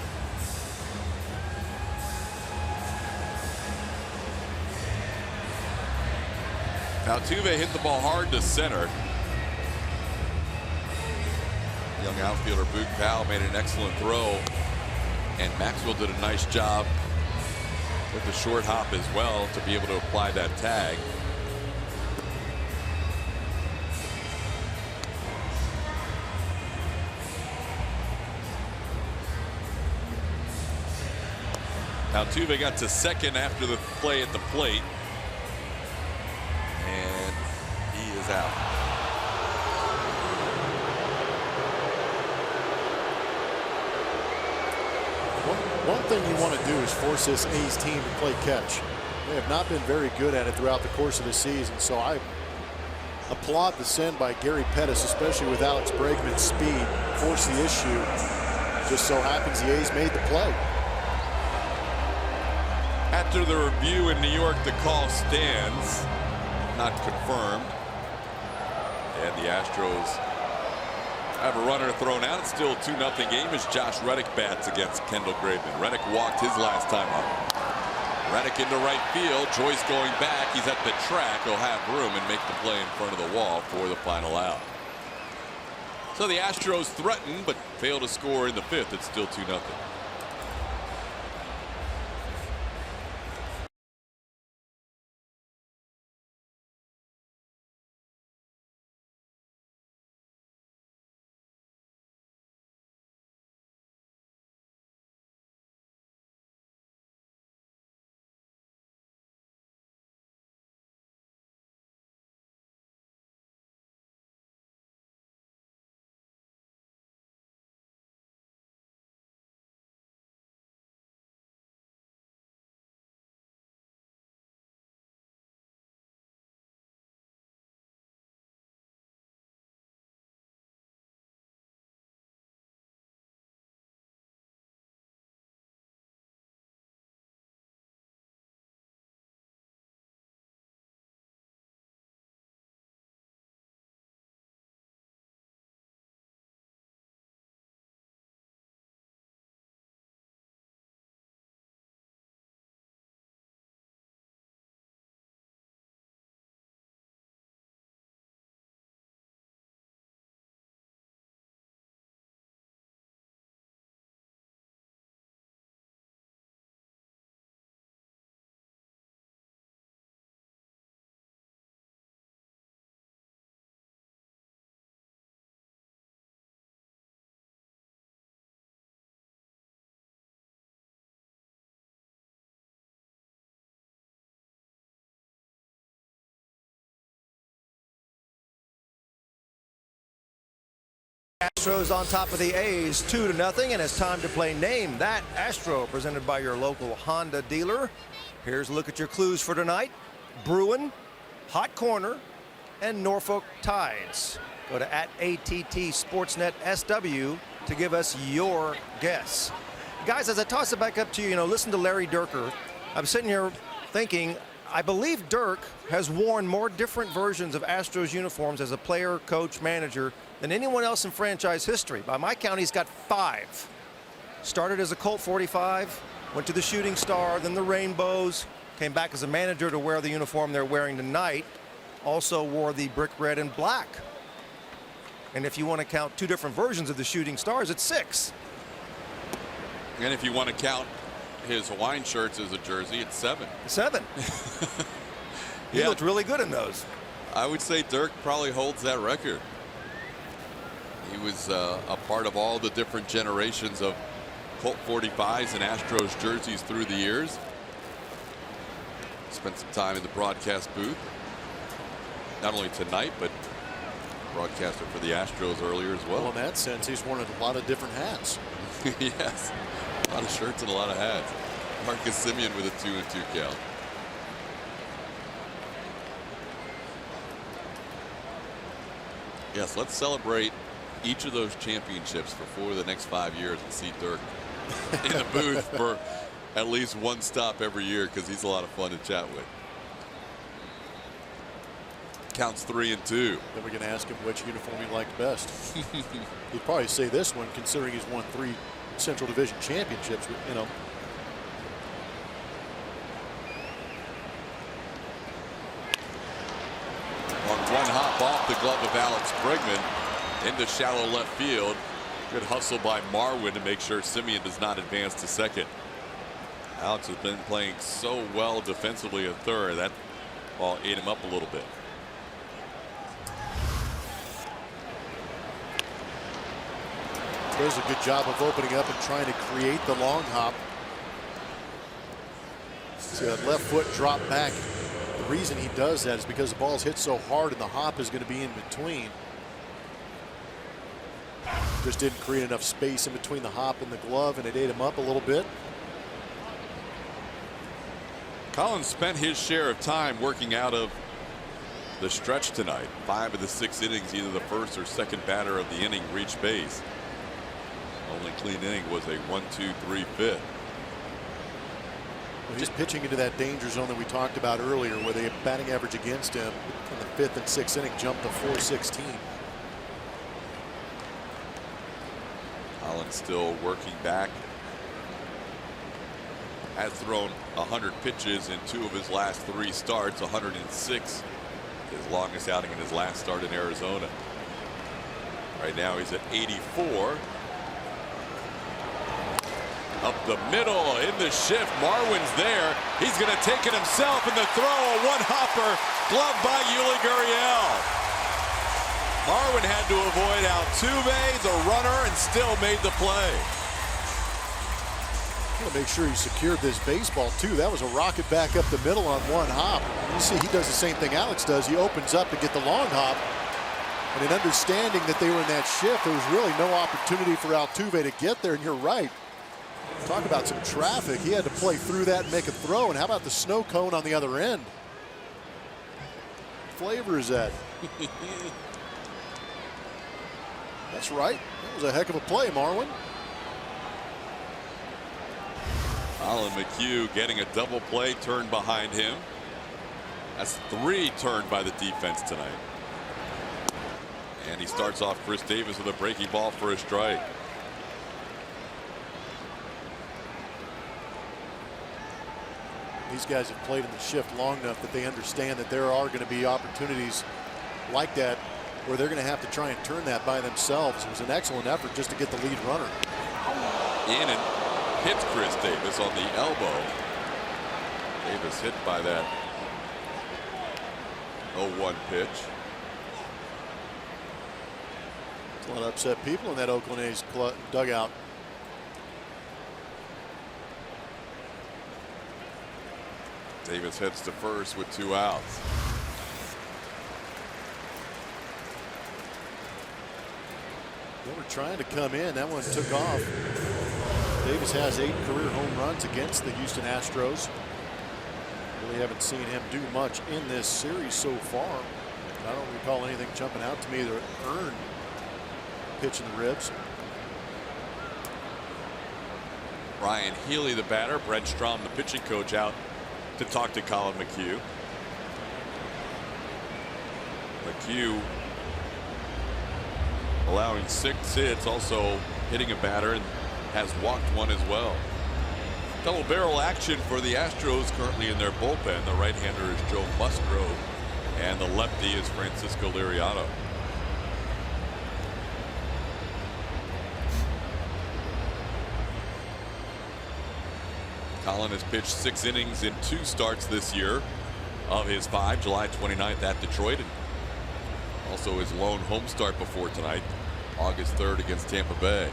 Altuve hit the ball hard to center. Young outfielder Boog Powell made an excellent throw, and Maxwell did a nice job with the short hop as well to be able to apply that tag. Altuve got to second after the play at the plate, and he is out. One thing you want to do is force this A's team to play catch. They have not been very good at it throughout the course of the season, so I applaud the send by Gary Pettis, especially with Alex Bregman's speed. Force the issue. Just so happens the A's made the play. After the review in New York, the call stands, not confirmed, and the Astros have a runner thrown out. It's still a 2-0 game as Josh Reddick bats against Kendall Graveman. Reddick walked his last time up. Reddick into right field. Joyce going back. He's at the track. He'll have room and make the play in front of the wall for the final out. So the Astros threaten but fail to score in the fifth. It's still 2-0. Astros on top of the A's 2-0, and it's time to play Name That Astro, presented by your local Honda dealer. Here's a look at your clues for tonight: Bruin, Hot Corner, and Norfolk Tides. Go to @ATT Sportsnet SW to give us your guess. Guys, as I toss it back up to you, listen to Larry Dierker. I'm sitting here thinking, I believe Dirk has worn more different versions of Astros uniforms as a player, coach, manager than anyone else in franchise history. By my count, he's got 5. Started as a Colt 45, went to the Shooting Star, then the Rainbows, came back as a manager to wear the uniform they're wearing tonight. Also wore the brick red and black. And if you want to count 2 different versions of the Shooting Stars, it's 6. And if you want to count his Hawaiian shirts as a jersey, it's 7. 7. He looked really good in those. I would say Dirk probably holds that record. He was a part of all the different generations of Colt 45s and Astros jerseys through the years. Spent some time in the broadcast booth, not only tonight, but broadcaster for the Astros earlier as well. Well, in that sense, he's worn a lot of different hats. Yes, a lot of shirts and a lot of hats. Marcus Semien with a 2-2 count. Yes, let's celebrate each of those championships for 4 of the next 5 years and see Dirk in the booth for at least one stop every year, because he's a lot of fun to chat with. Counts 3-2. Then we can ask him which uniform he liked best. He'd probably say this one, considering he's won 3 Central Division championships. You know. On one hop off the glove of Alex Bregman into shallow left field. Good hustle by Marwin to make sure Simeon does not advance to second. Alex has been playing so well defensively at third. That ball ate him up a little bit. Does a good job of opening up and trying to create the long hop. See that left foot drop back. The reason he does that is because the ball's hit so hard and the hop is going to be in between. Just didn't create enough space in between the hop and the glove, and it ate him up a little bit. Collins spent his share of time working out of the stretch tonight. 5 of the 6 innings, either the first or second batter of the inning reached base. Only clean inning was a 1-2-3 fifth. Well, he's pitching into that danger zone that we talked about earlier, where the batting average against him in the 5th and 6th inning jumped to .416. Collins still working back. Has thrown 100 pitches in 2 of his last 3 starts. 106, his longest outing in his last start in Arizona. Right now he's at 84. Up the middle in the shift. Marwin's there. He's going to take it himself in the throw. A one-hopper gloved by Yuli Gurriel. Marwin had to avoid Altuve, the runner, and still made the play. Got to make sure he secured this baseball too. That was a rocket back up the middle on one hop. You see he does the same thing Alex does. He opens up to get the long hop. And in understanding that they were in that shift, there was really no opportunity for Altuve to get there. And you're right. Talk about some traffic. He had to play through that and make a throw. And how about the snow cone on the other end? What flavor is that? That's right. That was a heck of a play, Marwin. Colin McHugh getting a double play turned behind him. That's 3 turned by the defense tonight. And he starts off Chris Davis with a breaking ball for a strike. These guys have played in the shift long enough that they understand that there are going to be opportunities like that where they're going to have to try and turn that by themselves. It was an excellent effort just to get the lead runner. In and hits Chris Davis on the elbow. Davis hit by that 0-1 pitch. There's a lot of upset people in that Oakland A's dugout. Davis heads to first with 2 outs. They were trying to come in. That one took off. Davis has 8 career home runs against the Houston Astros. Really haven't seen him do much in this series so far. I don't recall anything jumping out to me that earned pitch in the ribs. Ryan Healy, the batter. Brent Strom, the pitching coach, out to talk to Colin McHugh. McHugh allowing 6 hits, also hitting a batter, and has walked 1 as well. Double barrel action for the Astros currently in their bullpen. The right-hander is Joe Musgrove, and the lefty is Francisco Liriano. Colin has pitched 6 innings in 2 starts this year of his 5. July 29th at Detroit, and also his lone home start before tonight, August 3rd against Tampa Bay.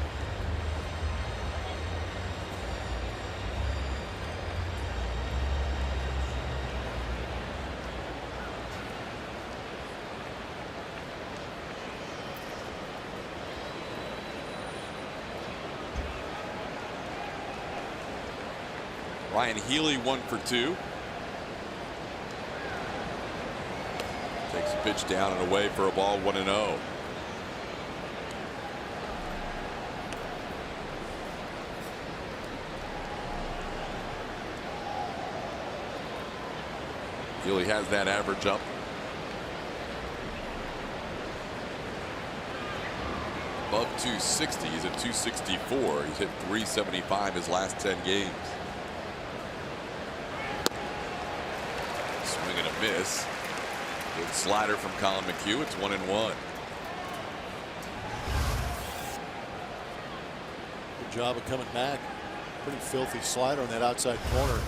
Ryan Healy 1 for 2. Takes a pitch down and away for a ball, 1-0. Healy has that average up. Above 260. He's at 264. He's hit 375 his last 10 games. Swing and a miss. Good slider from Colin McHugh. It's 1-1. Good job of coming back. Pretty filthy slider on that outside corner.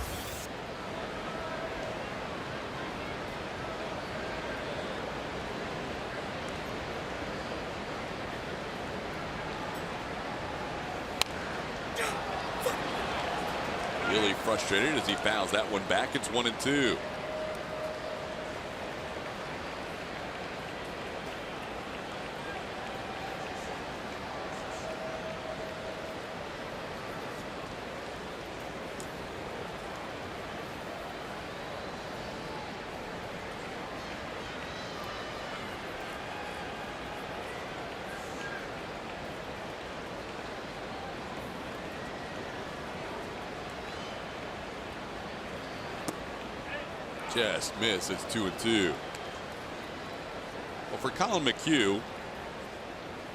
Really frustrated as he fouls that one back. It's 1-2. Just miss. It's 2-2. Well, for Colin McHugh,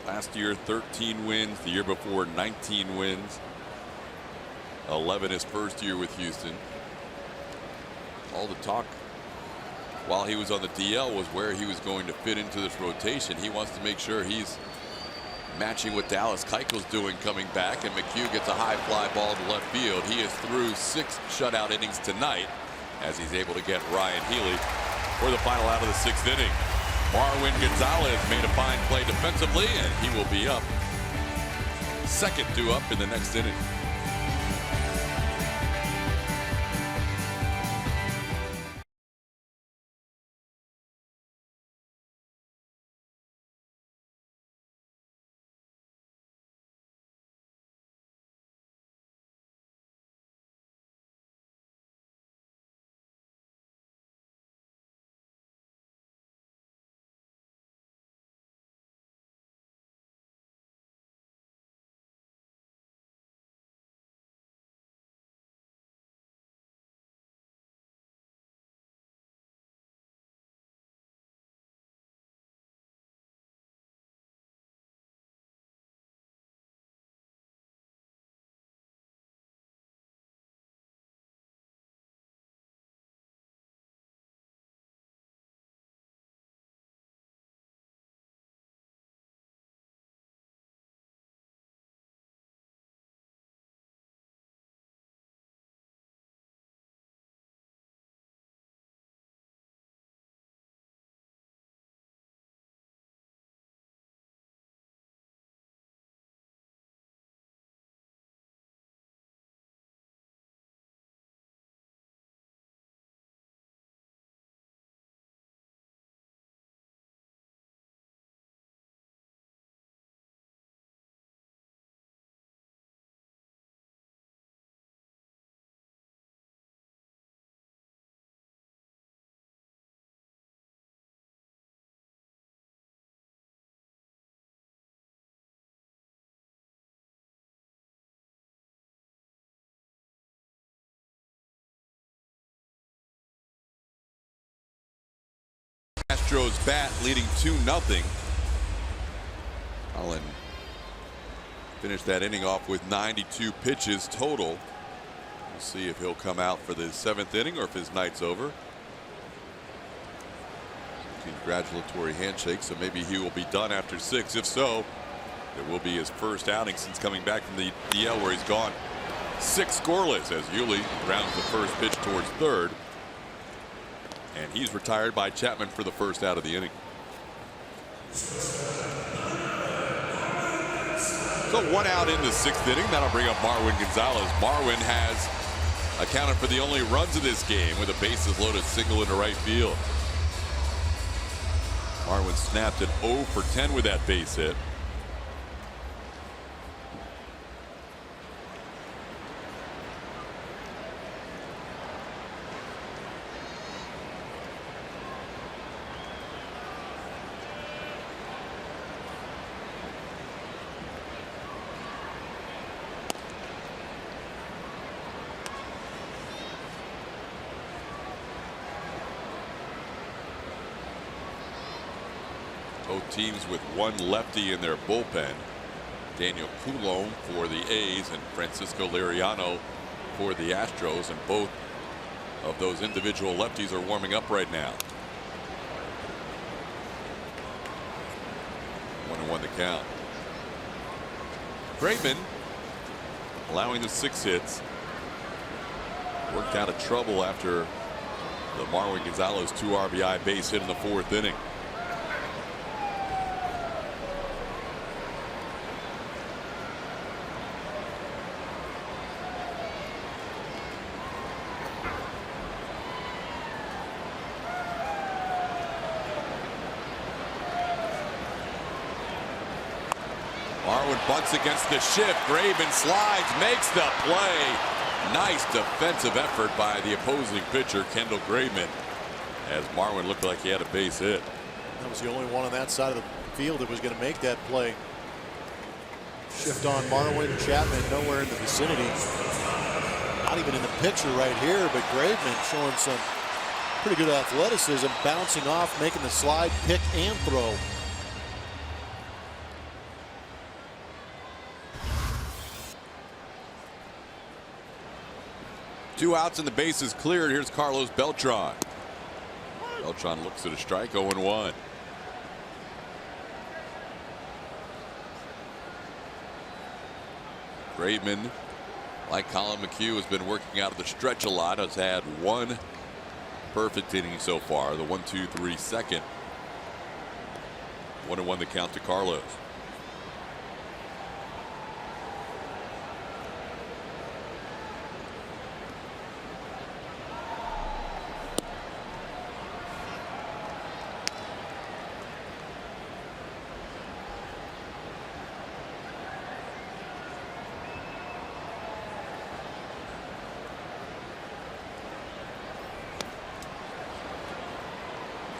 last year 13 wins, the year before 19 wins, 11 his first year with Houston. All the talk while he was on the DL was where he was going to fit into this rotation. He wants to make sure he's matching what Dallas Keuchel's doing coming back, and McHugh gets a high fly ball to left field. He is through 6 shutout innings tonight, as he's able to get Ryan Healy for the final out of the 6th inning. Marwin Gonzalez made a fine play defensively, and he will be up. Second due up in the next inning. Astros bat leading 2-0. Allen finished that inning off with 92 pitches total. We'll see if he'll come out for the 7th inning or if his night's over. Congratulatory handshake, so maybe he will be done after 6. If so, it will be his first outing since coming back from the DL, where he's gone 6 scoreless as Yuli rounds the first pitch towards third. And he's retired by Chapman for the first out of the inning. So 1 out in the 6th inning. That'll bring up Marwin Gonzalez. Marwin has accounted for the only runs of this game with a bases loaded single into right field. Marwin snapped at 0 for 10 with that base hit. Both teams with one lefty in their bullpen. Daniel Coulomb for the A's and Francisco Liriano for the Astros, and both of those individual lefties are warming up right now. 1-1 the count. Graveman allowing the 6 hits. Worked out of trouble after the Marwin Gonzalez 2 RBI base hit in the 4th inning. Marwin bunts against the shift. Graveman slides, makes the play. Nice defensive effort by the opposing pitcher, Kendall Graveman, as Marwin looked like he had a base hit. That was the only one on that side of the field that was going to make that play. Shift on Marwin. Chapman nowhere in the vicinity. Not even in the picture right here, but Graveman showing some pretty good athleticism, bouncing off, making the slide, pick, and throw. Two outs and the base is cleared. Here's Carlos Beltran. Beltran looks at a strike, 0-1. Graveman, like Colin McHugh, has been working out of the stretch a lot. Has had one perfect inning so far. The 1-2-3 second. 1-1 the count to Carlos.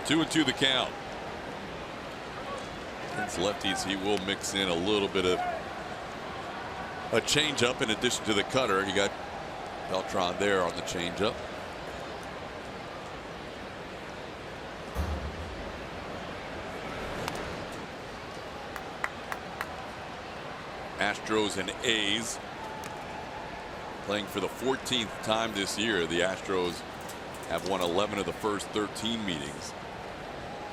Two and two the count. Against lefties, he will mix in a little bit of a changeup in addition to the cutter. You got Beltran there on the changeup. Astros and A's playing for the 14th time this year. The Astros have won 11 of the first 13 meetings.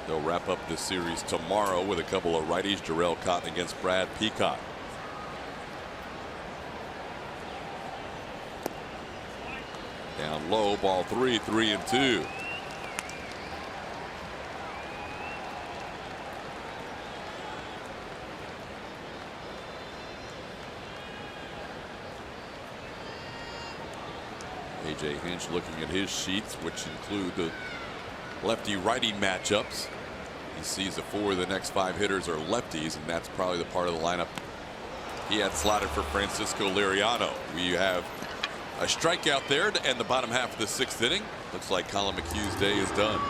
They'll wrap up this series tomorrow with a couple of righties. Jarrell Cotton against Brad Peacock. Down low, ball 3, 3-2. AJ Hinch looking at his sheets, which include the lefty-righty matchups. He sees that 4 of the next 5 hitters are lefties, and that's probably the part of the lineup he had slotted for Francisco Liriano. We have a strikeout there to end the bottom half of the 6th inning. Looks like Colin McHugh's day is done.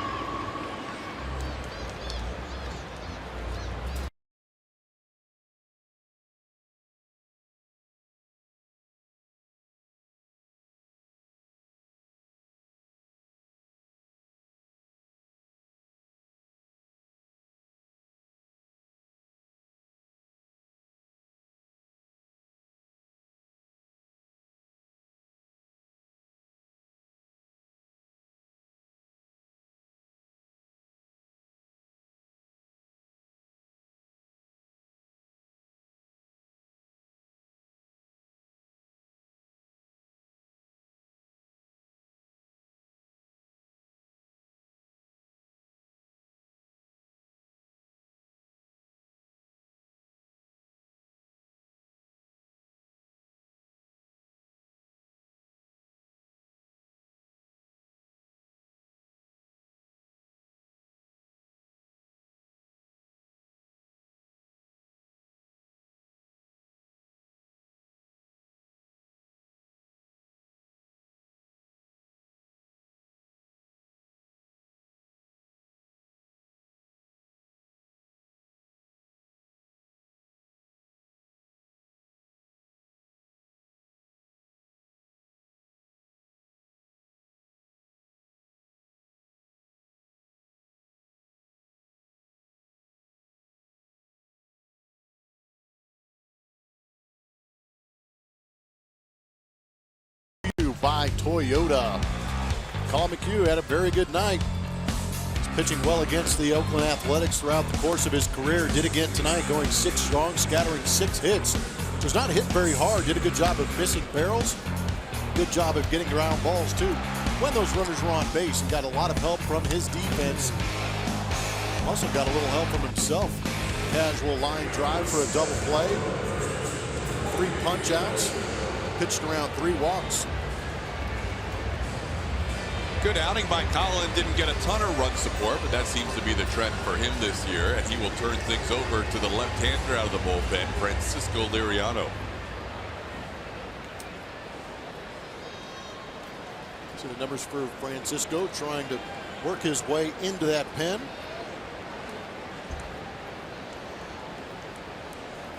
by Toyota. Colin McHugh had a very good night. He's pitching well against the Oakland Athletics throughout the course of his career. Did again tonight, going 6 strong, scattering 6 hits. Does not hit very hard. Did a good job of missing barrels. Good job of getting ground balls too when those runners were on base, and got a lot of help from his defense. Also got a little help from himself. Casual line drive for a double play. 3 punch outs. Pitched around 3 walks. Good outing by Colin. Didn't get a ton of run support, but that seems to be the trend for him this year, and he will turn things over to the left-hander out of the bullpen, Francisco Liriano. So the numbers for Francisco, trying to work his way into that pen.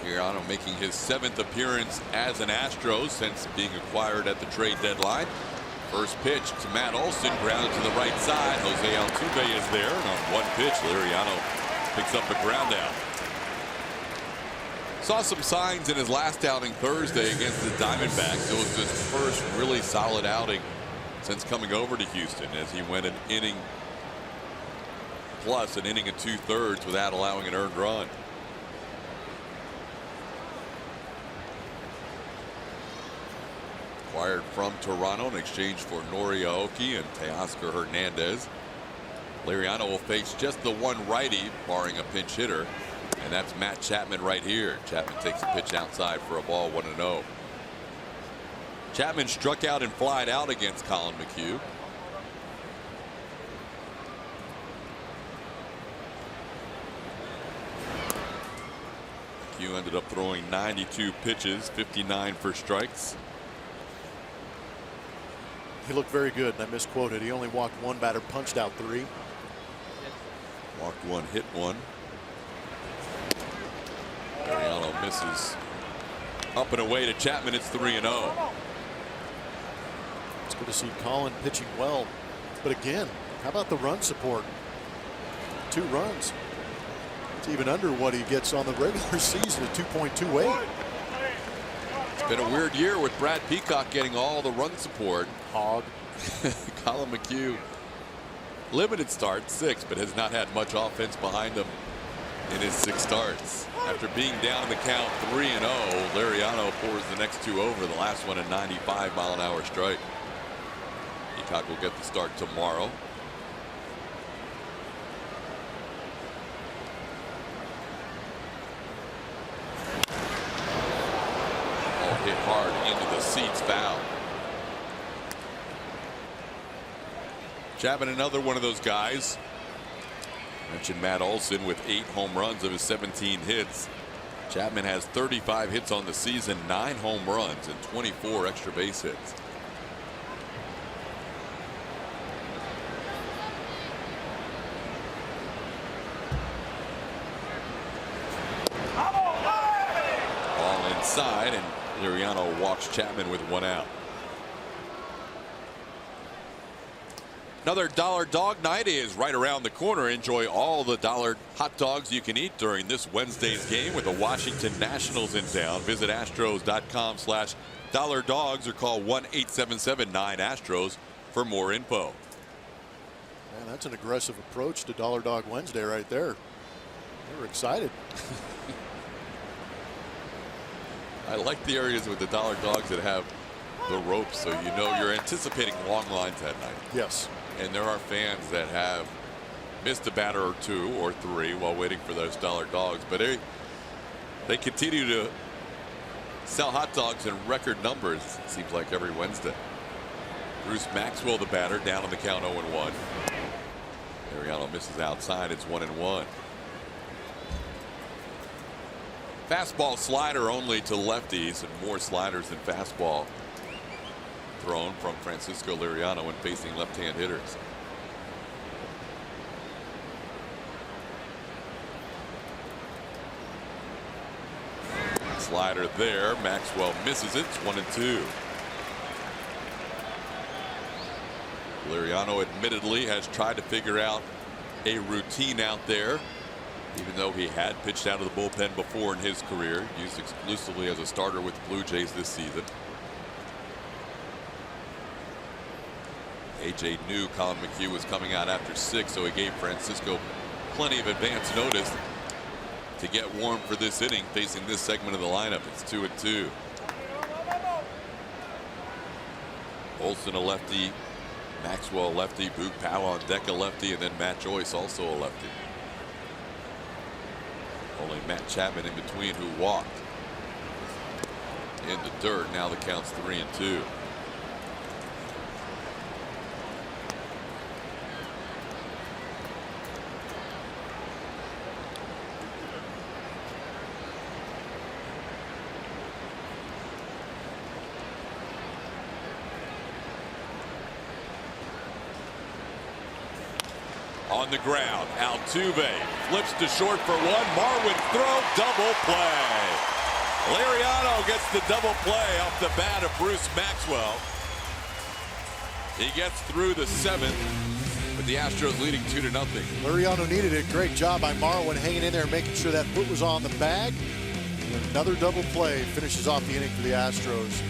Liriano making his 7th appearance as an Astros since being acquired at the trade deadline. First pitch to Matt Olson, grounded to the right side. Jose Altuve is there, and on 1 pitch, Liriano picks up a ground out. Saw some signs in his last outing Thursday against the Diamondbacks. It was his first really solid outing since coming over to Houston, as he went an inning plus, an inning and 2/3 without allowing an earned run. Acquired from Toronto in exchange for Nori Aoki and Teoscar Hernandez. Liriano will face just the one righty, barring a pinch hitter, and that's Matt Chapman right here. Chapman takes a pitch outside for a ball, 1-0. Chapman struck out and flied out against Colin McHugh. McHugh ended up throwing 92 pitches, 59 for strikes. He looked very good, and I misquoted. He only walked 1 batter, punched out 3. Walked 1, hit 1. Liriano misses. Up and away to Chapman. It's 3-0. It's good to see Colin pitching well. But again, how about the run support? 2 runs. It's even under what he gets on the regular season at 2.28. It's been a weird year with Brad Peacock getting all the run support. Hog. Colin McHugh, limited starts, 6, but has not had much offense behind him in his 6 starts. After being down in the count 3-0, Liriano pours the next 2 over. The last one a 95-mile-an-hour strike. Peacock will get the start tomorrow. Oh, hit hard into the seats, foul. Chapman, another one of those guys. Mentioned Matt Olson with 8 home runs of his 17 hits. Chapman has 35 hits on the season, 9 home runs, and 24 extra base hits. Ball inside, and Liriano walks Chapman with 1 out. Another Dollar Dog Night is right around the corner. Enjoy all the dollar hot dogs you can eat during this Wednesday's game with the Washington Nationals in town. Visit Astros.com/dollardogs or call 1-877-9-ASTROS for more info. Man, that's an aggressive approach to Dollar Dog Wednesday right there. They were excited. I like the areas with the dollar dogs that have the ropes, so you know you're anticipating long lines that night. Yes. And there are fans that have missed a batter or 2 or 3 while waiting for those dollar dogs, but they continue to sell hot dogs in record numbers, it seems like, every Wednesday. Bruce Maxwell, the batter, down on the count 0-1. Liriano misses outside. It's 1-1. Fastball slider only to lefties, and more sliders than fastball thrown from Francisco Liriano when facing left-hand hitters. Slider there. Maxwell misses it. It's 1-2. Liriano admittedly has tried to figure out a routine out there, even though he had pitched out of the bullpen before in his career, used exclusively as a starter with the Blue Jays this season. AJ knew Colin McHugh was coming out after 6, so he gave Francisco plenty of advance notice to get warm for this inning, facing this segment of the lineup. It's 2-2. Olsen a lefty, Maxwell a lefty, Boog Powell on deck a lefty, and then Matt Joyce also a lefty. Only Matt Chapman in between, who walked in the dirt. Now the count's 3-2. On the ground, Altuve flips to short for one. Marwin throw, double play. Liriano gets the double play off the bat of Bruce Maxwell. He gets through the 7th, with the Astros leading 2-0. Liriano needed it. Great job by Marwin hanging in there, making sure that foot was on the bag. And another double play finishes off the inning for the Astros.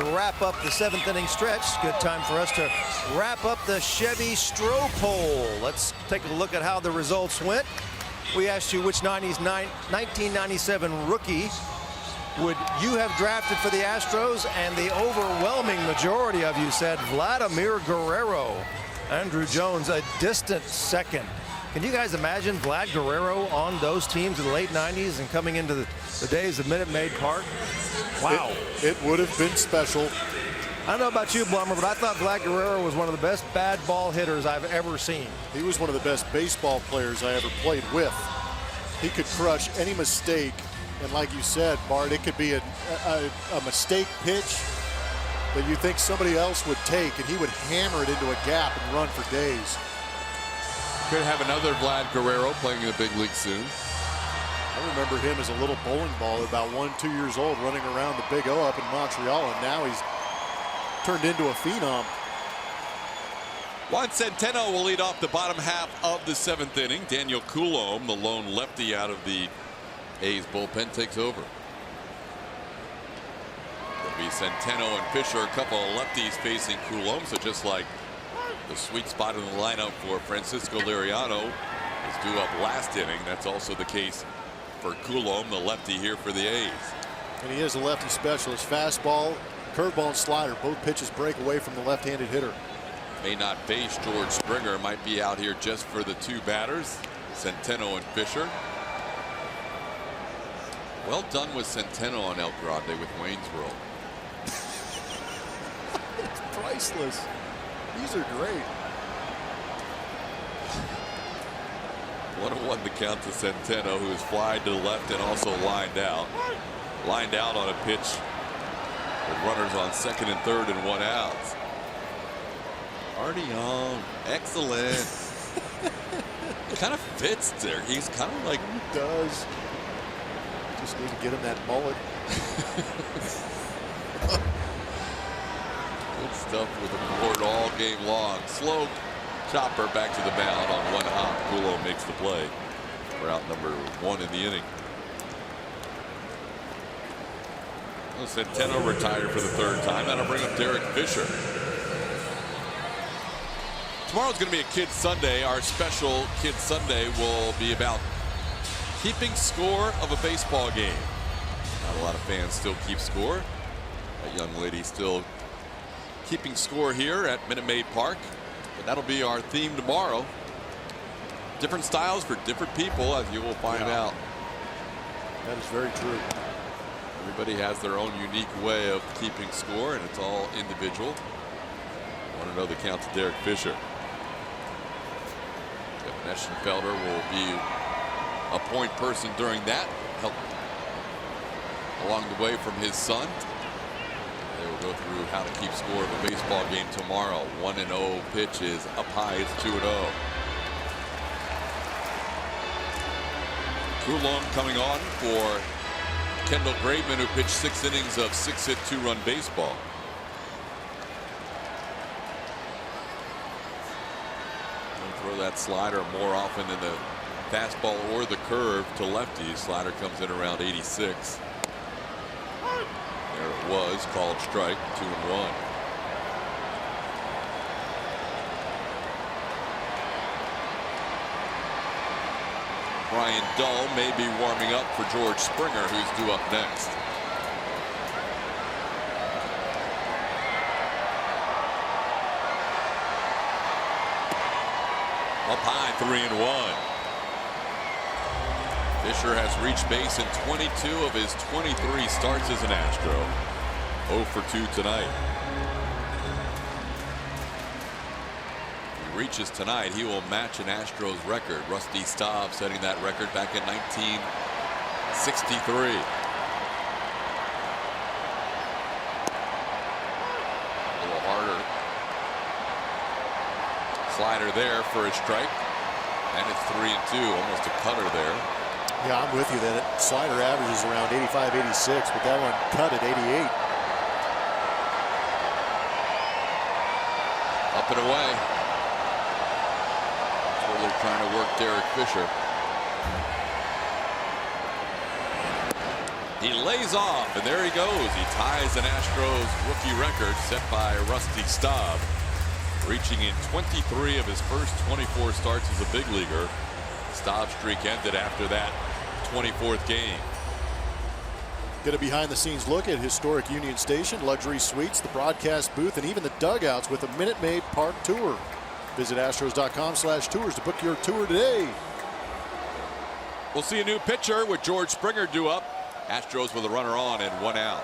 Wrap up the 7th inning stretch. Good time for us to wrap up the Chevy Stroh poll. Let's take a look at how the results went. We asked you which 1997 rookie would you have drafted for the Astros, and the overwhelming majority of you said Vladimir Guerrero. Andrew Jones a distant second. Can you guys imagine Vlad Guerrero on those teams in the late 90s and coming into the days of Minute Maid Park? Wow. It would have been special. I don't know about you, Blummer, but I thought Vlad Guerrero was one of the best bad ball hitters I've ever seen. He was one of the best baseball players I ever played with. He could crush any mistake. And like you said, Bart, it could be a mistake pitch that you think somebody else would take, and he would hammer it into a gap and run for days. Could have another Vlad Guerrero playing in the big league soon. I remember him as a little bowling ball, about 1-2 years old, running around the Big O up in Montreal, and now he's turned into a phenom. Juan Centeno will lead off the bottom half of the 7th inning. Daniel Coulombe, the lone lefty out of the A's bullpen, takes over. There'll be Centeno and Fisher, a couple of lefties facing Coulombe, so just like the sweet spot in the lineup for Francisco Liriano is due up last inning, that's also the case for Coulombe, the lefty here for the A's. And he is a lefty specialist. Fastball, curveball, and slider. Both pitches break away from the left-handed hitter. May not face George Springer. Might be out here just for the 2 batters, Centeno and Fisher. Well done with Centeno on El Grande with Wayne's World. It's priceless. These are great. 1-1 the count to Centeno, who is flying to the left and also lined out. Lined out on a pitch with runners on 2nd and 3rd and 1 out. Artie Young, excellent. It kind of fits there. He's kind of like. He does. Just need to get him that mullet. Good stuff with the board all game long. Slow chopper back to the mound on one hop. Kulo makes the play. We're out number 1 in the inning. Centeno retired for the 3rd time. That'll bring up Derek Fisher. Tomorrow's going to be a Kids Sunday. Our special Kids Sunday will be about keeping score of a baseball game. Not a lot of fans still keep score. That young lady still keeping score here at Minute Maid Park. But that'll be our theme tomorrow. Different styles for different people, as you will find out. That is very true. Everybody has their own unique way of keeping score, and it's all individual. Want to know the count to Derek Fisher. Kevin Eschenfelder will be a point person during that, help along the way from his son. They will go through how to keep score of a baseball game tomorrow. 1-0 pitch is up high. It's 2-0. Coulomb coming on for Kendall Graveman, who pitched 6 innings of 6-hit 2-run baseball. Throw that slider more often than the fastball or the curve to lefties. Slider comes in around 86. There it was, called strike, 2-1. Brian Dull may be warming up for George Springer, who's due up next. Up high, 3-1. Fisher has reached base in 22 of his 23 starts as an Astro. 0 for 2 tonight. Reaches tonight, he will match an Astros record. Rusty Staub setting that record back in 1963. A little harder. Slider there for a strike, and it's 3-2, almost a cutter there. Yeah, I'm with you. That slider averages around 85, 86, but that one cut at 88. Up and away. They're trying to work Derek Fisher. He lays off, and there he goes. He ties an Astros rookie record set by Rusty Staub, reaching in 23 of his first 24 starts as a big leaguer. Staub's streak ended after that 24th game. Get a behind-the-scenes look at historic Union Station, luxury suites, the broadcast booth, and even the dugouts with a Minute Maid Park tour. Visit Astros.com/tours to book your tour today. We'll see a new pitcher with George Springer due up. Astros with a runner on and 1 out.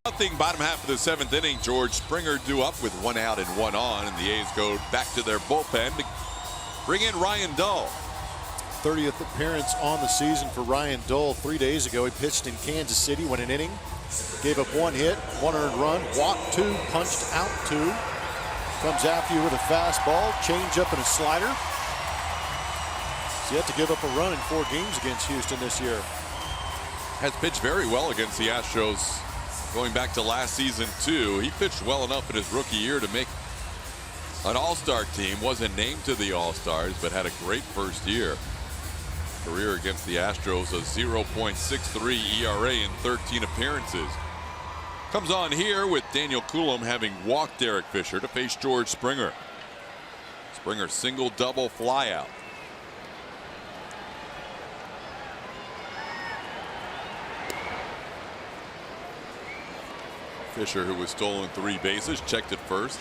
Nothing, bottom half of the 7th inning. George Springer due up with 1 out and 1 on, and the A's go back to their bullpen to Bring in Ryan Dull. 30th appearance on the season for Ryan Dull. 3 days ago, he pitched in Kansas City, went an inning, gave up 1 hit, 1 earned run, walked 2, punched out 2. Comes after you with a fastball, changeup, and a slider. He's yet to give up a run in 4 games against Houston this year. Has pitched very well against the Astros going back to last season, too. He pitched well enough in his rookie year to make an all-star team. Wasn't named to the All-Stars, but had a great first year. Career against the Astros, a 0.63 ERA in 13 appearances. Comes on here with Daniel Coulomb having walked Derek Fisher to face George Springer. Springer single double flyout. Fisher, who was stolen 3 bases, checked it first.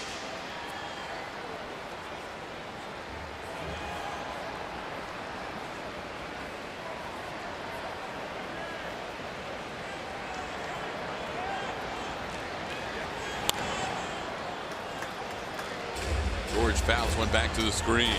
George fouls one back to the screen.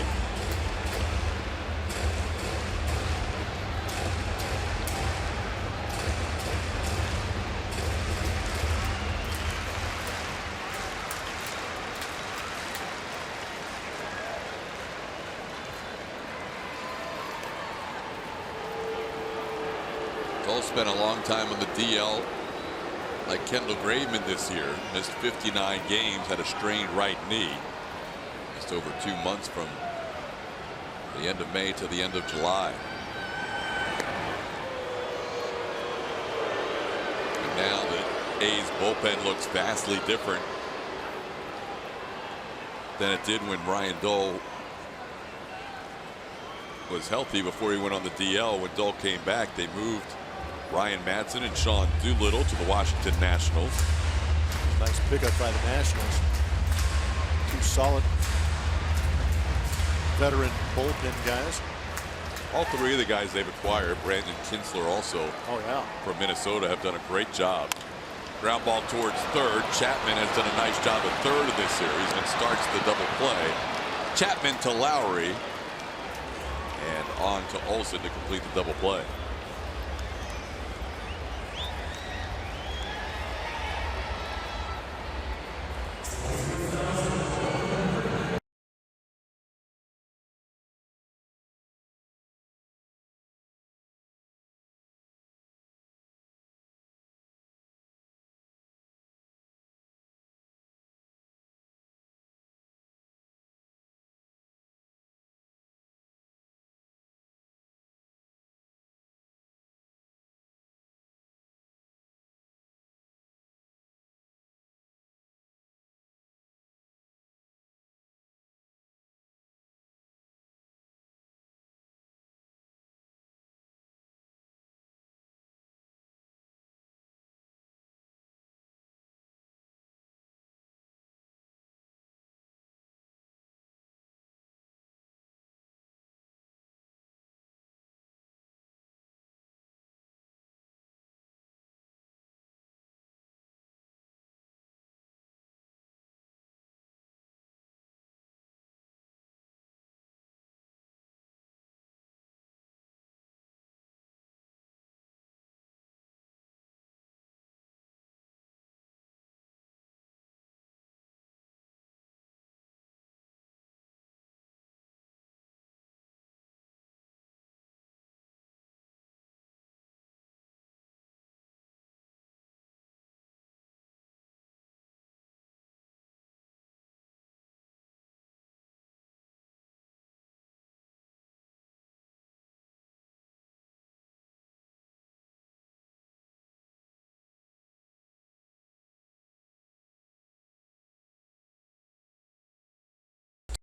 Dull spent a long time on the DL like Kendall Graveman this year. Missed 59 games, had a strained right knee. Just over 2 months from the end of May to the end of July. And now the A's bullpen looks vastly different than it did when Ryan Dull was healthy before he went on the DL. When Dull came back, they moved Ryan Madson and Sean Doolittle to the Washington Nationals. Nice pickup by the Nationals. 2 solid veteran bullpen guys. All 3 of the guys they've acquired, Brandon Kinsler also from Minnesota, have done a great job. Ground ball towards third. Chapman has done a nice job at third of this series and starts the double play. Chapman to Lowry and on to Olsen to complete the double play.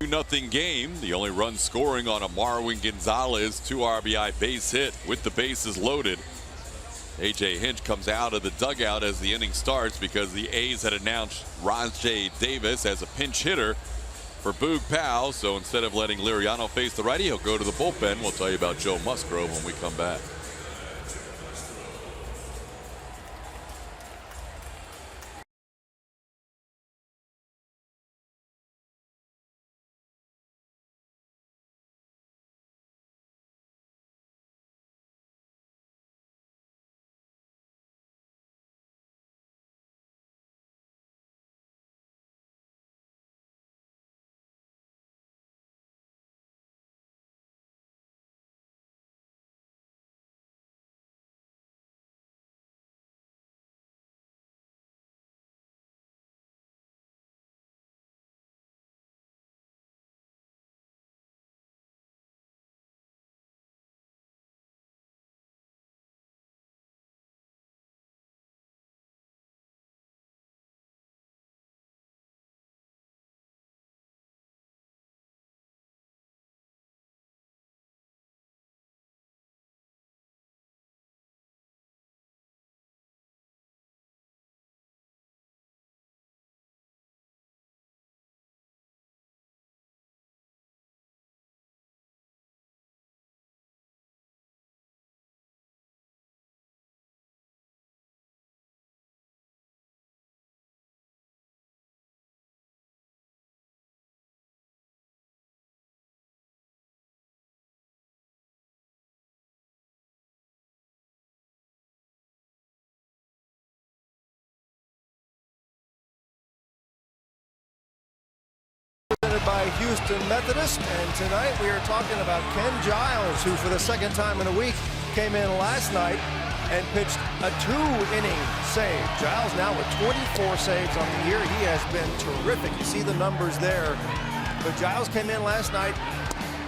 Nothing game. The only run scoring on a Marwin Gonzalez 2 RBI base hit with the bases loaded. AJ Hinch comes out of the dugout as the inning starts because the A's had announced Rajay Davis as a pinch hitter for Boog Powell. So instead of letting Liriano face the righty, he'll go to the bullpen. We'll tell you about Joe Musgrove when we come back. by Houston Methodist, and tonight we are talking about Ken Giles, who for the second time in a week came in last night and pitched a 2-inning save. Giles now with 24 saves on the year. He has been terrific. You see the numbers there. But Giles came in last night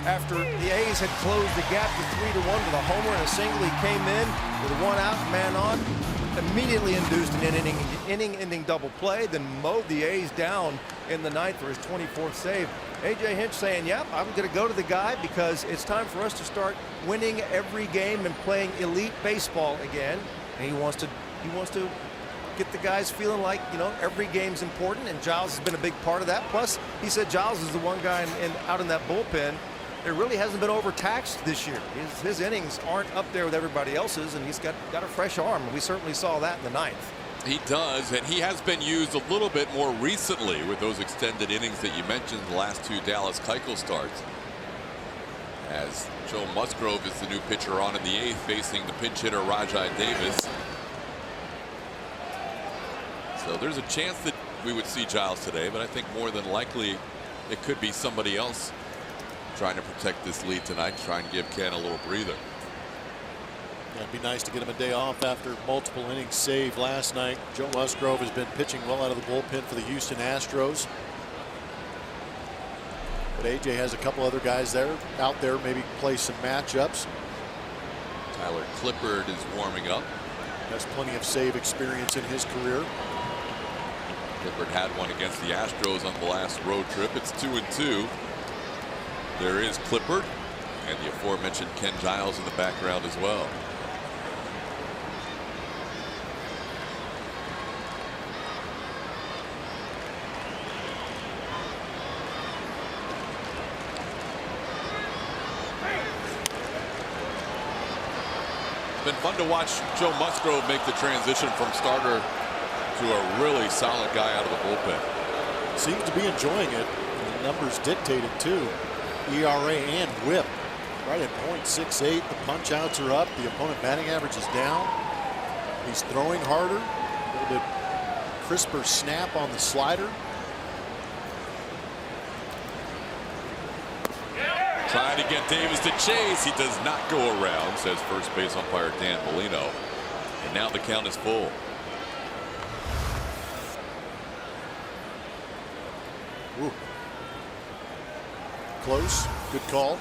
after the A's had closed the gap to 3-1 with a homer and a single. He came in with one out, man on, immediately induced an inning-ending double play, then mowed the A's down in the ninth for his 24th save. A.J. Hinch saying, yep, I'm going to go to the guy because it's time for us to start winning every game and playing elite baseball again. And he wants to get the guys feeling like, you know, every game's important, and Giles has been a big part of that. Plus, he said Giles is the one guy out in that bullpen that really hasn't been overtaxed this year. His innings aren't up there with everybody else's, and he's got a fresh arm. We certainly saw that in the ninth. He does, and he has been used a little bit more recently with those extended innings that you mentioned, the last two Dallas Keuchel starts. As Joe Musgrove is the new pitcher on in the eighth, facing the pinch hitter Rajai Davis. So there's a chance that we would see Giles today, but I think more than likely it could be somebody else trying to protect this lead tonight, trying to give Ken a little breather. Yeah, it'd be nice to get him a day off after multiple innings saved last night. Joe Musgrove has been pitching well out of the bullpen for the Houston Astros. But AJ has a couple other guys out there, maybe play some matchups. Tyler Clippard is warming up. Has plenty of save experience in his career. Clippard had one against the Astros on the last road trip. It's 2-2. There is Clippard and the aforementioned Ken Giles in the background as well. It's been fun to watch Joe Musgrove make the transition from starter to a really solid guy out of the bullpen. Seems to be enjoying it. The numbers dictate it too. ERA and WHIP right at .68. The punch outs are up. The opponent batting average is down. He's throwing harder. A little bit crisper snap on the slider. Trying to get Davis to chase. He does not go around, says first base umpire Dan Molino. And now the count is full. Ooh. Close. Good call.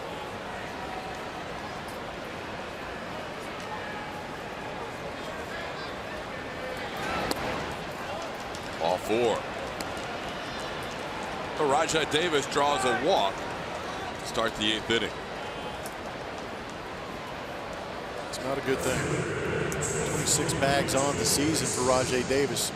Ball four. Rajai Davis draws a walk to start the eighth inning. It's not a good thing. 26 bags on the season for Rajai Davis.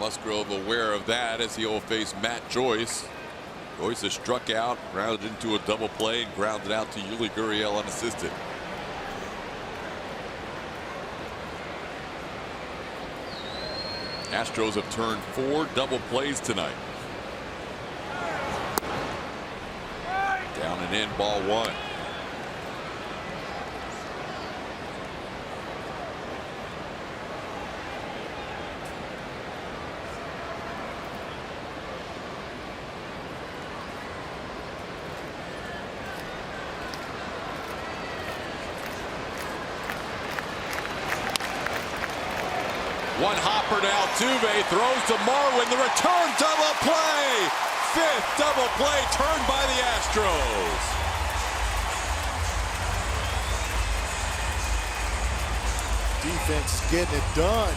Musgrove aware of that as he will face Matt Joyce. Joyce is struck out, grounded into a double play, and grounded out to Yuli Gurriel unassisted. Astros have turned 4 double plays tonight. Down and in, ball one. One hopper to Altuve, throws to Marwin, the return double play. 5th double play turned by the Astros. Defense is getting it done.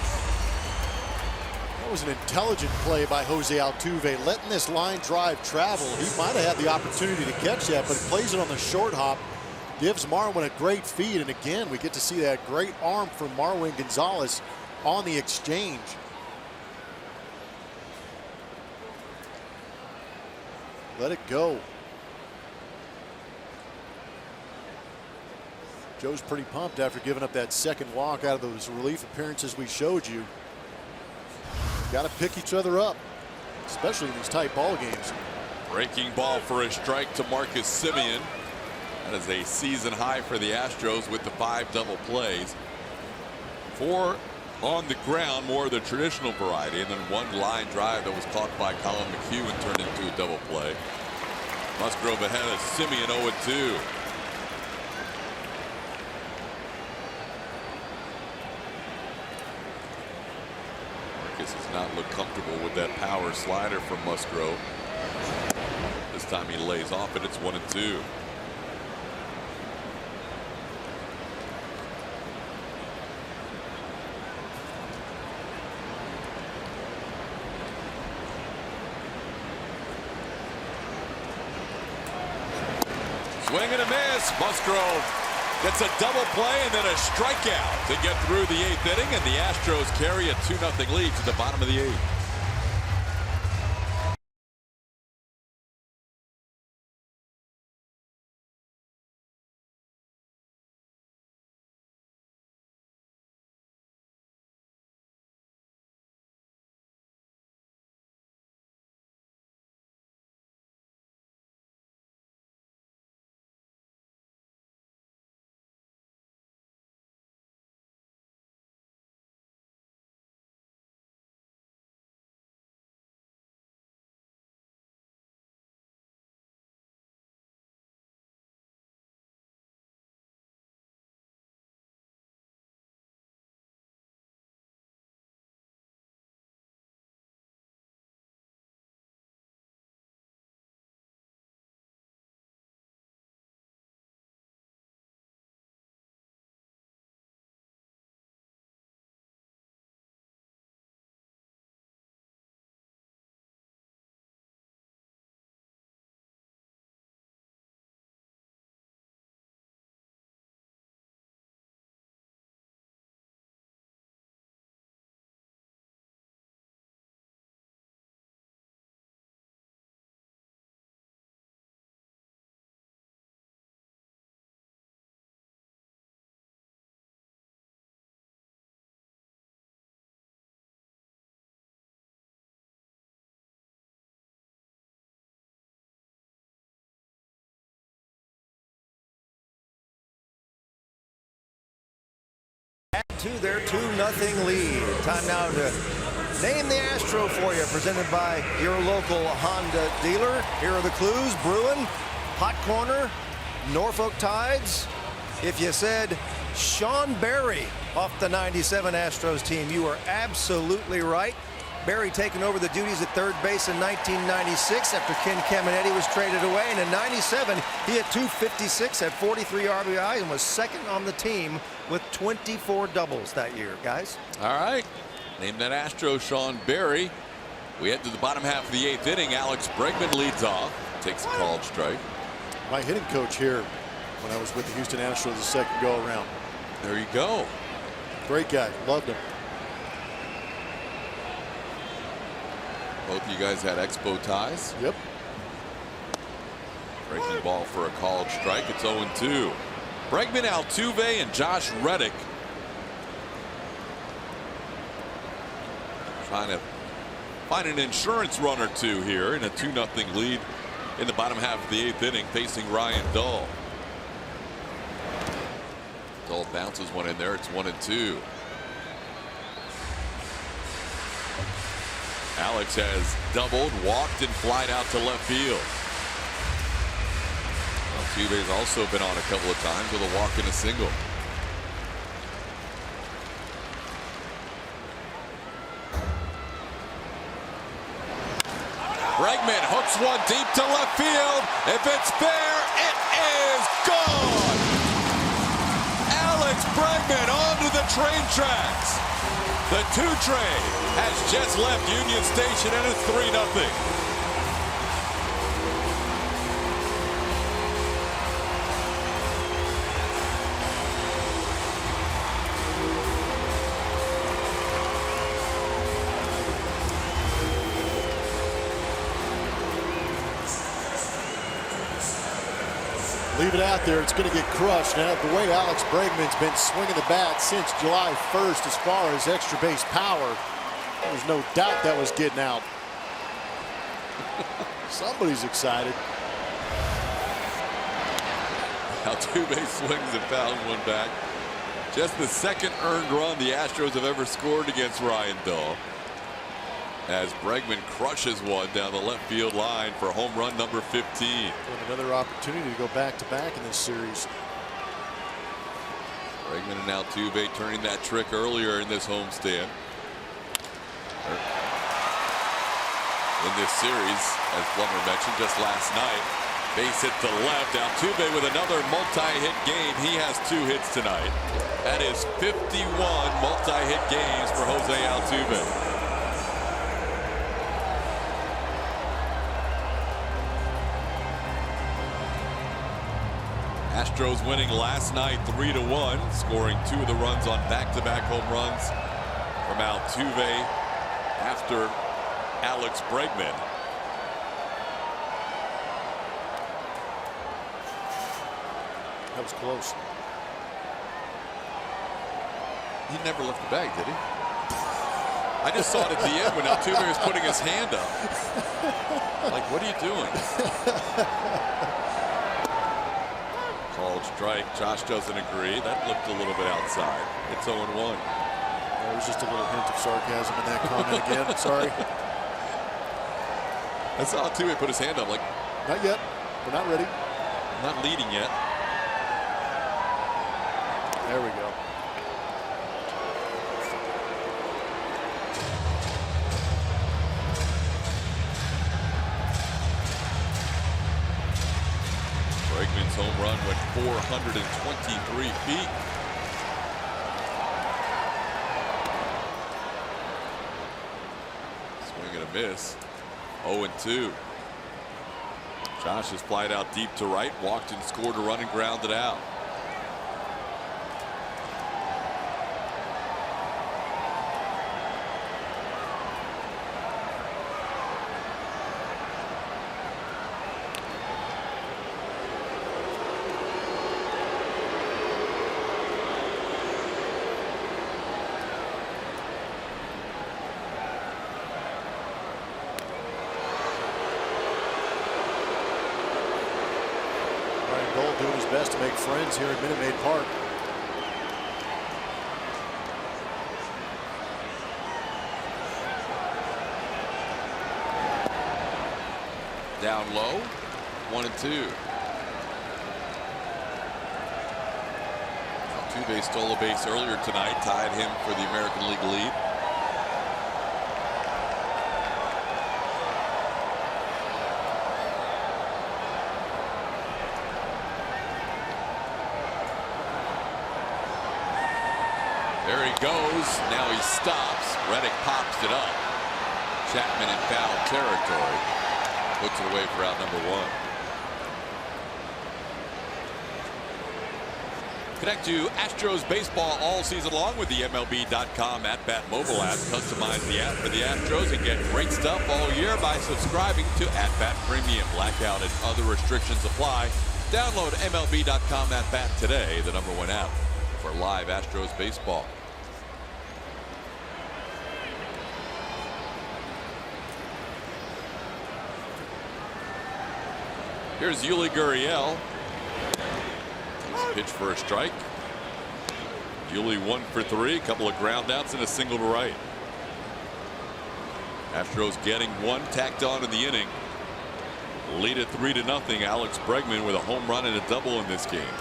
That was an intelligent play by Jose Altuve, letting this line drive travel. He might have had the opportunity to catch that, but he plays it on the short hop. Gives Marwin a great feed, and again, we get to see that great arm from Marwin Gonzalez on the exchange. Let it go. Joe's pretty pumped after giving up that second walk out of those relief appearances we showed you. Got to pick each other up, especially in these tight ball games. Breaking ball for a strike to Marcus Semien. That is a season high for the Astros with the 5 double plays. 4 on the ground, more of the traditional variety, and then one line drive that was caught by Colin McHugh and turned into a double play. Musgrove ahead of Simeon 0-2. Marcus does not look comfortable with that power slider from Musgrove. This time he lays off it. It's 1-2. Swing and a miss. Musgrove gets a double play and then a strikeout to get through the 8th inning, and the Astros carry a 2-0 lead to the bottom of the 8th. To their 2-0 lead. Time now to name the Astro for you, presented by your local Honda dealer. Here are the clues. Bruin, hot corner, Norfolk Tides. If you said Sean Berry off the 97 Astros team, you are absolutely right. Berry taking over the duties at third base in 1996 after Ken Caminetti was traded away. And in 97, he hit .256, had 43 RBIs, and was second on the team with 24 doubles that year, guys. All right. Name that Astro, Sean Berry. We head to the bottom half of the 8th inning. Alex Bregman leads off. Takes a called strike. My hitting coach here when I was with the Houston Astros the second go around. There you go. Great guy. Loved him. Both of you guys had Expo ties. Yep. Breaking ball for a called strike. It's 0-2. Bregman, Altuve, and Josh Reddick trying to find an insurance run or two here in a 2-0 lead in the bottom half of the 8th inning, facing Ryan Dull. Dull bounces one in there. It's 1-2. Alex has doubled, walked, and flied out to left field. Altuve's also been on a couple of times with a walk and a single. Bregman hooks one deep to left field. If it's there, it is gone. Alex Bregman onto the train tracks. The 2 train has just left Union Station, and it's 3-0. Leave it out there. It's going to get crushed. Now, the way Alex Bregman's been swinging the bat since July 1st as far as extra base power, there's no doubt that was getting out. Somebody's excited. Altuve swings and fouls one back. Just the second earned run the Astros have ever scored against Ryan Dahl, as Bregman crushes one down the left field line for home run number 15. And another opportunity to go back-to-back in this series. Bregman and Altuve turning that trick earlier in this homestand. In this series, as Plummer mentioned just last night, base hit to left. Altuve with another multi-hit game. He has 2 hits tonight. That is 51 multi-hit games for Jose Altuve. Astros winning last night 3-1, scoring 2 of the runs on back-to-back home runs from Altuve after Alex Bregman. That was close. He never left the bag, did he? I just saw it at the end when Altuve was putting his hand up. Like, what are you doing? Called strike. Josh doesn't agree. That looked a little bit outside. It's 0-1. There was just a little hint of sarcasm in that comment again. Sorry. I saw Altuve put his hand up like, not yet. We're not ready. Not leading yet. There we go. Bregman's home run went 423 feet. Swing and a miss. 0-2. Josh has flied out deep to right, walked and scored a run and grounded out. Doing his best to make friends here at Minute Maid Park. Down low, 1-2. Altuve stole a base earlier tonight, tied him for the American League lead. There he goes. Now he stops. Reddick pops it up. Chapman in foul territory. Puts it away for out number 1. Connect to Astros baseball all season long with the MLB.com @Bat mobile app. Customize the app for the Astros and get great stuff all year by subscribing to @Bat Premium. Blackout and other restrictions apply. Download MLB.com @Bat today, the #1 app for live Astros baseball. Here's Yuli Gurriel. Pitch for a strike. Yuli 1 for 3, a couple of ground outs and a single to right. Astros getting 1 tacked on in the inning. Lead it 3-0. Alex Bregman with a home run and a double in this game.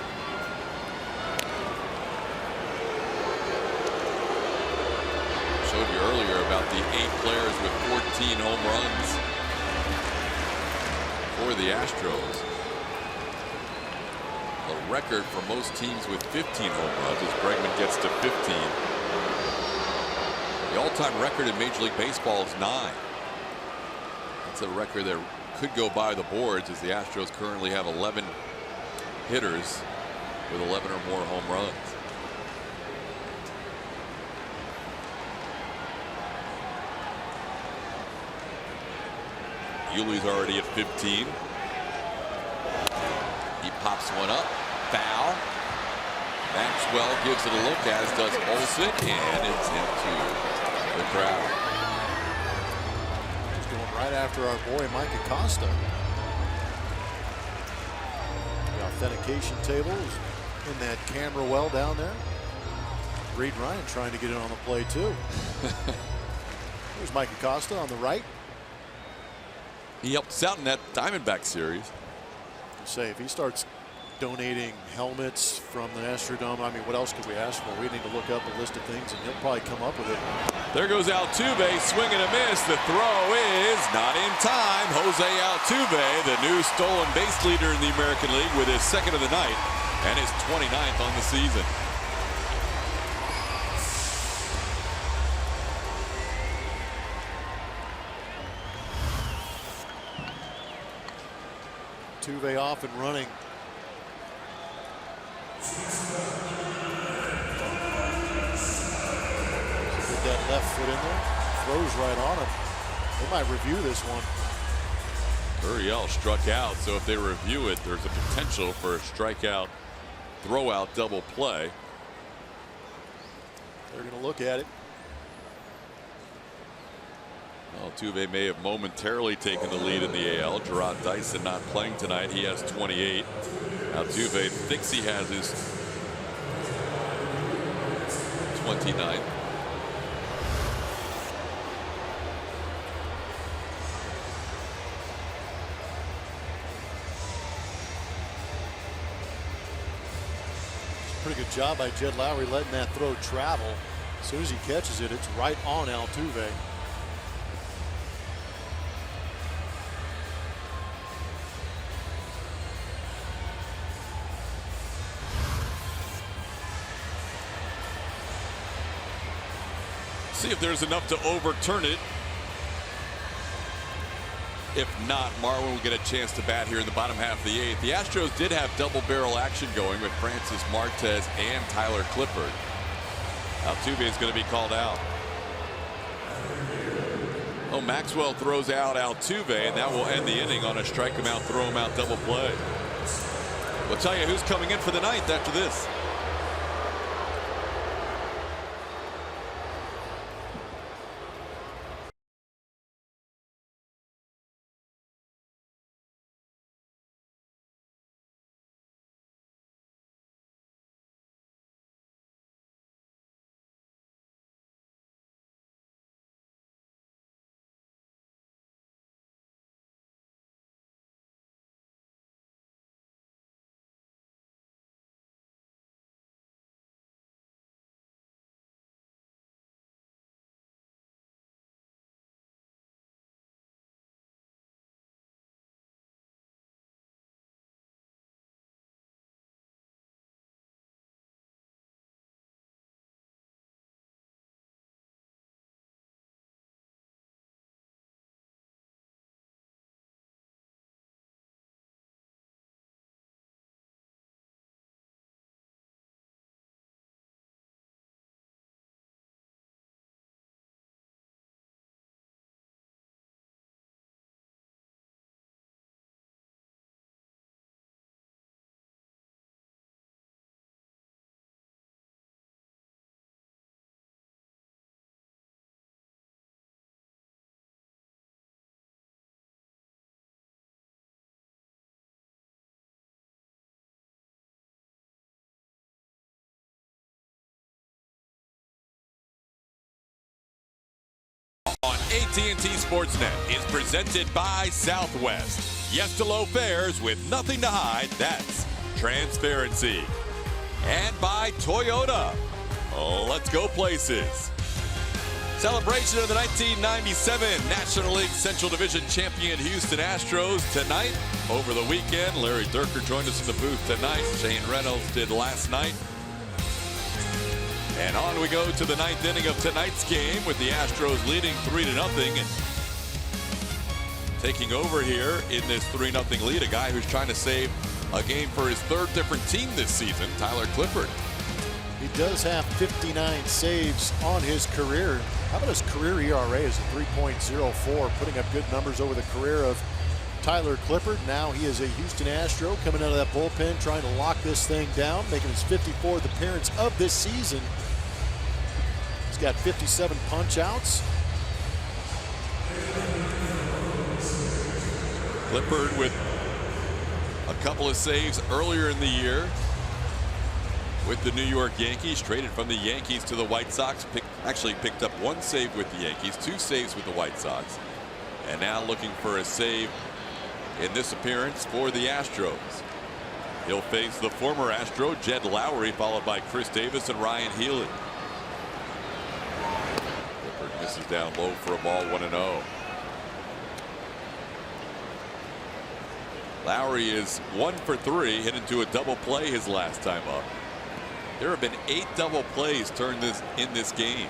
Showed you earlier about the 8 players with 14 home runs for the Astros. The record for most teams with 15 home runs as Bregman gets to 15. The all-time record in Major League Baseball is 9. That's a record that could go by the boards, as the Astros currently have 11 hitters with 11 or more home runs. Yuli's already at 15. He pops one up. Foul. Maxwell gives it a look, as does Olsen, and it's into the crowd. He's going right after our boy Mike Acosta. The authentication table is in that camera well down there. Reed Ryan trying to get in on the play too. There's Mike Acosta on the right. He helped us out in that Diamondback series. Say if he starts donating helmets from the Astrodome, I mean, what else could we ask for? We need to look up a list of things, and he'll probably come up with it. There goes Altuve, swing and a miss. The throw is not in time. Jose Altuve, the new stolen base leader in the American League, with his second of the night and his 29th on the season. Altuve off and running. Put that left foot in there. Throws right on him. They might review this one. Uriel struck out, so if they review it, there's a potential for a strikeout, throw-out double play. They're going to look at it. Altuve may have momentarily taken the lead in the AL. Gerard Dyson not playing tonight. He has 28. Altuve thinks he has his 29th. Pretty good job by Jed Lowry letting that throw travel. As soon as he catches it, it's right on Altuve. See if there's enough to overturn it. If not, Marwin will get a chance to bat here in the bottom half of the 8th. The Astros did have double barrel action going with Francis Martes and Tyler Clippard. Altuve is going to be called out. Oh, Maxwell throws out Altuve, and that will end the inning on a strike him out, throw him out double play. We'll tell you who's coming in for the 9th after this. On AT&T Sportsnet is presented by Southwest. Yes to low fares with nothing to hide. That's transparency. And by Toyota. Let's go places. Celebration of the 1997 National League Central Division champion Houston Astros tonight. Over the weekend, Larry Durker joined us in the booth tonight. Shane Reynolds did last night. And on we go to the 9th inning of tonight's game with the Astros leading 3-0 and taking over here in this 3-0 lead. A guy who's trying to save a game for his 3rd different team this season, Tyler Clippard. He does have 59 saves on his career. How about his career ERA is a 3.04, putting up good numbers over the career of Tyler Clippard. Now he is a Houston Astro coming out of that bullpen, trying to lock this thing down, making his 54th appearance of this season. He's got 57 punch outs. Clippard with a couple of saves earlier in the year with the New York Yankees. Traded from the Yankees to the White Sox. Actually picked up 1 save with the Yankees, 2 saves with the White Sox, and now looking for a save in this appearance for the Astros. He'll face the former Astro Jed Lowry, followed by Chris Davis and Ryan Healy. Clippard misses down low for a ball, 1-0. Lowry is 1 for 3, hit into a double play his last time up. There have been 8 double plays turned in this game.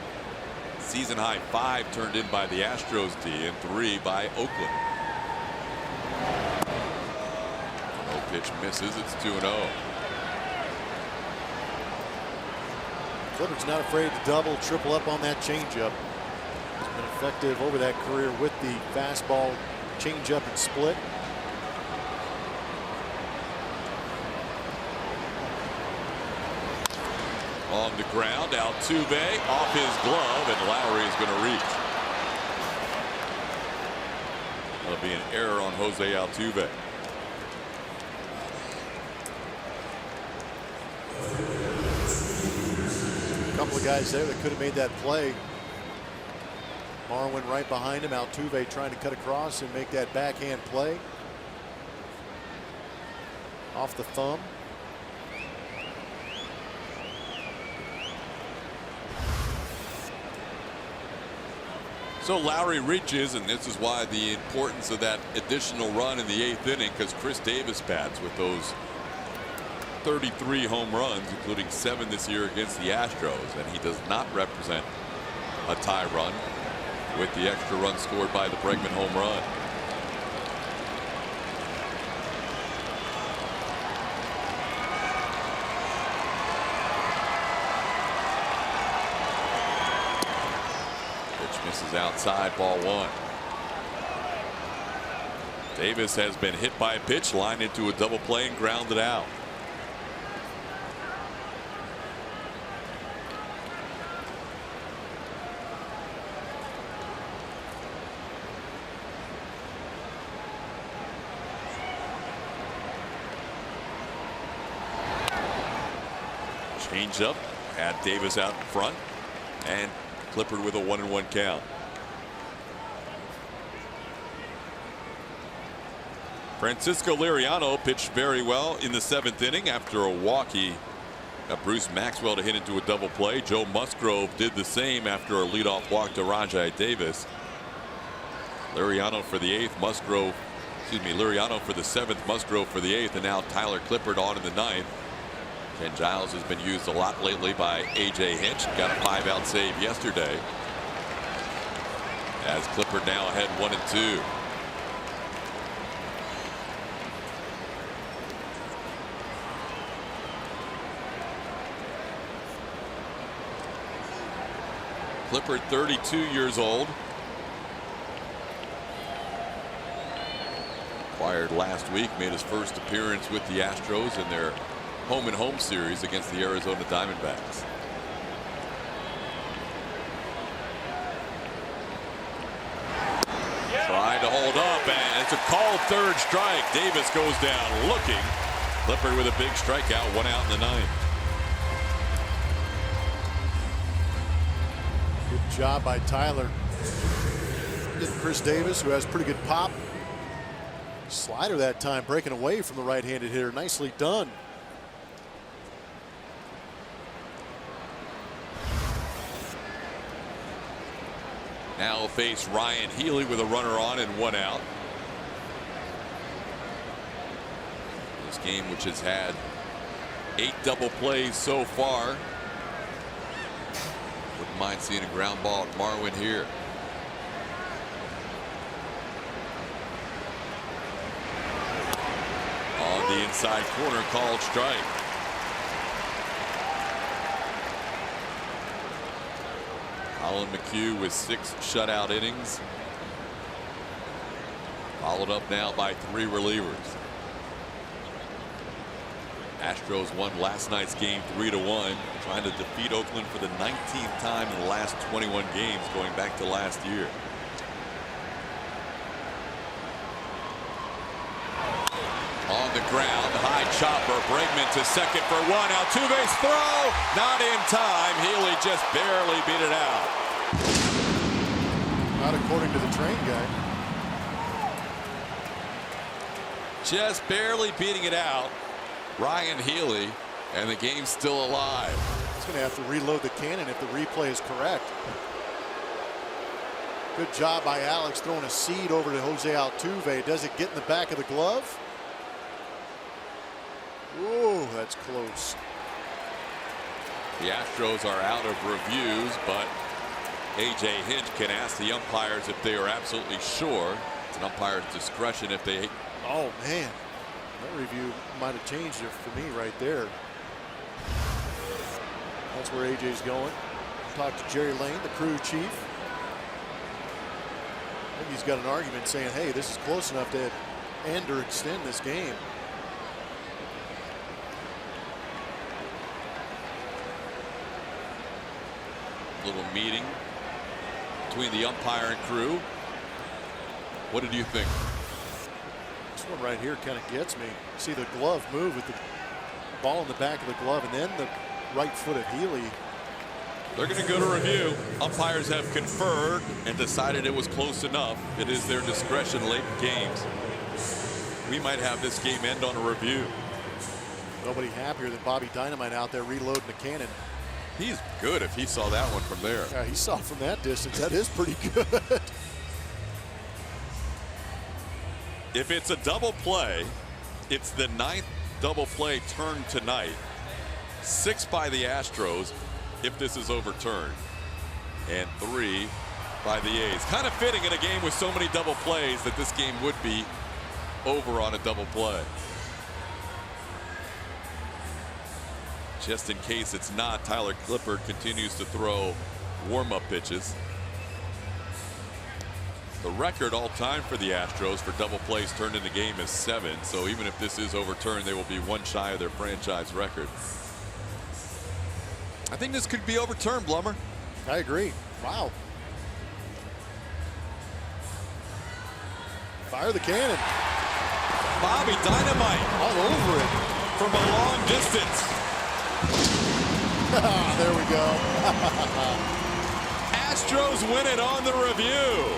Season high 5 turned in by the Astros D and 3 by Oakland. No pitch misses. It's 2-0. Clippard's not afraid to double, triple up on that changeup. He's been effective over that career with the fastball, changeup, and split. On the ground, Altuve off his glove, and Lowry is going to reach. That'll be an error on Jose Altuve. A couple of guys there that could have made that play. Marwin right behind him. Altuve trying to cut across and make that backhand play. Off the thumb. So Lowry reaches, and this is why the importance of that additional run in the 8th inning, because Chris Davis bats with those 33 home runs, including 7 this year against the Astros, and he does not represent a tie run with the extra run scored by the Bregman home run. Misses outside, ball 1. Davis has been hit by a pitch, lined into a double play, and grounded out. Change up, had Davis out in front, and Clippard with a 1-1 count. Francisco Liriano pitched very well in the 7th inning after a walk. He got Bruce Maxwell to hit into a double play. Joe Musgrove did the same after a leadoff walk to Rajai Davis. Liriano for the 8th, Liriano for the 7th, Musgrove for the 8th, and now Tyler Clippard on in the 9th. Ken Giles has been used a lot lately by A.J. Hinch. Got a 5-out save yesterday. As Clippard now ahead 1-2. Clippard 32 years old. Acquired last week, made his first appearance with the Astros in their home-and-home series against the Arizona Diamondbacks. Trying to hold up, and it's a called 3rd strike. Davis goes down looking. Clippard with a big strikeout, 1 out in the 9th. Good job by Tyler. Getting Chris Davis, who has pretty good pop. Slider that time, breaking away from the right-handed hitter. Nicely done. Now face Ryan Healy with a runner on and 1 out. This game, which has had 8 double plays so far. Wouldn't mind seeing a ground ball at Marwin here. On the inside corner, called strike. Colin McHugh with 6 shutout innings. Followed up now by 3 relievers. Astros won last night's game 3-1, trying to defeat Oakland for the 19th time in the last 21 games going back to last year. On the ground, high chopper Bregman to second for one. Altuve's throw, not in time. Healy just barely beat it out. Not according to the train guy. Just barely beating it out. Ryan Healy, and the game's still alive. He's going to have to reload the cannon if the replay is correct. Good job by Alex throwing a seed over to Jose Altuve. Does it get in the back of the glove? Ooh, that's close. The Astros are out of reviews, but A.J. Hinch can ask the umpires if they are absolutely sure. It's an umpire's discretion if they... Oh, man. That review might have changed it for me right there. That's where A.J.'s going. Talk to Jerry Lane, the crew chief. I think he's got an argument saying, hey, this is close enough to end or extend this game. Little meeting between the umpire and crew. What did you think? This one right here kind of gets me. See the glove move with the ball in the back of the glove, and then the right foot of Healy. They're going to go to review. Umpires have conferred and decided it was close enough. It is their discretion late in games. We might have this game end on a review. Nobody happier than Bobby Dynamite out there reloading the cannon. He's good if he saw that one from there. Yeah, he saw it from that distance. That is pretty good. If it's a double play, it's the 9th double play turn tonight. 6 by the Astros if this is overturned, and 3 by the A's. Kind of fitting in a game with so many double plays that this game would be over on a double play. Just in case it's not, Tyler Clippard continues to throw warm-up pitches. The record all-time for the Astros for double plays turned into game is 7. So even if this is overturned, they will be 1 shy of their franchise record. I think this could be overturned, Blummer. I agree. Wow. Fire the cannon. Bobby Dynamite all over it from a long distance. There we go. Astros win it on the review.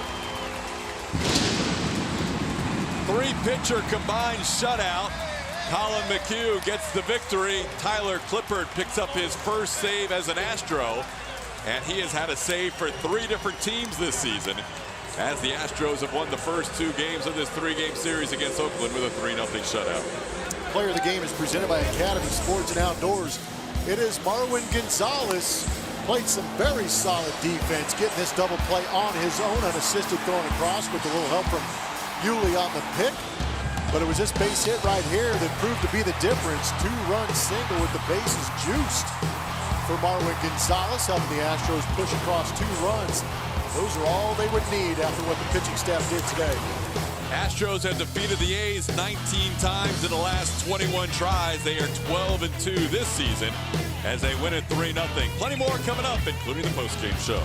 3-pitcher combined shutout. Colin McHugh gets the victory. Tyler Clippard picks up his first save as an Astro, and he has had a save for 3 different teams this season, as the Astros have won the first 2 games of this 3-game series against Oakland with a 3-0 shutout. Player of the game is presented by Academy Sports and Outdoors. It is Marwin Gonzalez. Played some very solid defense, getting this double play on his own, unassisted throwing across with a little help from Yuli on the pick. But it was this base hit right here that proved to be the difference. 2-run single with the bases juiced for Marwin Gonzalez, helping the Astros push across 2 runs. Those are all they would need after what the pitching staff did today. Astros have defeated the A's 19 times in the last 21 tries. They are 12-2 this season as they win it 3-0. Plenty more coming up, including the postgame show.